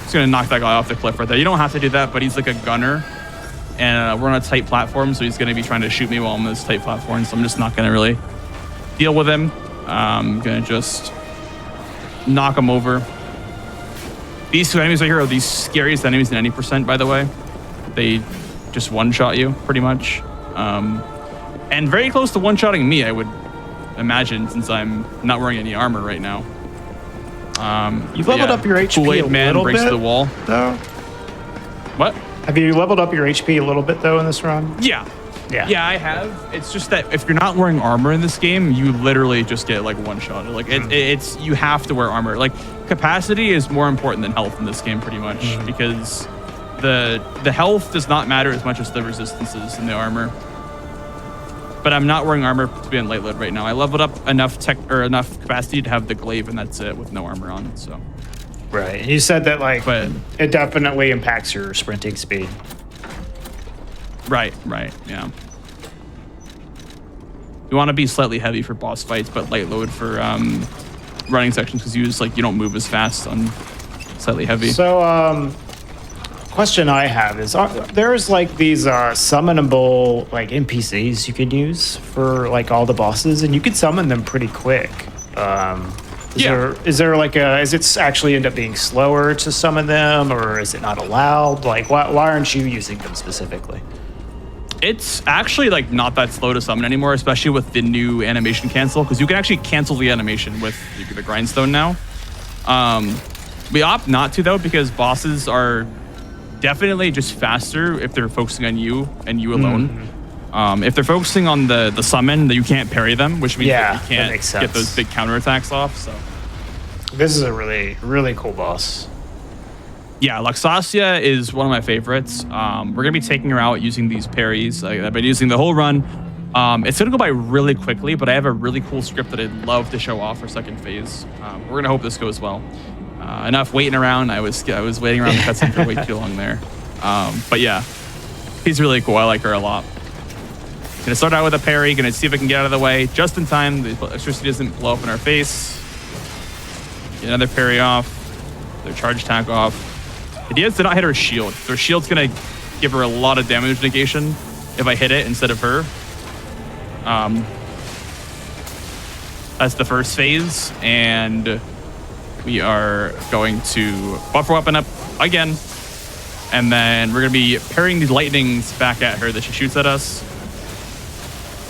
Just gonna knock that guy off the cliff right there. You don't have to do that, but he's like a gunner, and we're on a tight platform, so he's gonna be trying to shoot me while I'm on this tight platform. So I'm just not gonna really deal with him. I'm gonna just knock him over. These two enemies right here are the scariest enemies in any percent, by the way. They just one-shot you, pretty much. And very close to one-shotting me, I would imagine, since I'm not wearing any armor right now. You've leveled up your HP Kool-Aid a Man little breaks bit, the wall. though. What? Have you leveled up your HP a little bit, though, in this run? Yeah, Yeah. I have. It's just that if you're not wearing armor in this game, you literally just get like one-shotted. Like it's you have to wear armor. Like capacity is more important than health in this game, pretty much, because the health does not matter as much as the resistances in the armor. But I'm not wearing armor to be in light load right now. I leveled up enough enough capacity to have the glaive, and that's it, with no armor on. So Right. And you said that like But- it definitely impacts your sprinting speed. Right, yeah. You want to be slightly heavy for boss fights, but light load for running sections because you don't move as fast on slightly heavy. So, question I have is, there's like these summonable like NPCs you could use for like all the bosses, and you could summon them pretty quick. Is there like is it actually end up being slower to summon them, or is it not allowed? Like, why aren't you using them specifically? It's actually like not that slow to summon anymore, especially with the new animation cancel, because you can actually cancel the animation with the grindstone now. We opt not to though, because bosses are definitely just faster if they're focusing on you and you alone. If they're focusing on the summon, that you can't parry them, which means that you can't get those big counterattacks off. So this is a really, really cool boss. Yeah, Luxasia is one of my favorites. We're going to be taking her out using these parries. I've been using the whole run. It's going to go by really quickly, but I have a really cool script that I'd love to show off for second phase. We're going to hope this goes well. Enough waiting around. I was waiting around the cutscene for way too long there. But yeah, she's really cool. I like her a lot. Gonna start out with a parry. Gonna see if I can get out of the way just in time. The electricity doesn't blow up in our face. Get another parry off. Their charge attack off. The idea is to not hit her shield. Their shield's gonna give her a lot of damage negation if I hit it instead of her. That's the first phase, and we are going to buffer weapon up again, and then we're gonna be parrying these lightnings back at her that she shoots at us.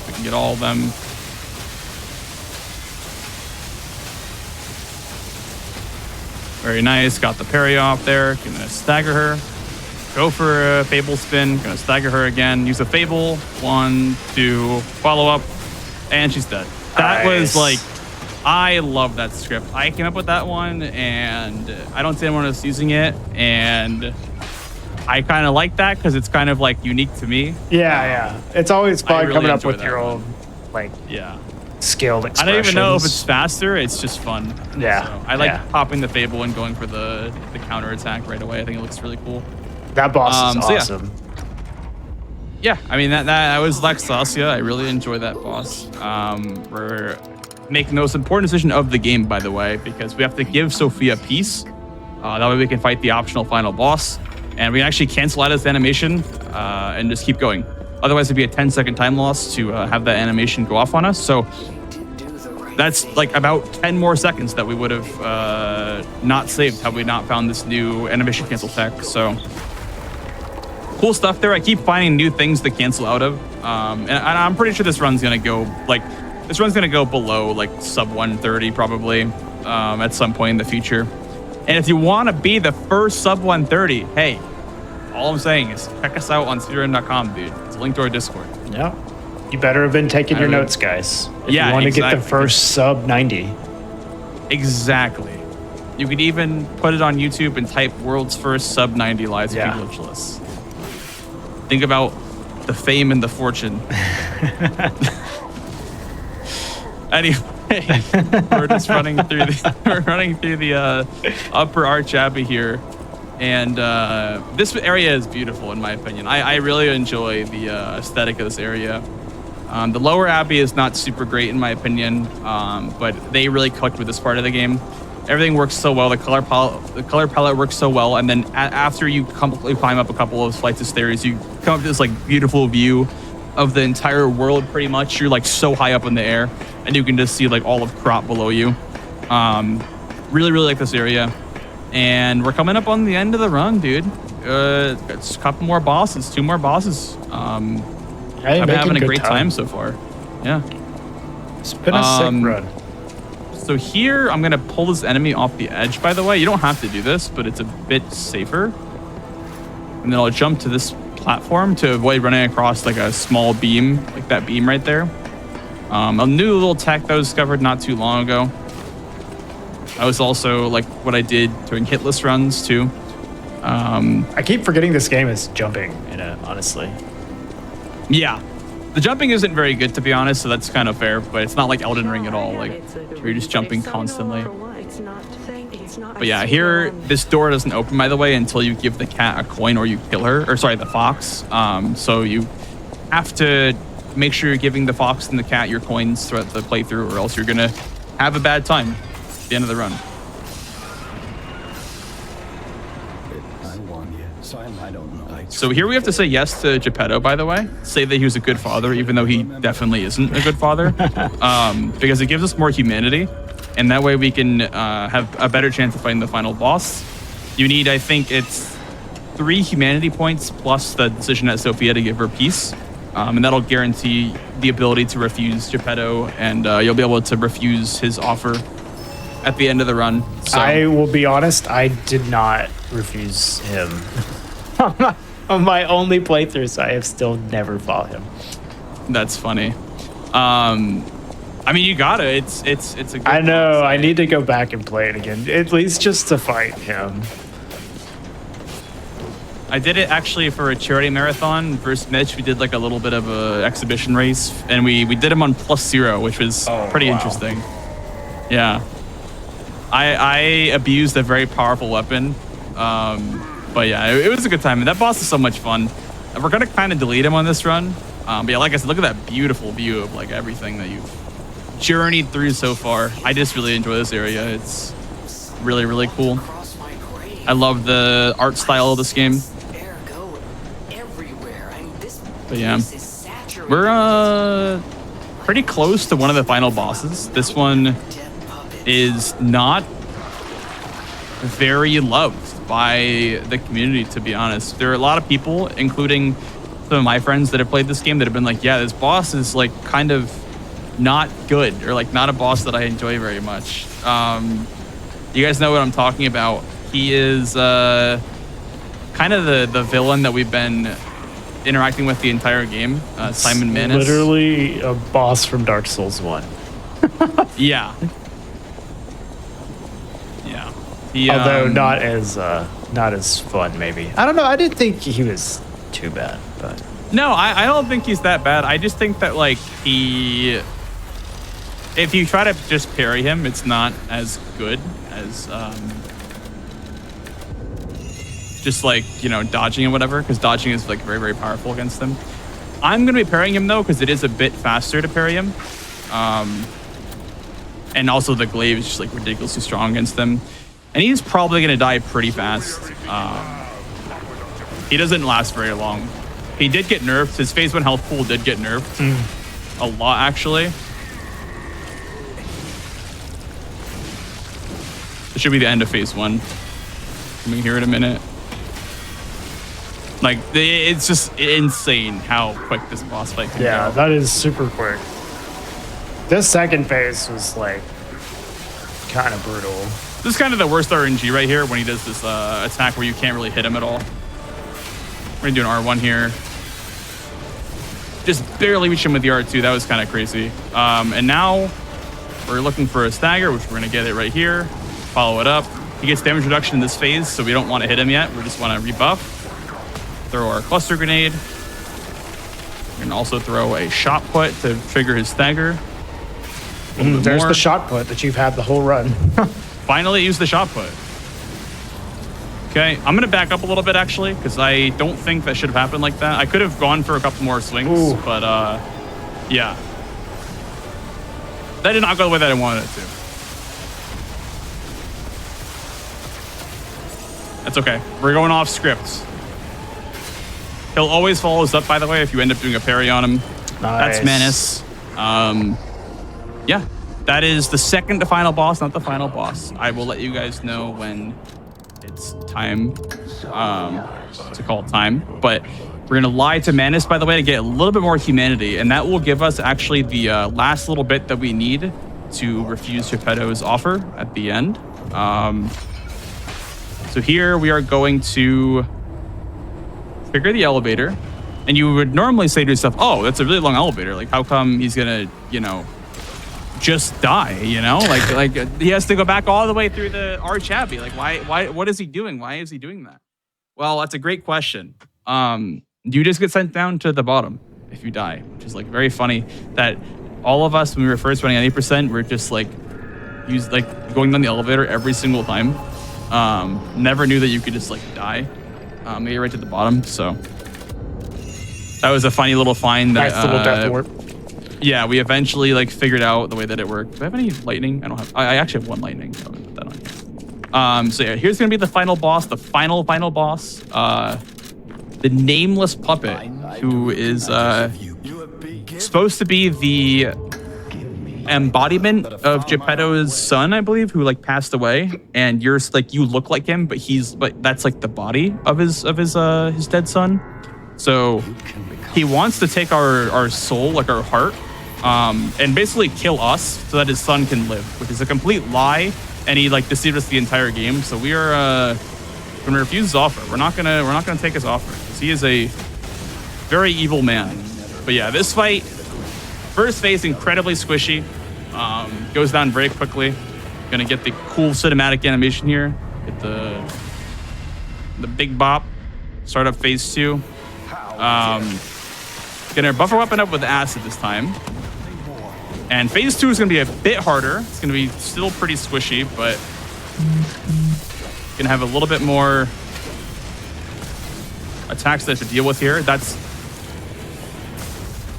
We can get all of them. Very nice. Got the parry off there. Gonna stagger her. Go for a Fable spin. Gonna stagger her again. Use a Fable. 1, 2. Follow up. And she's dead. That was like... I love that script. I came up with that one, and I don't see anyone else using it. And I kind of like that because it's kind of like unique to me. Yeah. It's always fun coming up with your own, skilled expressions. I don't even know if it's faster. It's just fun. Yeah. So I like popping the Fable and going for the counter attack right away. I think it looks really cool. That boss is awesome. Yeah, I mean that was Luxasia. I really enjoy that boss. We're making the most important decision of the game, by the way, because we have to give Sophia peace. That way we can fight the optional final boss, and we can actually cancel out his animation and just keep going. Otherwise, it'd be a 10-second time loss to have that animation go off on us. So that's like about 10 more seconds that we would have not saved had we not found this new animation cancel tech. So cool stuff there. I keep finding new things to cancel out of, and I'm pretty sure this run's gonna go below like sub 130 probably at some point in the future. And if you want to be the first sub 130, hey, all I'm saying is check us out on speedrun.com, dude. It's a link to our Discord. Yeah. You better have been taking your notes, guys. If you want to get the first sub 90. Exactly. You could even put it on YouTube and type world's first sub 90 live speed glitchless. Think about the fame and the fortune. Anyway, we're just running through the upper arch abbey here, and this area is beautiful in my opinion. I really enjoy the aesthetic of this area. The lower abbey is not super great in my opinion, but they really cooked with this part of the game. Everything works so well. The color palette works so well, and then after you climb up a couple of flights of stairs, you come up to this like beautiful view of the entire world. Pretty much, you're like so high up in the air, and you can just see like all of Crop below you. Really like this area, and we're coming up on the end of the run, dude. It's a couple more bosses, 2 more bosses. I'm having a great time so far. Yeah, it's been a sick run. So here, I'm gonna pull this enemy off the edge. By the way, you don't have to do this, but it's a bit safer. And then I'll jump to this platform to avoid running across like a small beam, like that beam right there. A new little tech that was discovered not too long ago. That was also like what I did during hitless runs too. I keep forgetting this game is jumping, honestly. Yeah. The jumping isn't very good, to be honest, so that's kind of fair, but it's not like Elden Ring at all. Like, you're just jumping constantly. But yeah, here, this door doesn't open, by the way, until you give the cat a coin or you kill her. Or sorry, the fox. So you have to make sure you're giving the fox and the cat your coins throughout the playthrough, or else you're going to have a bad time at the end of the run. I warn you, Simon, I don't know. So here we have to say yes to Geppetto, by the way. Say that he was a good father, even though he definitely isn't a good father. Because it gives us more humanity. And that way we can have a better chance of fighting the final boss. You need, I think it's 3 humanity points plus the decision at Sophia to give her peace. And that'll guarantee the ability to refuse Geppetto, and you'll be able to refuse his offer at the end of the run. So, I will be honest, I did not refuse him. On my only playthroughs, I have still never fought him. that's funny. I mean, you gotta. It's a good I know. boss. I need to go back and play it again, at least just to fight him. I did it actually for a charity marathon versus Mitch. We did like a little bit of a exhibition race, and we did him on +0, which was pretty interesting. Yeah. I abused a very powerful weapon. But yeah, it was a good time. And that boss is so much fun. And we're gonna kind of delete him on this run. But yeah, like I said, look at that beautiful view of like everything that you've journeyed through so far. I just really enjoy this area. It's really, really cool. Across my grave. I love the art style of this game. Ergo, everywhere. I mean, this But yeah, place is saturated. we're pretty close to one of the final bosses. This one Dead puppets. is not very loved by the community, to be honest. There are a lot of people, including some of my friends that have played this game, that have been like, yeah, this boss is like kind of not good, or like not a boss that I enjoy very much. You guys know what I'm talking about. He is kind of the villain that we've been interacting with the entire game, Simon Manus. Literally a boss from Dark Souls 1. Yeah. Yeah. He, Although not as fun, maybe. I don't know. I didn't think he was too bad, but No, I don't think he's that bad. I just think that like if you try to just parry him, it's not as good as just like, you know, dodging and whatever, because dodging is like very, very powerful against him. I'm gonna be parrying him though, because it is a bit faster to parry him. And also the glaive is just like ridiculously strong against them. And he's probably gonna die pretty fast. He doesn't last very long. He did get nerfed. His phase 1 health pool did get nerfed. A lot, actually. It should be the end of phase 1. Coming here in a minute. Like, it's just insane how quick this boss fight can yeah, go. that is super quick. This second phase was like kind of brutal. This is kind of the worst RNG right here when he does this attack where you can't really hit him at all. We're gonna do an R1 here. Just barely reach him with the R2. That was kind of crazy. And now we're looking for a stagger, which we're gonna get it right here. Follow it up. He gets damage reduction in this phase, so we don't want to hit him yet. We just want to rebuff. Throw our cluster grenade. We can also throw a shot put to trigger his stagger. There's more. the shot put that you've had the whole run. Finally use the shot put. Okay, I'm gonna back up a little bit actually, because I don't think that should have happened like that. I could have gone for a couple more swings, Ooh. but yeah. That did not go the way that I wanted it to. That's okay. We're going off script. He'll always follow us up, by the way, if you end up doing a parry on him. That's Manus. Yeah, that is the second to final boss, not the final boss. I will let you guys know when it's time to call time. But we're gonna lie to Manus, by the way, to get a little bit more humanity, and that will give us actually the last little bit that we need to refuse Geppetto's offer at the end. So here we are going to trigger the elevator, and you would normally say to yourself, oh, that's a really long elevator. Like, how come he's gonna, you know, just die, you know? Like he has to go back all the way through the Arch Abbey. Like, why, what is he doing? Why is he doing that? Well, that's a great question. You just get sent down to the bottom if you die, which is like very funny that all of us, when we were first running on 8%, we're just like use like going down the elevator every single time. Never knew that you could just like die. Maybe right to the bottom. So that was a funny little find. That, Nice little death warp. Yeah, we eventually like figured out the way that it worked. Do I have any lightning? I don't have. I actually have one lightning. So I'm gonna put that on here. So yeah, here's gonna be the final boss. The final boss. The nameless puppet, who is supposed to be the embodiment of Geppetto's son, I believe, who like passed away. And you're like, you look like him, but that's like the body of his dead son. So he wants to take our soul, like our heart, and basically kill us so that his son can live, which is a complete lie. And he like deceived us the entire game. So we are gonna refuse his offer. We're not gonna take his offer because he is a very evil man. But yeah, this fight, first phase, incredibly squishy. Goes down very quickly. Gonna get the cool cinematic animation here. Get the big bop. Start up phase 2. Gonna buffer weapon up with acid this time. And phase 2 is gonna be a bit harder. It's gonna be still pretty squishy, but gonna have a little bit more attacks that I have to deal with here. That's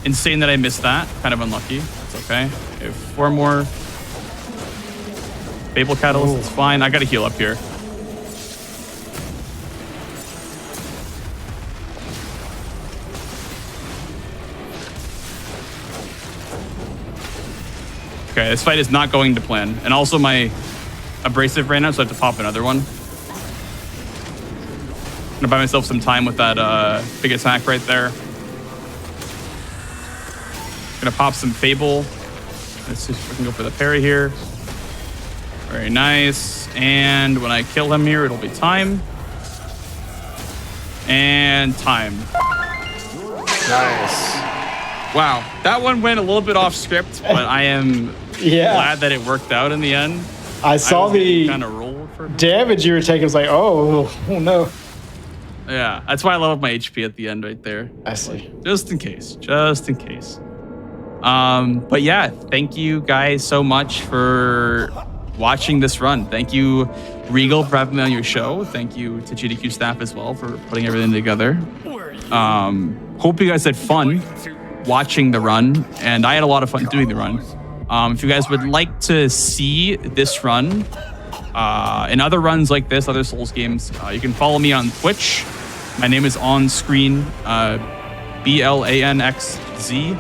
insane that I missed that. Kind of unlucky. It's okay. I have 4 more Fable Catalyst. It's fine. I gotta heal up here. Okay, this fight is not going to plan. And also my abrasive ran out, so I have to pop another one. I'm gonna buy myself some time with that big attack right there. Gonna pop some Fable. Let's see if we can go for the parry here. Very nice. And when I kill him here, it'll be time. And time. Nice. Wow, that one went a little bit off script, but I am glad that it worked out in the end. I saw the kind of roll for damage you were taking. I was like, oh no. Yeah, that's why I love my HP at the end right there. I see. Just in case. But yeah, thank you guys so much for watching this run. Thank you, Regal, for having me on your show. Thank you to GDQ staff as well for putting everything together. Hope you guys had fun watching the run, and I had a lot of fun doing the run. If you guys would like to see this run and other runs like this, other Souls games, you can follow me on Twitch. My name is on screen, BLANXZ.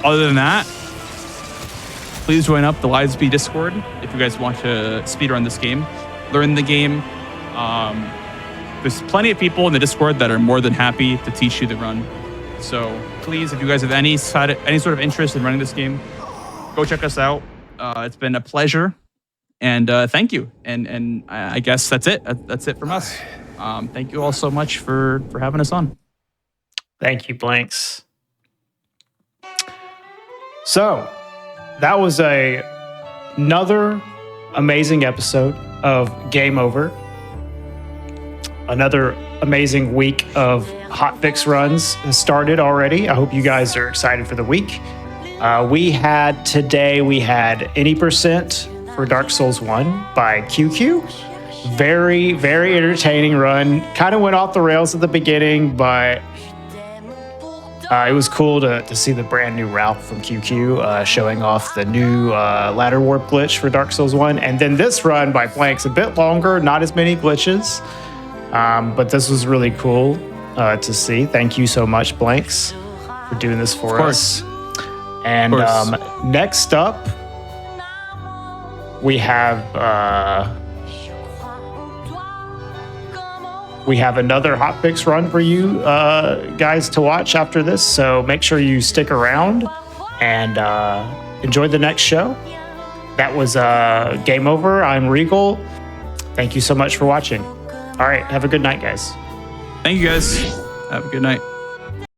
Other than that, please join up the Livespeed Discord if you guys want to speedrun this game, learn the game. There's plenty of people in the Discord that are more than happy to teach you the run. So please, if you guys have any sort of interest in running this game, go check us out. It's been a pleasure, and thank you. And I guess that's it. That's it from us. Thank you all so much for having us on. Thank you, Blanks. So that was another amazing episode of Game Over. Another amazing week of hotfix runs has started already. I hope you guys are excited for the week. We had any percent for Dark Souls 1 by QQ. Very, very entertaining run. Kind of went off the rails at the beginning, but it was cool to see the brand new route from QQ showing off the new ladder warp glitch for Dark Souls 1. And then this run by Blanks, a bit longer, not as many glitches. But this was really cool to see. Thank you so much, Blanks, for doing this for us. And next up, we have another hotfix run for you guys to watch after this. So make sure you stick around and enjoy the next show. That was Game Over. I'm Regal. Thank you so much for watching. All right, have a good night, guys. Thank you, guys. Have a good night.